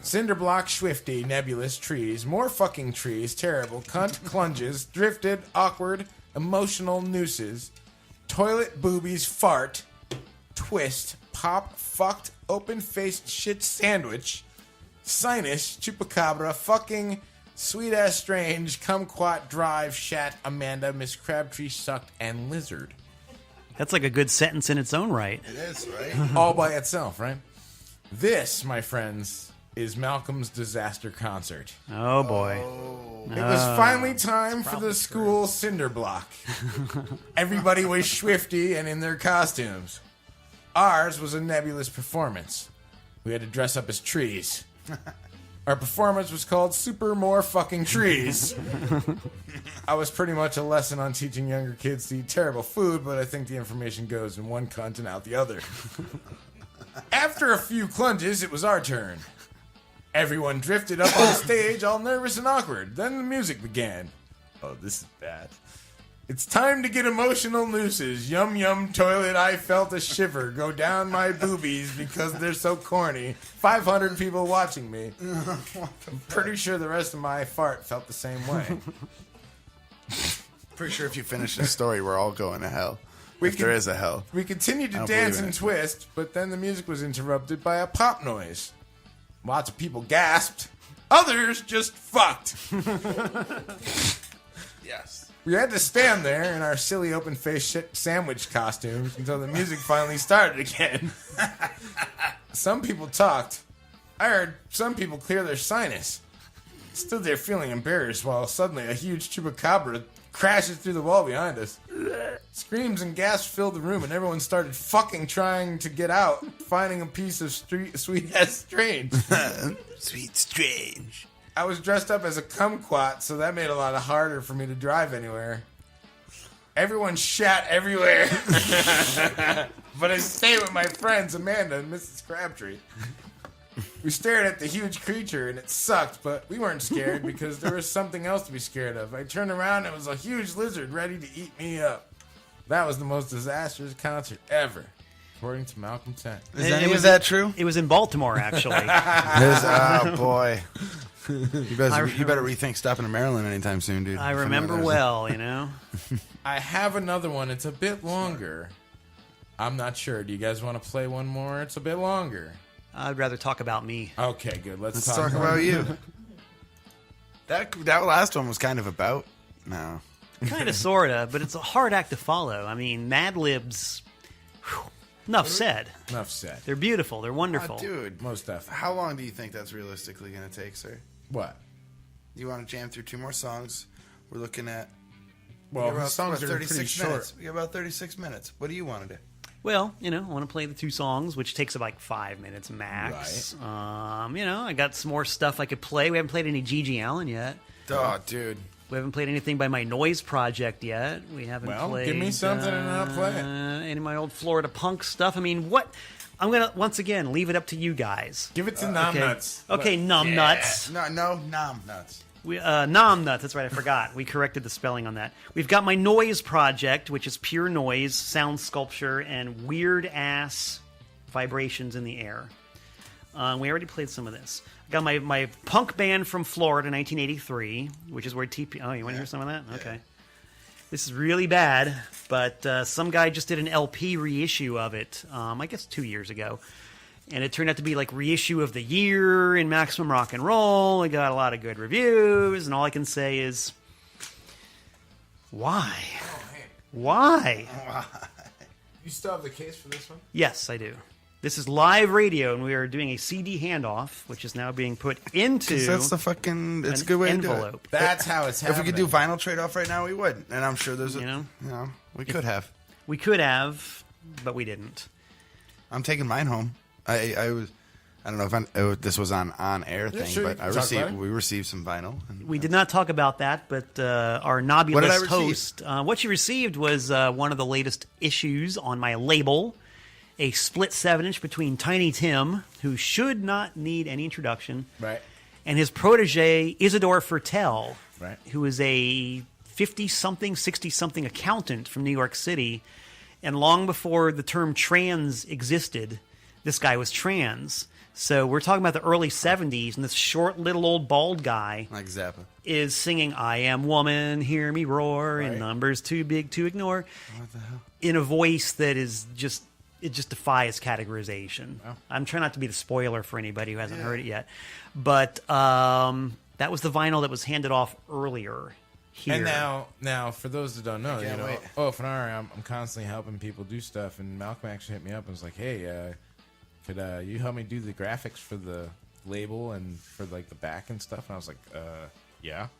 Cinderblock, Swifty, nebulous, trees, more fucking trees, terrible, cunt, clunges, drifted, awkward, emotional, nooses, toilet, boobies, fart, twist, pop, fucked, open-faced shit sandwich, sinus, chupacabra, fucking, sweet-ass strange, kumquat, drive, shat, Amanda, Miss Crabtree, sucked, and lizard. That's like a good sentence in its own right. It is, right? All by itself, right? This, my friends, is Malcolm's disaster concert. Oh boy. It was finally time for the school cinder block. Everybody was swifty and in their costumes. Ours was a nebulous performance. We had to dress up as trees. Our performance was called Super More Fucking Trees. I was pretty much a lesson on teaching younger kids to eat terrible food, but I think the information goes in one cunt and out the other. After a few clunges, it was our turn. Everyone drifted up on stage, all nervous and awkward. Then the music began. Oh, this is bad. It's time to get emotional nooses. Yum yum toilet, I felt a shiver go down my boobies because they're so corny. 500 people watching me. I'm pretty sure the rest of my fart felt the same way. Pretty sure if you finish this story, we're all going to hell. If there is a hell. We continued I to don't dance believe in and it. twist, but then the music was interrupted by a pop noise. Lots of people gasped. Others just fucked. Yes. We had to stand there in our silly open-faced shit sandwich costumes until the music finally started again. Some people talked. I heard some people clear their sinus. Stood there feeling embarrassed while suddenly a huge chupacabra crashes through the wall behind us. Screams and gasps filled the room and everyone started fucking trying to get out, finding a piece of sweet-ass strange. Sweet strange. I was dressed up as a kumquat, so that made it a lot harder for me to drive anywhere. Everyone shat everywhere. But I stayed with my friends Amanda and Mrs. Crabtree. We stared at the huge creature, and it sucked, but we weren't scared because there was something else to be scared of. I turned around, and it was a huge lizard ready to eat me up. That was the most disastrous concert ever, according to Malcolm Tent. Is any of that true? It was in Baltimore, actually. Oh, boy. You better rethink stopping in Maryland anytime soon, dude. I remember well, you know. I have another one. It's a bit longer. I'm not sure. Do you guys want to play one more? It's a bit longer. I'd rather talk about me. Okay, good. Let's talk about you. That last one was kind of about. No. Kind of, sort of, but it's a hard act to follow. I mean, Mad Libs, enough said. Enough said. They're beautiful. They're wonderful. Dude. Most definitely. How long do you think that's realistically going to take, sir? What? You want to jam through 2 more songs? We're looking at... Well, the the songs are pretty 36 short. minutes. We got about 36 minutes. What do you want to do? Well, you know, I want to play the 2 songs, which takes like 5 minutes max. Right. You know, I got some more stuff I could play. We haven't played any Gigi Allen yet. Oh, dude. We haven't played anything by my Noise project yet. We haven't played... give me something and I'll play it. Any of my old Florida punk stuff. I mean, what... I'm going to, once again, leave it up to you guys. Give it to Nom Nuts. Okay, Nom Nuts. No, Nom Nuts. Nom Nuts, that's right, I forgot. We corrected the spelling on that. We've got my Noise project, which is pure noise, sound sculpture, and weird-ass vibrations in the air. We already played some of this. I got my punk band from Florida, 1983, which is where TP... Oh, you want to hear some of that? Okay. This is really bad, but some guy just did an LP reissue of it, I guess 2 years ago. And it turned out to be like reissue of the year in Maximum Rock and Roll. It got a lot of good reviews, and all I can say is, why? Why? You still have the case for this one? Yes, I do. This is live radio, and we are doing a CD handoff, which is now being put into That's the fucking... It's a good way to do it. envelope. That's how it's If happening. we could do vinyl trade-off right now, we would. And I'm sure there's a... You know? We could have. We could have, but we didn't. I'm taking mine home. I was... I don't know if this was on air thing, sure, but you can talk about it. we received some vinyl. And, We did not talk about that, but our What did I Nobulous receive? host, what you received was one of the latest issues on my label, a split 7-inch between Tiny Tim, who should not need any introduction, Right. and his protege, Isidore Fertel, Right. who is a 50-something, 60-something accountant from New York City, and long before the term trans existed, this guy was trans. So we're talking about the early 70s, and this short little old bald guy like Zappa. is singing "I Am Woman, Hear Me Roar," and "Numbers Too Big to Ignore," What the hell? in a voice that is just, it just defies categorization. I'm trying not to be the spoiler for anybody who hasn't heard it yet, but that was the vinyl that was handed off earlier here. And now, for those that don't know, can't wait. OFNR, I'm constantly helping people do stuff, and Malcolm actually hit me up and was like, "Hey, could you help me do the graphics for the label and for like the back and stuff? And I was like, yeah. Of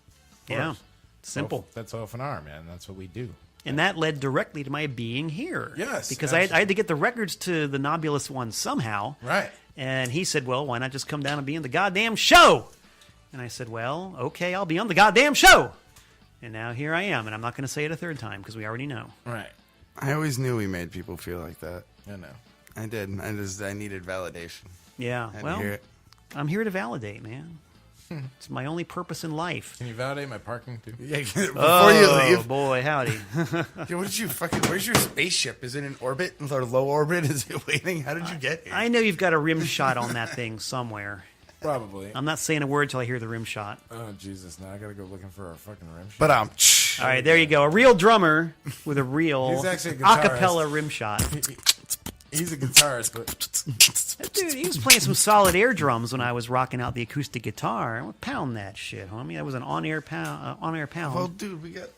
Yeah. course. Simple. That's OFNR, man. That's what we do. And that led directly to my being here. Yes, Because I had to get the records to the Nobulous one somehow. Right. And he said, well, why not just come down and be in the goddamn show? And I said, well, okay, I'll be on the goddamn show. And now here I am. And I'm not going to say it a third time because we already know. Right. I always knew we made people feel like that. I know. I did. I needed validation. Yeah. I had to Well, hear it. I'm here to validate, man. It's my only purpose in life. Can you validate my parking too? Yeah, before you Oh, leave. boy, howdy. Yo, what did you fucking? Where's your spaceship? Is it in orbit or low orbit? Is it waiting? How did you get here? I know you've got a rim shot on that thing somewhere. Probably. I'm not saying a word till I hear the rim shot. Oh, Jesus. Now I got to go looking for our fucking rim shot. But All right, there you go. A real drummer with a real He's actually a guitarist. acapella rim shot. He's a guitarist, but Dude, he was playing some solid air drums when I was rocking out the acoustic guitar. I would pound that shit, homie. That was an on-air pound. well, dude, we got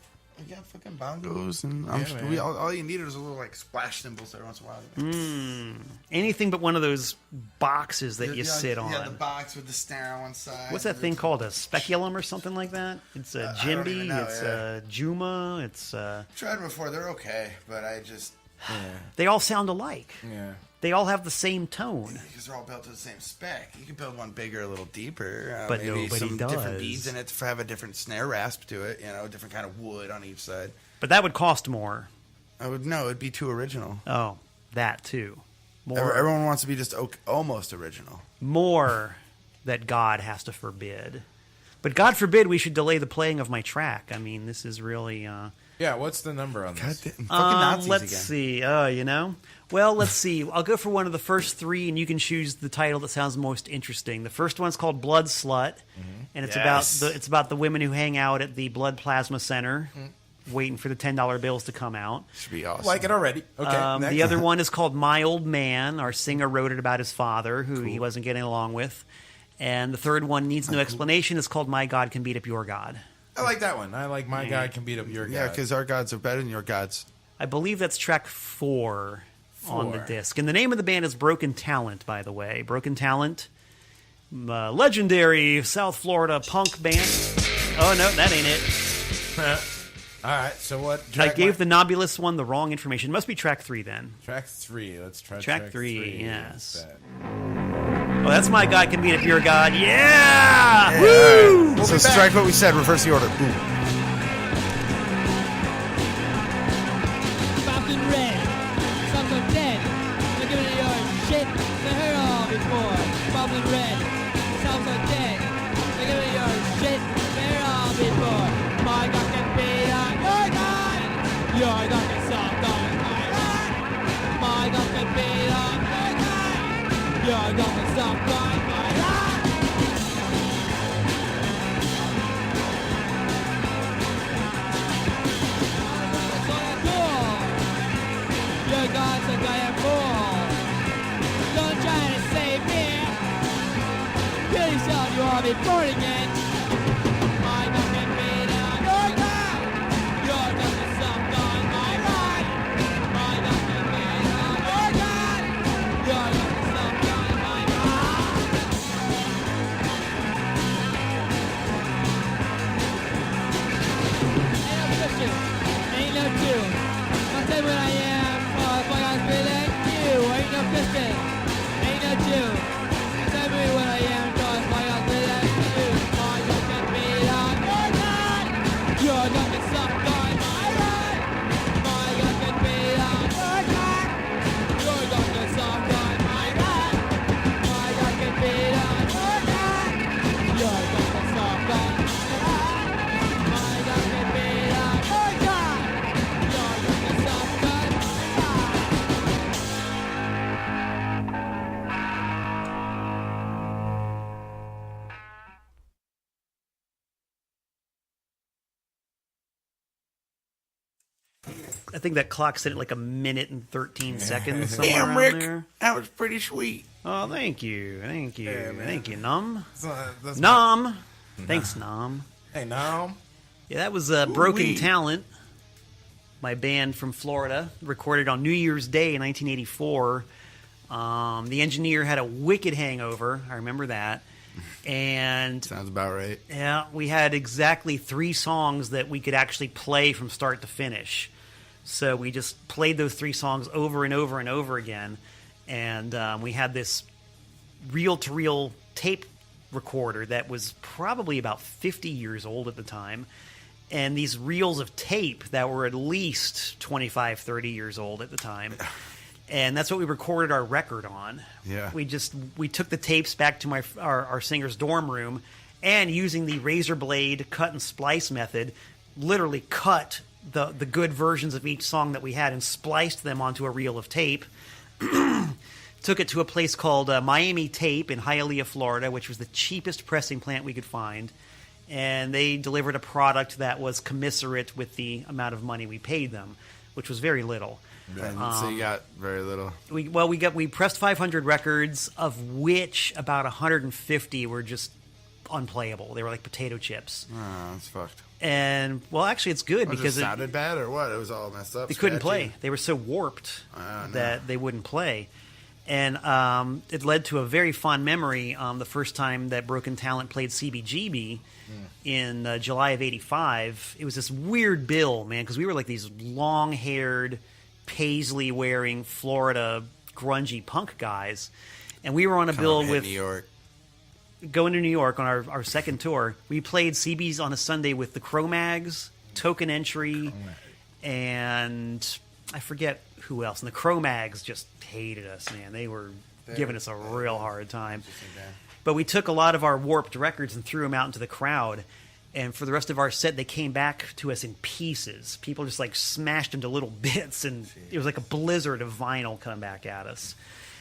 fucking bongos, and man. all you needed was a little like splash cymbals every once in a while. Anything but one of those boxes that you sit on. Yeah, the box with the snare on one side. What's that thing called? A speculum or something like that? It's a I don't djembe. even know, It's yeah. a juma. It's Tried them before. They're okay, but I just they all sound alike. yeah. They all have the same tone. because they're all built to the same spec. You can build one bigger, a little deeper, But maybe nobody some different does. beads in it to have a different snare rasp to it. You know, a different kind of wood on each side. But that would cost more. It'd be too original. Oh, that too. More. Everyone wants to be just almost original. More that God has to forbid. But God forbid we should delay the playing of my track. I mean, this is really... Yeah, what's the number on this? Fucking Nazis let's again. see. Well, let's see. I'll go for one of the first three, and you can choose the title that sounds most interesting. The first one's called Blood Slut, and it's Yes. about the women who hang out at the Blood Plasma Center, waiting for the $10 bills to come out. Should be awesome. Like it already. Okay. next. The other one is called My Old Man. Our singer wrote it about his father, who he wasn't getting along with. And the third one needs no explanation. It's called My God Can Beat Up Your God. I like that one. I like My Guy Can Beat Up Your Guy. Yeah, because our gods are better than your gods. I believe that's track 4 on the disc. And the name of the band is Broken Talent, by the way. Broken Talent, legendary South Florida punk band. Oh, no, that ain't it. All right, so what? I gave the Nobulous one the wrong information. Must be track 3 then. Track 3. Let's try Track three, What's yes. that? Oh, that's My God Can Beat Up Your God. Yeah! Woo! So strike what we said. Reverse the order. Boom. Falcon Red, sons of dead, they're giving it your shit, they heard all before. Falcon Red, sons of dead, they're giving it your shit, they heard all before. My God can beat up your God, your God can solve God, my God. My God can beat up your God, your God can solve God, my God. Your God's a giant fool. Don't try to save me. Kill yourself, you ought to be born again. My God can beat up your God. Your God is some God, my God. My God can beat up your God. Your God is some God, my God. Ain't no Christian. Ain't no Jew. I'll tell you what I am. Fuck, I'm feeling you. Ain't no Christian. Ain't no Jew. Tell me what I am. Cause fuck, I'm feeling you. My God can beat up your God. Your God can suck on my God. My God can beat up your God. Your God can suck on my God. My God can beat up your God. Your God can suck on my God. My God can beat up your God. Your God can suck on my God. I think that clock set at like a minute and 13 seconds. Somewhere Damn, around Rick. there. That was pretty sweet. Oh, thank you. Thank you. Yeah, man. Thank you, Num. That's Nom. Thanks, Nom. Hey, now. Yeah, that was Broken Ooh-wee. Talent, my band from Florida, recorded on New Year's Day in 1984. The engineer had a wicked hangover. I remember that. And Sounds about right. yeah, we had exactly 3 songs that we could actually play from start to finish. So we just played those 3 songs over and over and over again. And we had this reel-to-reel tape recorder that was probably about 50 years old at the time. And these reels of tape that were at least 25, 30 years old at the time. And that's what we recorded our record on. Yeah. We took the tapes back to our singer's dorm room, and using the razor blade cut and splice method, literally cut the good versions of each song that we had and spliced them onto a reel of tape. Took it to a place called Miami Tape in Hialeah, Florida, which was the cheapest pressing plant we could find. And they delivered a product that was commensurate with the amount of money we paid them, which was very little. So you got very little. We pressed 500 records, of which about 150 were just unplayable. They were like potato chips. Oh, that's fucked. And well, actually, it's good Because because it sounded bad or what? It was all messed up. they couldn't scratchy? play. They were so warped no. that they wouldn't play. And it led to a very fond memory. The first time that Broken Talent played CBGB in July of '85, it was this weird bill, man, because we were like these long-haired, paisley-wearing Florida grungy punk guys, and we were on a bill with New York. going to New York on our second tour. We played CB's on a Sunday with the Cro-Mags, Token Entry, and I forget who else. And the Cro-Mags just hated us, man. They were giving us a real hard time. But we took a lot of our warped records and threw them out into the crowd. And for the rest of our set, they came back to us in pieces. People just like smashed into little bits, and it was like a blizzard of vinyl coming back at us.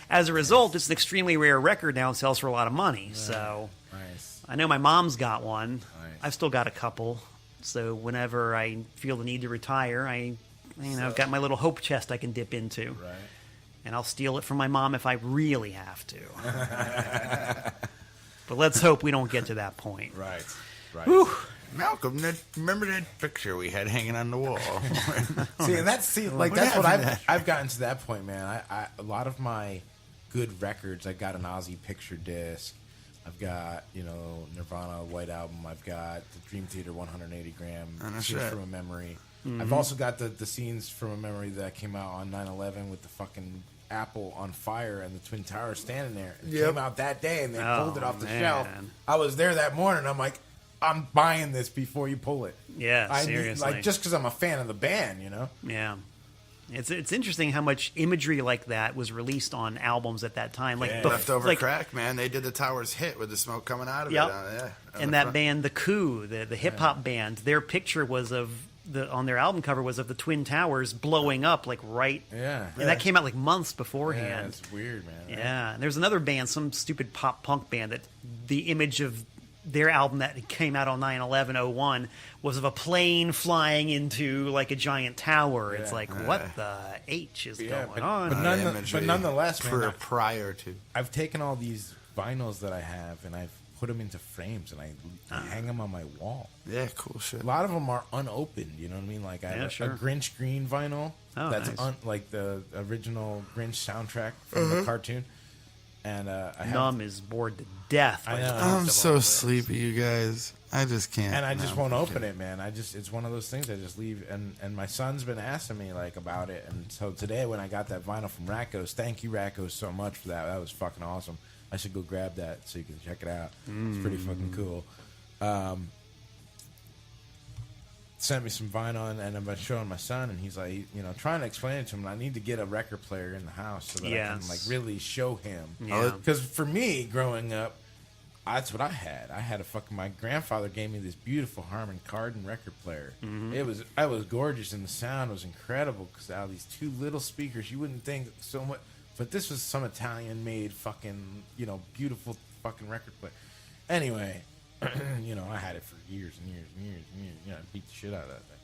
As a result, it's an extremely rare record now and sells for a lot of money. So Nice. I know my mom's got one. Nice. I've still got a couple. So whenever I feel the need to retire, I've got my little hope chest I can dip into. Right. And I'll steal it from my mom if I really have to. But let's hope we don't get to that point. Right. Right. Whew. Malcolm, remember that picture we had hanging on the wall? That's What what happened? I've gotten to that point, man. A lot of my good records. I got an Ozzy picture disc. I've got Nirvana White Album. I've got the Dream Theater 180 gram no Scenes shit. from a Memory. I've also got the Scenes from a Memory that came out on 9/11 with the fucking apple on fire and the Twin Towers standing there. It Yep. came out that day and they Oh, pulled it off the man. shelf. I was there that morning. I'm like, I'm buying this before you pull it. Yeah, I seriously. Need, just because I'm a fan of the band, Yeah. It's interesting how much imagery like that was released on albums at that time. Like Leftover like, Crack, man. They did the Towers hit with the smoke coming out of Yep. it. On And the that front. band, The Coup, the hip hop band, their picture was on their album cover was of the Twin Towers blowing up like right. Yeah. And that came out like months Yeah, beforehand. it's weird, man. Yeah. And there's another band, some stupid pop punk band, that the image of their album that came out on 9/11/01 was of a plane flying into like a giant tower. It's like, what the H is going on? But nonetheless, man, prior to. I've taken all these vinyls that I have and I've put them into frames and I hang them on my wall. Yeah, cool shit. A lot of them are unopened. You know what I mean? Like I have sure. a Grinch green vinyl. Oh, that's nice. like the original Grinch soundtrack from the cartoon. And I have Numb is bored to death. by I the know. list I'm of all so this. sleepy, you guys. I just can't. and I just won't open it, man. It's one of those things I just leave. And my son's been asking me like about it. And so today when I got that vinyl from Rackos, thank you Rackos so much for that. That was fucking awesome. I should go grab that so you can check it out. It's pretty fucking cool. Sent me some vinyl and I've been showing my son and he's like, trying to explain it to him. I need to get a record player in the house so that I can like really show him. Yeah. Because for me, growing up, that's what I had. I had my grandfather gave me this beautiful Harman Kardon record player. It was gorgeous and the sound was incredible because out of these two little speakers, you wouldn't think so much. But this was some Italian-made fucking, beautiful fucking record player. Anyway, I had it for years and years and years and years. I beat the shit out of that thing.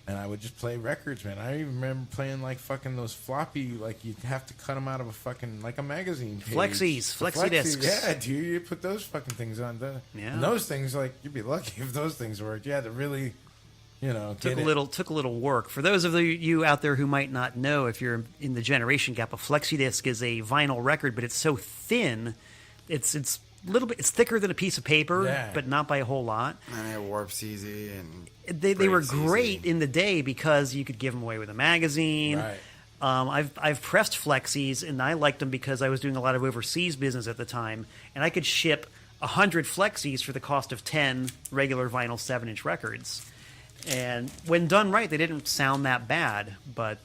And I would just play records, man. I even remember playing like fucking those floppy, like you'd have to cut them out of a fucking, like a magazine page. Flexi discs. Yeah, dude, you put those fucking things on. Yeah. And those things, like, you'd be lucky if those things worked. You had to really, Took a little work. For those of you out there who might not know, if you're in the generation gap, a flexi disc is a vinyl record, but it's so thin, it's little bit. It's thicker than a piece of paper, but not by a whole lot. And it warps easy, and they were breaks great easy. in the day because you could give them away with a magazine. Right. I've pressed Flexies, and I liked them because I was doing a lot of overseas business at the time, and I could ship 100 Flexies for the cost of 10 regular vinyl 7-inch records. And when done right, they didn't sound that bad. But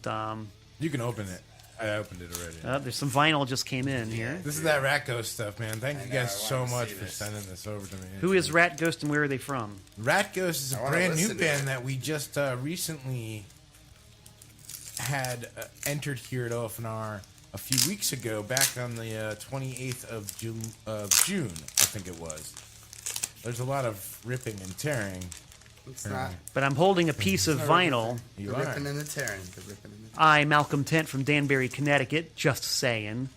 you can open it. I opened it already. there's some vinyl just came in here. This is that Rat Ghost stuff, man. Thank you guys so much for sending this over to me. Who is Rat Ghost and where are they from? Rat Ghost is a wanna brand new listen to band it. that we just recently had entered here at OFNR a few weeks ago, back on the 28th of June, I think it was. There's a lot of ripping and tearing. It's not. But I'm holding a piece of vinyl. You The are. ripping and the tearing. The ripping and the I, Malcolm Tent from Danbury, Connecticut, just saying,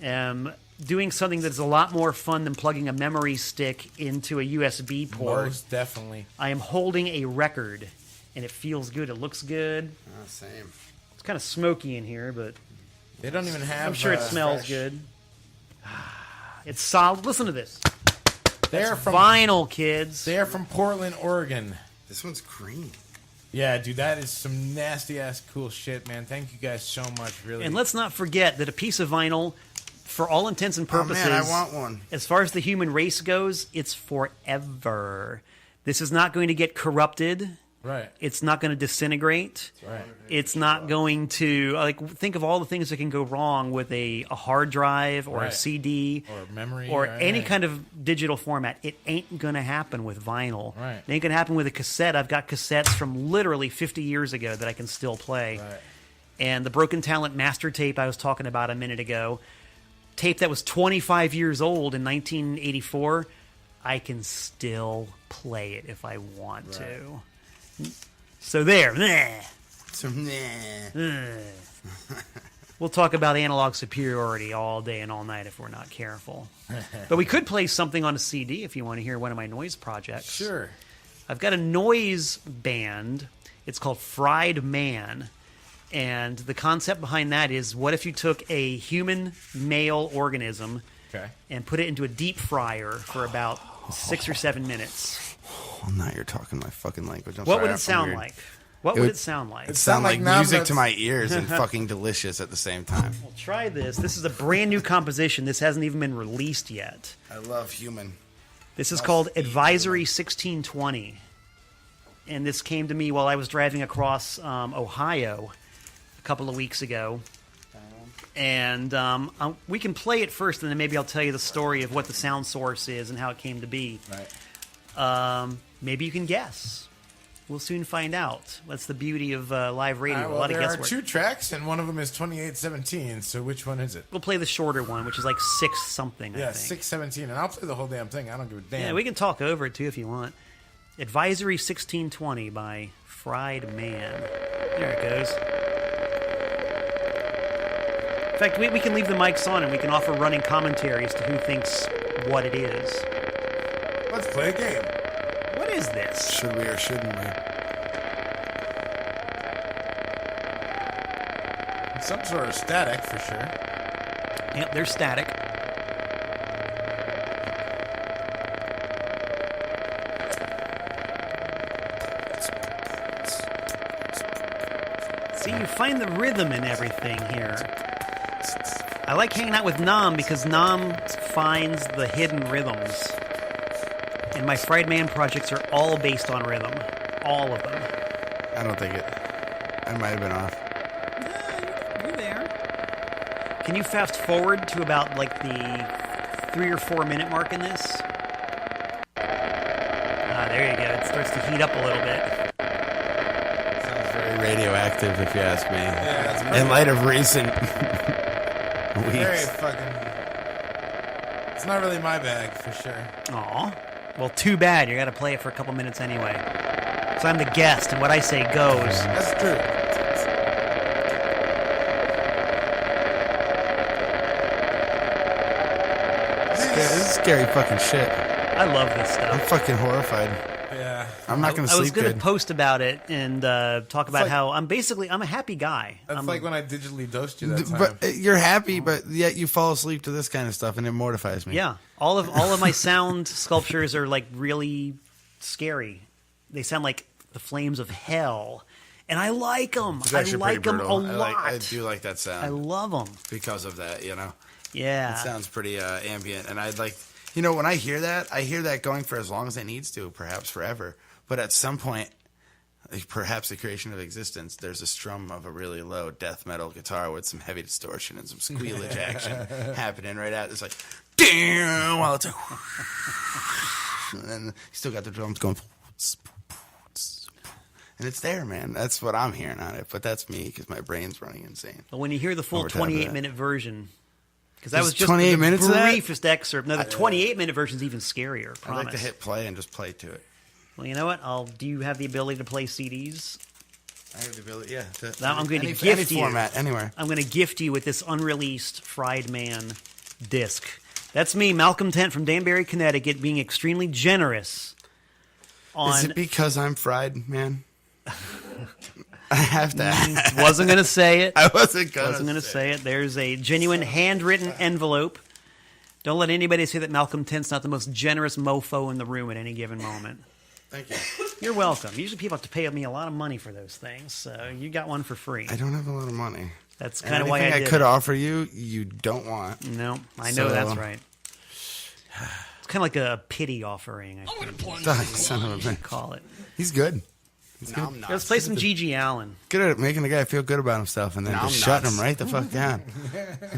am doing something that's a lot more fun than plugging a memory stick into a USB port. Most definitely. I am holding a record, and it feels good. It looks good. same. It's kind of smoky in here, but They don't even have. I'm sure it smells fresh. good. It's solid. Listen to this. They're from Vinyl, kids. They're from Portland, Oregon. This one's green. Yeah, dude, that is some nasty ass cool shit, man. Thank you guys so much, really. And let's not forget that a piece of vinyl, for all intents and purposes, Oh, man, I want one. as far as the human race goes, it's forever. This is not going to get corrupted. Right. It's not going to disintegrate. Right. It's not going to think of all the things that can go wrong with a hard drive or a Right. CD Or memory, or right. any kind of digital format. It ain't going to happen with vinyl. Right. It ain't going to happen with a cassette. I've got cassettes from literally 50 years ago that I can still play. Right. And the Broken Talent master tape I was talking about a minute ago, tape that was 25 years old in 1984, I can still play it if I want to. So there. Bleh. So, We'll talk about analog superiority all day and all night if we're not careful. But we could play something on a CD if you want to hear one of my noise projects. Sure. I've got a noise band. It's called Fried Man. And the concept behind that is, what if you took a human male organism Okay. and put it into a deep fryer for about 6 or 7 minutes? well, now you're talking my fucking language. I'm What sorry, would I it feel sound weird. like? What It would would- it sound like? It sound like now music that's- to my ears and fucking delicious at the same time. Well, try this. This is a brand new composition. This hasn't even been released yet. I love human. This is called Advisory 1620. And this came to me while I was driving across Ohio a couple of weeks ago. And we can play it first, and then maybe I'll tell you the story of what the sound source is and how it came to be. Right. Maybe you can guess. We'll soon find out. That's the beauty of live radio. All right, a well, lot of there are guesswork. 2 tracks, and one of them is 2817. So which one is it? We'll play the shorter one, which is like 6 something, I Yeah, think. 617, and I'll play the whole damn thing. I don't give a damn. Yeah, we can talk over it too if you want. Advisory 1620 by Fried Man. There it goes. In fact, we can leave the mics on and we can offer running commentary as to who thinks what it is. Let's play a game. What is this? Should we or shouldn't we? It's some sort of static for sure. Yep, there's static. See, you find the rhythm in everything here. I like hanging out with Nam because Nam finds the hidden rhythms. And my Fried Man projects are all based on rhythm. All of them. I don't think it. I might have been off. You're there. Can you fast forward to about like the 3 or 4 minute mark in this? Ah, there you go. It starts to heat up a little bit. Sounds very radioactive, if you ask me. Yeah, that's In light of recent very weeks. fucking. It's not really my bag for sure. Aw. Well, too bad. You got to play it for a couple minutes anyway. So I'm the guest, and what I say goes. That's true. This is scary fucking shit. I love this I'm stuff. fucking horrified. Yeah. I'm not going to I was sleep going to good. post about it and talk about like- how I'm a happy guy. That's I'm like when I digitally dosed you that time. But you're happy, but yet you fall asleep to this kind of stuff, and it mortifies me. Yeah, all of my sound sculptures are like really scary. They sound like the flames of hell, and I like them. It's I actually like pretty them a brutal. lot. I do like that sound. I love them. because of that, you know. Yeah, It sounds pretty ambient, and I'd like, you know, when I hear that going for as long as it needs to, perhaps forever. But at some point, like perhaps the creation of existence, there's a strum of a really low death metal guitar with some heavy distortion and some squealage action happening right out. It's like, damn, while it's like, and then you still got the drums going, and it's there, man. That's what I'm hearing on it. But that's me because my brain's running insane. but when you hear the full Over top of that. 28-minute version, because that There's was just 28 the minutes of that? briefest excerpt. No, the 28-minute version is even scarier. I'd Promise. like to hit play and just play to it. Well, you know what? Do you have the ability to play CDs? I have the ability, yeah. Now I'm going to any gift you. format, anywhere. I'm going to gift you with this unreleased Fried Man disc. That's me, Malcolm Tent from Danbury, Connecticut, being extremely generous. Is it because I'm fried, man? I have to ask. Wasn't going to say it. I wasn't Wasn't going going to say it. There's a genuine handwritten envelope. Don't let anybody say that Malcolm Tent's not the most generous mofo in the room at any given moment. Thank you. You're welcome. Usually people have to pay me a lot of money for those things, so you got one for free. I don't have a lot of money. That's And kind of why I anything did I could it. offer you, you don't want. No, I know So- that's right. It's kind of like a pity offering, I I'm gonna think plunge Oh, the you son of a clutch. bitch. call it. He's good. No, I'm not. Let's play some Gigi Allen. Good at making the guy feel good about himself and then No, just I'm shutting not. him right the fuck down.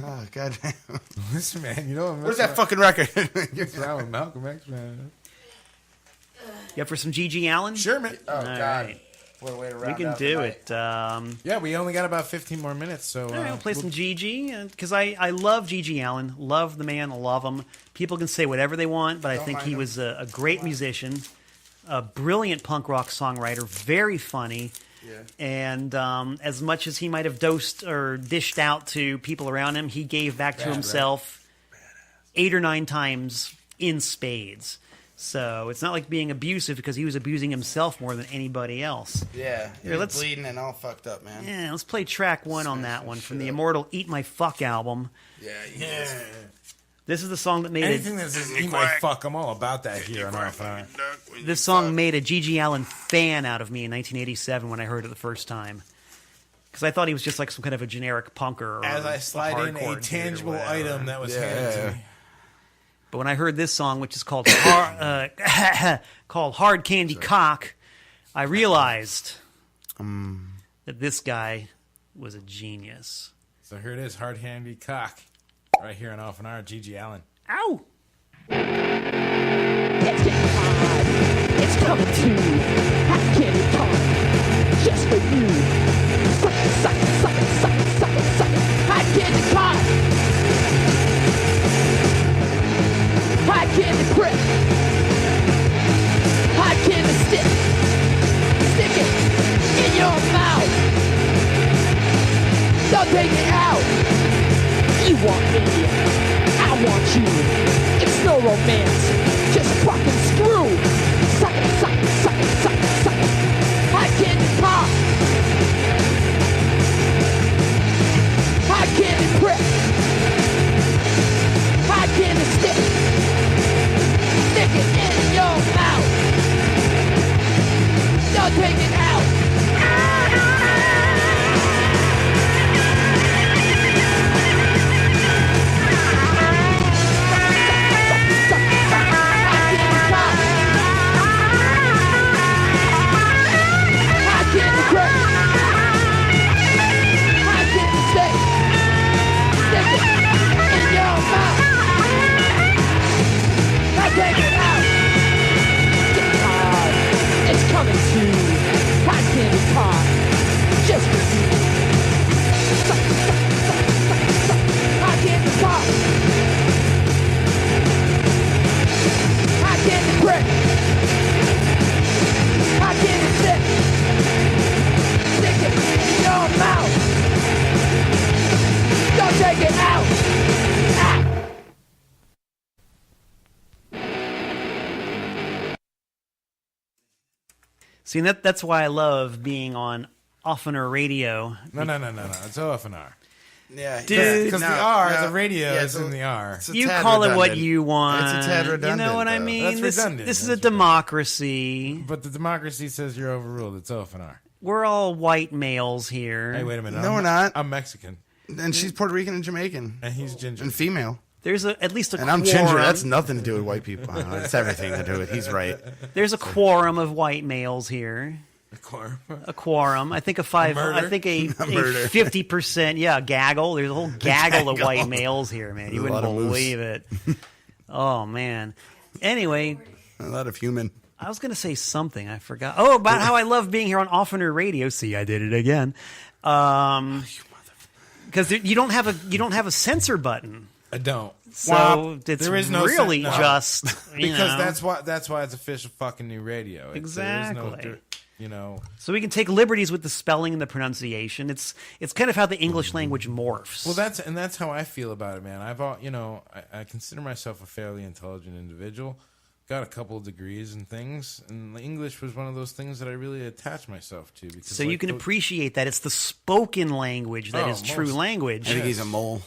Oh, God damn. Listen, man, you know what? Where's that fucking record? What's wrong with Malcolm X, man? You up for some Gigi Allen? Sure, man. Oh, All God. right. What a way to We round can out the do night. it. Yeah, we only got about 15 more minutes, so All right, we'll play some Gigi, because I love Gigi Allen. Love the man, love him. People can say whatever they want, but I think mind he him. was a great musician, a brilliant punk rock songwriter, very funny. Yeah. And as much as he might have dosed or dished out to people around him, he gave back to himself 8 or 9 times in spades. So it's not like being abusive, because he was abusing himself more than anybody else. Yeah. Here, You're let's- bleeding and all fucked up, man. Yeah, let's play track 1 on that one from the shit up. immortal Eat My Fuck album. Yeah. This is the song that made anything it. that says "eat my fuck," I'm all about that here on OFNR. This song made a Gigi Allen fan out of me in 1987 when I heard it the first time, because I thought he was just like some kind of a generic punker. Or As I slide in hardcore a dude or tangible whatever. item that was handed to me. But when I heard this song, which is called called Hard Candy Cock, I realized that this guy was a genius. So here it is, Hard Handy Cock, right here on OFNR, Gigi Allen. Ow! Let's get hard. It's coming to hot candy corn. Just for you. Suck it, suck it, suck it, suck it, suck it, suck it. Hot candy corn. Hot candy grip. Hot candy stick. Stick it in your mouth. Don't take it out. You want me. I want you. It's no romance. Just fucking screw. Suck it, suck it, suck it, suck it, suck it. Hot candy pop. Hot candy grip. Hot candy stick. Stick it in your mouth. Don't take it out. Take it out. Get hard. It's coming soon. See, that's why I love being on OFNR radio. No. It's OFNR. Yeah, Dude. Because the R, the radio is in the R. it's a You tad call it what redundant. you want. It's a tad redundant. You know what I though. mean? That's this redundant. this is That's a democracy. But the democracy says you're overruled. It's OFNR. We're all white males here. Hey, wait a minute. No, we're not. I'm Mexican. And she's Puerto Rican and Jamaican. And he's ginger. And female. There's at least a And I'm quorum. ginger. That's nothing to do with white people. It's everything to do with. He's right. There's a quorum of white males here. A quorum. I think a murder? I think a murder. 50%. Yeah, gaggle. There's a whole gaggle of white males here, man. You There's a wouldn't lot of moose. believe it. Oh man. Anyway, A lot of human. I was going to say something. I forgot. Oh, about how I love being here on OFNR Radio. See, I did it again. Because you don't have a censor button. I don't. So it's There is no really no. just you Because know. that's why it's official fucking new radio. There is no, Exactly. you know. So we can take liberties with the spelling and the pronunciation. It's kind of how the English language morphs. Well, that's how I feel about it, man. I consider myself a fairly intelligent individual. Got a couple of degrees and things, and the English was one of those things that I really attached myself to. Because so you can appreciate that it's the spoken language that is true language. I think he's a mole.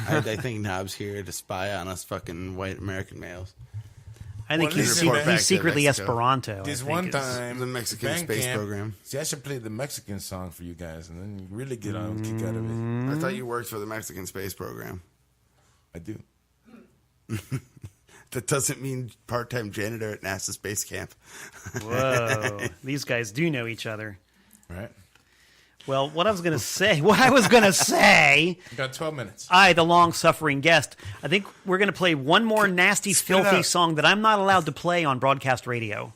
I think Knob's here to spy on us fucking white American males. I think Well, listen, man. he's secretly Mexico. Esperanto. This I one think is- time, The Mexican band space camp- program. See, I should play the Mexican song for you guys, and then you really get on a kick out of it. I thought you worked for the Mexican space program. I do. That doesn't mean part-time janitor at NASA space camp. Whoa, these guys do know each other. Right? Well, what I was going to say, You got 12 minutes. the long-suffering guest, I think we're going to play one more nasty, spit it filthy out. song that I'm not allowed to play on broadcast radio.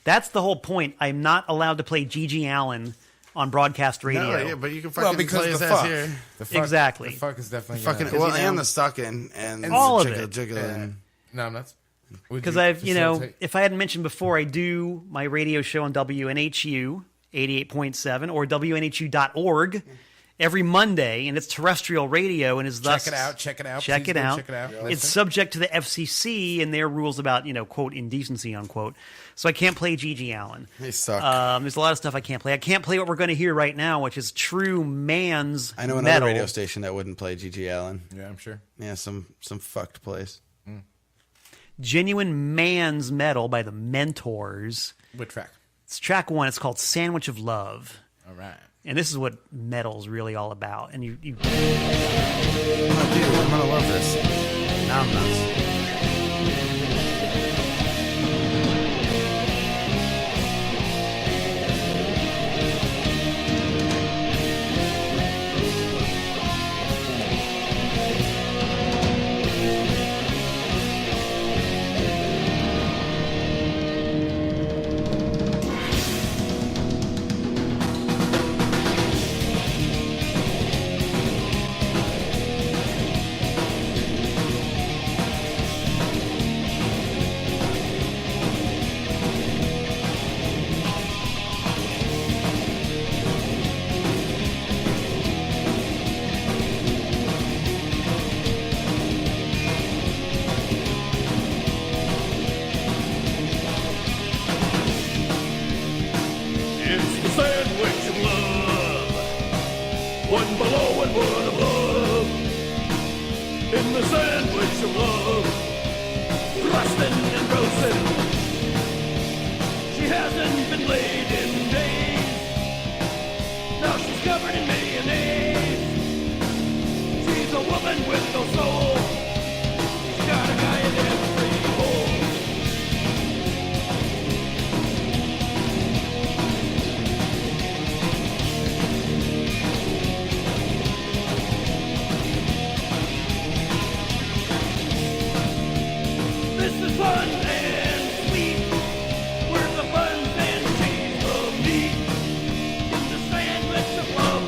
That's the whole point. I'm not allowed to play Gigi Allen on broadcast radio. No, yeah, but you can fucking play his the ass fuck. here. The fuck. Exactly. The fuck is definitely Fucking gonna- well, you know- and the sucking and all the of it. jiggling. No, I'm not. Would Because you I've, facilitate- if I hadn't mentioned before, I do my radio show on WNHU 88.7 or WNHU.org every Monday, and it's terrestrial radio and is thus... Check it out. Check it out. Check Please it go out. Check it out. It's Listen. subject to the FCC and their rules about, quote, indecency, unquote. So I can't play Gigi Allen. They suck. There's a lot of stuff I can't play. I can't play what we're going to hear right now, which is true man's I know another metal. radio station that wouldn't play Gigi Allen. Yeah, I'm sure. Yeah, some fucked place. Genuine man's metal by the Mentors. What track? It's track 1. It's called Sandwich of Love. All right. And this is what metal's really all about. And you Oh, dude, I'm gonna love this. Now I'm nuts. It's the sandwich of love. One below and one above. In the sandwich of love. Thrusting and roasting. She hasn't been laid in days. Now she's covered in mayonnaise. She's a woman with no soul. She's got a guy in every hole. This is fun and sweet. Where's the buns and cheese of meat? In the sandwich of love.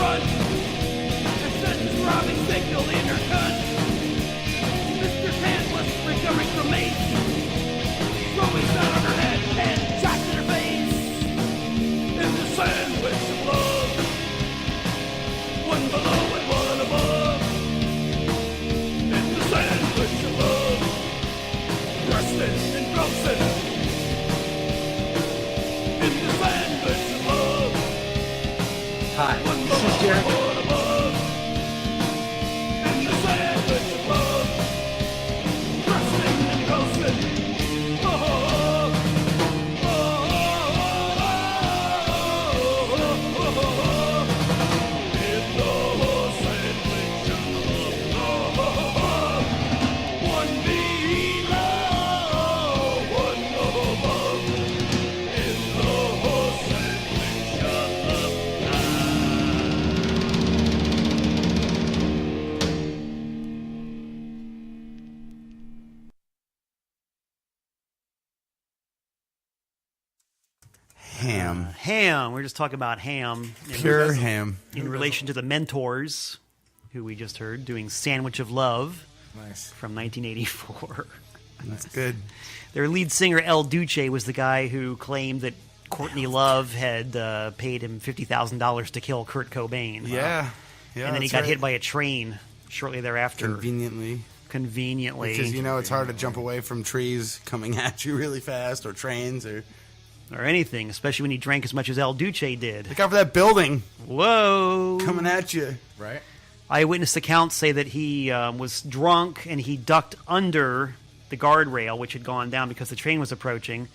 run and sends his robbing signal in her gun. Mr. Tanless recovering from mace, throwing shot on her head and shots in her face. In the sandwich of love, one below and one above. In the sandwich of love, Preston and Grossen. In the sandwich of love. Hi, this is Jeremy. In the sandwich of love, Preston and Grossen. Oh, oh, oh, oh, oh, oh, oh. In the sandwich of love, one below, one above. In the sandwich of love. Ham. Ham. We're just talking about ham. Pure ham. In relation to the Mentors, who we just heard, doing Sandwich of Love Nice. from 1984. That's good. Their lead singer, El Duce, was the guy who claimed that Courtney Love had paid him $50,000 to kill Kurt Cobain. Yeah. Yeah. And then he that's got right. hit by a train shortly thereafter. Conveniently. Conveniently. Because, you know, it's hard to jump away from trees coming at you really fast, or trains, or... Or anything, especially when he drank as much as El Duce did. Look out for that building Whoa. coming at you. Right? Eyewitness accounts say that he was drunk and he ducked under the guardrail, which had gone down because the train was approaching.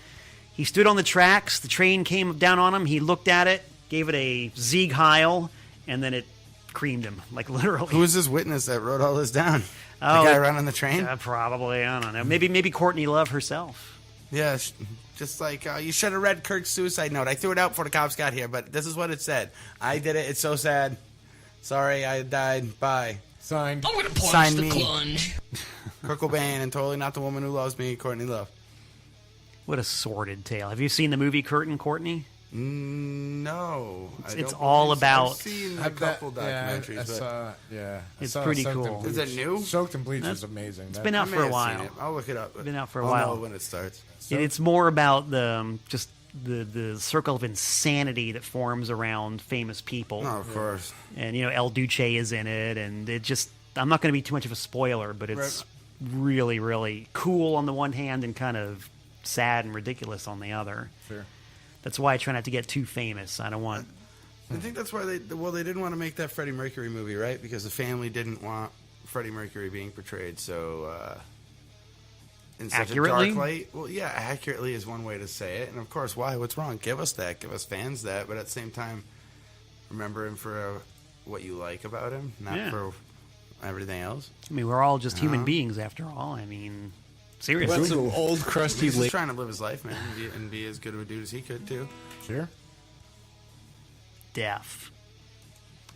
He stood on the tracks. The train came down on him. He looked at it, gave it a Sieg Heil, and then it creamed him, like literally. Who was this witness that wrote all this down? Oh, the guy running the train? Probably. I don't know. Maybe Courtney Love herself. Yeah, just like, you should have read Kurt's suicide note. I threw it out before the cops got here, but this is what it said. I did it. It's so sad. Sorry, I died. Bye. Signed. I'm gonna plunge Sign the me. plunge. Kurt Cobain, and totally not the woman who loves me, Courtney Love. What a sordid tale. Have you seen the movie Kurt and Courtney? No. It's all about... I've seen a couple documentaries, I but saw, I It's saw pretty Soaked in cool. Bleach. Is it new? Soaked in Bleach is amazing. It's been out I may for a have seen while. it. I'll look it up. Been out for a I'll while. know when it starts. It's more about the just the circle of insanity that forms around famous people. Oh, of course. And, you know, El Duce is in it, and it just... I'm not going to be too much of a spoiler, but it's really, really cool on the one hand and kind of sad and ridiculous on the other. Sure. That's why I try not to get too famous. I don't want... I think that's why they didn't want to make that Freddie Mercury movie, right? Because the family didn't want Freddie Mercury being portrayed so in such Accurately? a dark light. Well, yeah, accurately is one way to say it. And of course, why? What's wrong? Give us that. Give us fans that. But at the same time, remember him for what you like about him, not for everything else. I mean, we're all just human beings after all. I mean, seriously. What's some old crusty He's just late? trying to live his life, man, and be as good of a dude as he could, too. Sure. Death.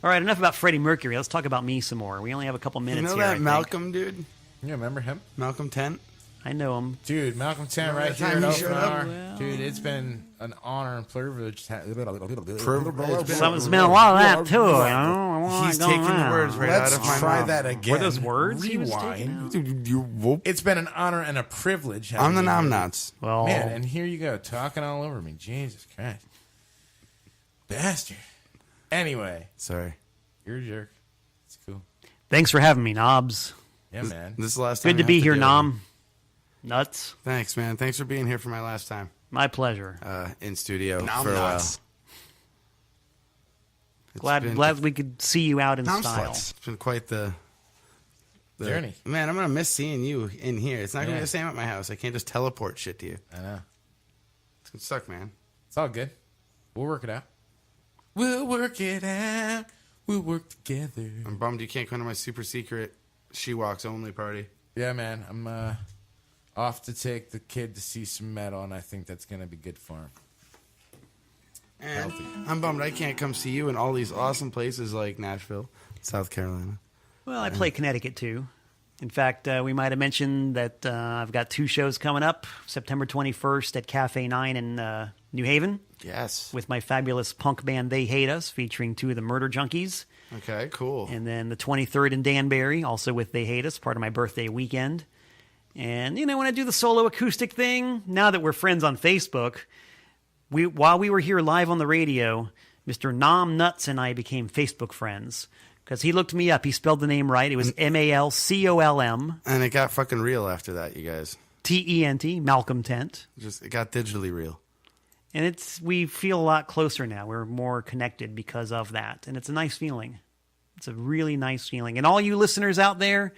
All right, enough about Freddie Mercury. Let's talk about me some more. We only have a couple minutes You know here, I that think. Malcolm dude? You remember him? Malcolm Tent? I know him. Dude, Malcolm Tent Remember right that here time at he showed up? OFNR. Dude, it's been an honor and privilege. It's been a lot of that, too. You know? He's taking the words right Let's out of my try mouth. that again. Were those words he was taking Rewind. It's been an honor and a privilege. I'm the having you here. nom-nots. Well, Man, and here you go, talking all over me. Jesus Christ. Bastard. Anyway, Sorry. you're a jerk. It's cool. thanks for having me, Knobs. Yeah, man. This is the last time Good to I be have here, do it. Nom. Nuts. Thanks, man. Thanks for being here for my last time My pleasure. in studio for a while. It's Glad we could see you out in style. It's been quite the Journey. Man, I'm going to miss seeing you in here. It's not going to Yeah. be the same at my house. I can't just teleport shit to you. I know. It's going to suck, man. It's all good. We'll work it out. We'll work it out. We'll work together. I'm bummed you can't come to my super secret She Walks only party. Yeah, man. I'm off to take the kid to see some metal, and I think that's going to be good for him. And I'm bummed I can't come see you in all these awesome places like Nashville, South Carolina. Well, I play Connecticut, too. In fact, we might have mentioned that I've got 2 shows coming up. September 21st at Cafe 9 in New Haven. Yes. With my fabulous punk band They Hate Us, featuring 2 of the Murder Junkies. Okay, cool. And then the 23rd in Danbury, also with They Hate Us, part of my birthday weekend. And, when I do the solo acoustic thing, now that we're friends on Facebook, while we were here live on the radio, Mr. Nom Nuts and I became Facebook friends. Because he looked me up. He spelled the name right. It was Malcolm. And it got fucking real after that, you guys. Tent, Malcolm Tent. It got digitally real. And we feel a lot closer now. We're more connected because of that. And it's a nice feeling. It's a really nice feeling. And all you listeners out there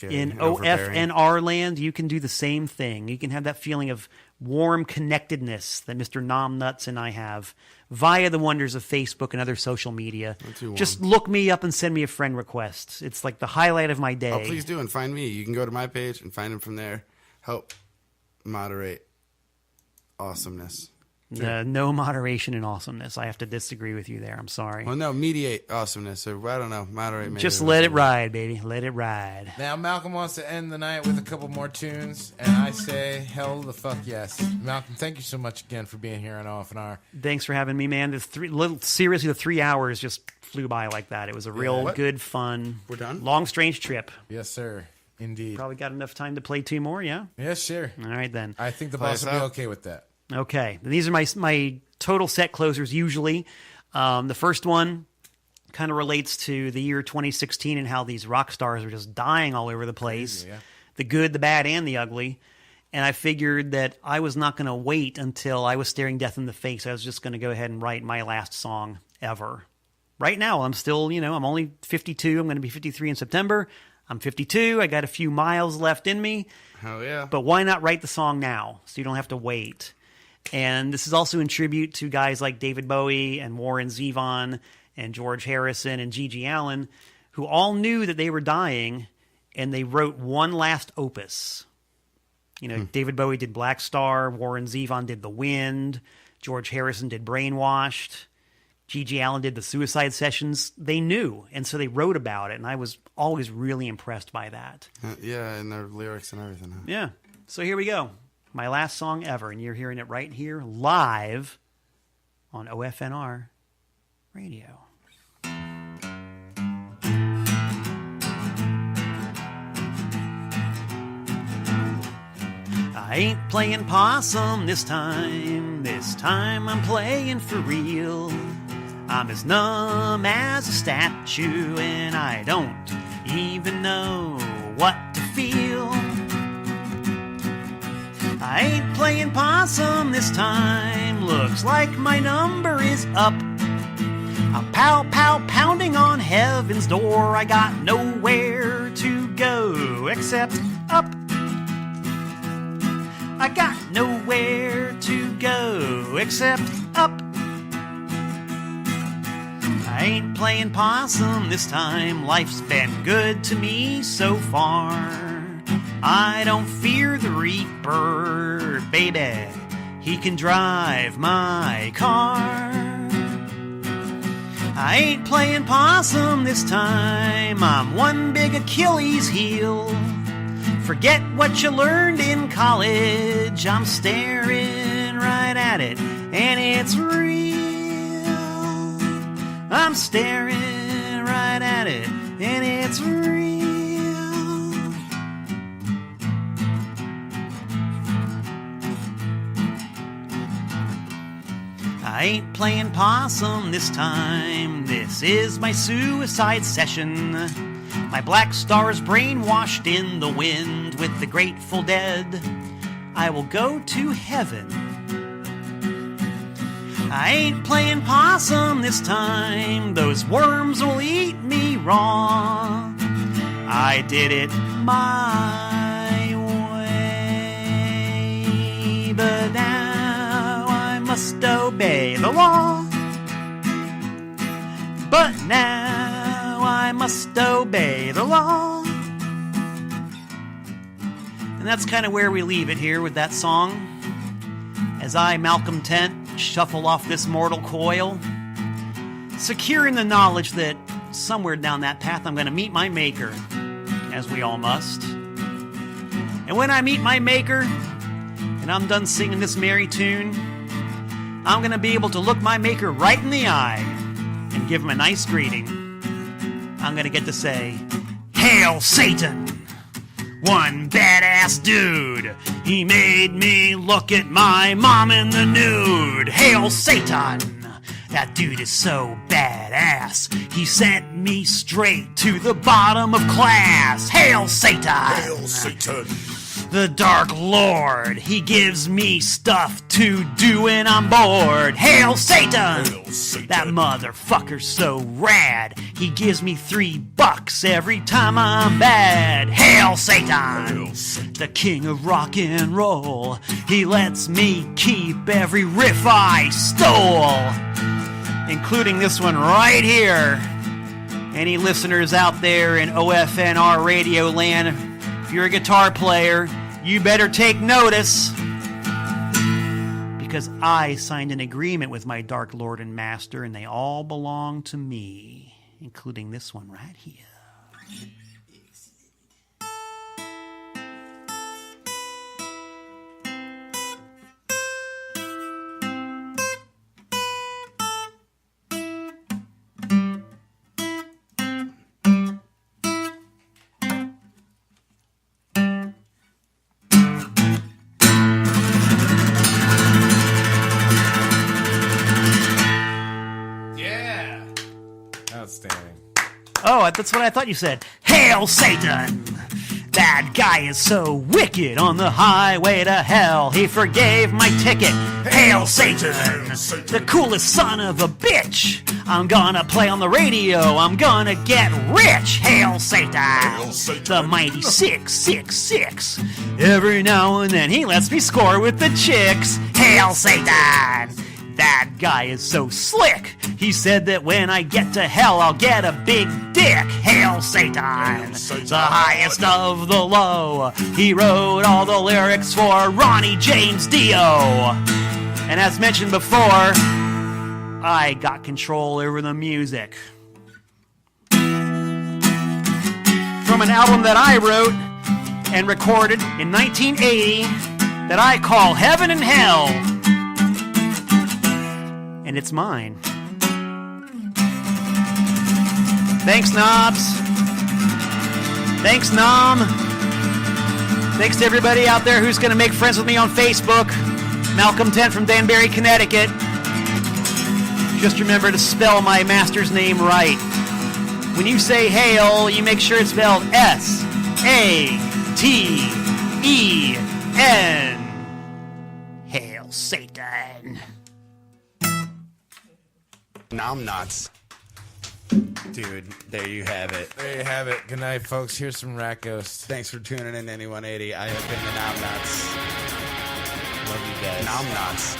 in OFNR land, you can do the same thing. You can have that feeling of warm connectedness that Mr. Nom Nuts and I have via the wonders of Facebook and other social media. Just look me up and send me a friend request. It's like the highlight of my day. Oh, please do, and find me. You can go to my page and find him from there. Help moderate awesomeness. No moderation and awesomeness. I have to disagree with you there. I'm sorry. Well, no, mediate awesomeness. Or I don't know, moderate. Maybe just let it ride, baby. Let it ride. Now, Malcolm wants to end the night with a couple more tunes, and I say, hell the fuck yes. Malcolm, thank you so much again for being here on OFNR. Thanks for having me, man. Seriously, the 3 hours just flew by like that. It was a real good, fun, We're done? long, strange trip. Yes, sir. Indeed. Probably got enough time to play 2 more, yeah? Yes, sure. All right, then. I think the boss will be okay with that. Okay. These are my total set closers usually. The first one kind of relates to the year 2016 and how these rock stars are just dying all over the place. Crazy, yeah. The good, the bad, and the ugly. And I figured that I was not going to wait until I was staring death in the face. I was just going to go ahead and write my last song ever. Right now, I'm still, I'm only 52. I'm going to be 53 in September. I'm 52. I got a few miles left in me. Hell yeah. But why not write the song now so you don't have to wait? And this is also in tribute to guys like David Bowie and Warren Zevon and George Harrison and Gigi Allen, who all knew that they were dying, and they wrote one last opus. David Bowie did Black Star, Warren Zevon did The Wind, George Harrison did Brainwashed, Gigi Allen did The Suicide Sessions. They knew, and so they wrote about it, and I was always really impressed by that. Yeah, and their lyrics and everything. Huh? Yeah. So here we go. My last song ever, and you're hearing it right here live on OFNR Radio. I ain't playing possum this time. This time I'm playing for real. I'm as numb as a statue, and I don't even know what to feel. I ain't playing possum this time. Looks like my number is up. I'm pounding on heaven's door. I got nowhere to go except up. I got nowhere to go except up. I ain't playing possum this time. Life's been good to me so far. I don't fear the Reaper, baby. He can drive my car. I ain't playing possum this time. I'm one big Achilles heel. Forget what you learned in college. I'm staring right at it, and it's real. I'm staring right at it, and it's real. I ain't playing possum this time. This is my suicide session. My black star's brainwashed in the wind with the Grateful Dead. I will go to heaven. I ain't playing possum this time. Those worms will eat me raw. I did it my way, but now I must obey the law. But now I must obey the law. And that's kind of where we leave it here with that song. As I, Malcolm Tent, shuffle off this mortal coil, secure in the knowledge that somewhere down that path I'm going to meet my maker. as we all must. And when I meet my maker, and I'm done singing this merry tune, I'm going to be able to look my maker right in the eye and give him a nice greeting. I'm going to get to say, "Hail Satan! One badass dude. He made me look at my mom in the nude. Hail Satan! That dude is so badass. He sent me straight to the bottom of class. Hail Satan! Hail Satan! The Dark Lord, he gives me stuff to do when I'm bored. Hail Satan! Hail Satan! That motherfucker's so rad. He gives me $3 every time I'm bad. Hail Satan! Hail Satan! The king of rock and roll. He lets me keep every riff I stole, including this one right here. Any listeners out there in OFNR radio land, if you're a guitar player, you better take notice, because I signed an agreement with my Dark Lord and Master, and they all belong to me, including this one right here. Outstanding. Oh, that's what I thought you said. Hail Satan! That guy is so wicked on the highway to hell. He forgave my ticket. Hail Satan! The coolest son of a bitch. I'm gonna play on the radio. I'm gonna get rich. Hail Satan! Hail Satan! The mighty 666. Every now and then he lets me score with the chicks. Hail Satan! That guy is so slick. He said that when I get to hell, I'll get a big dick. Hail Satan! The highest of the low. He wrote all the lyrics for Ronnie James Dio. And as mentioned before, I got control over the music. From an album that I wrote and recorded in 1980 that I call Heaven and Hell. And it's mine. Thanks, Knobs. Thanks, Nom. Thanks to everybody out there who's going to make friends with me on Facebook. Malcolm Tent from Danbury, Connecticut. Just remember to spell my master's name right. When you say hail, you make sure it's spelled S-A-T-E-N. Hail Satan. Nom nuts. Dude, there you have it. There you have it. Good night, folks. Here's some Rat Ghost. Thanks for tuning in to Any 180. I have been the Nom Nuts. Love you guys. Nom Nuts.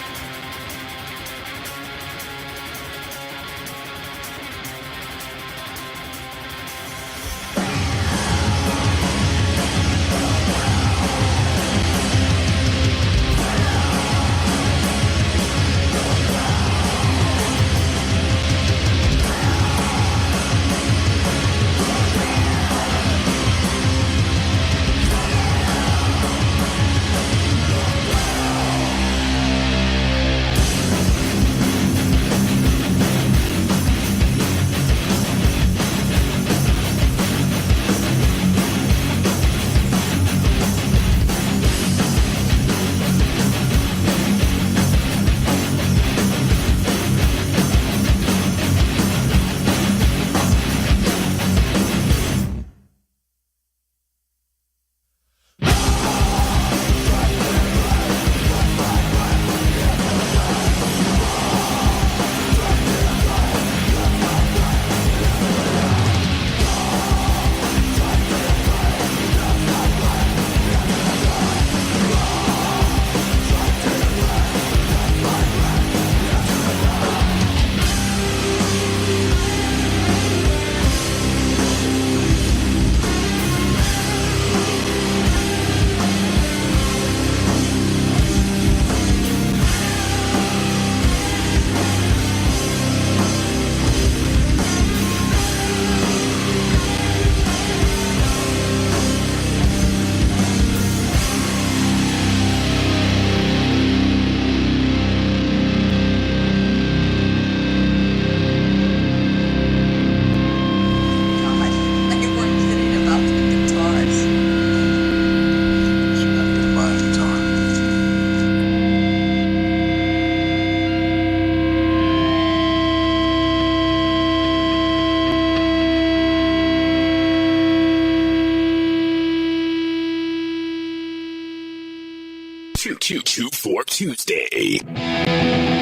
224 Tuesday.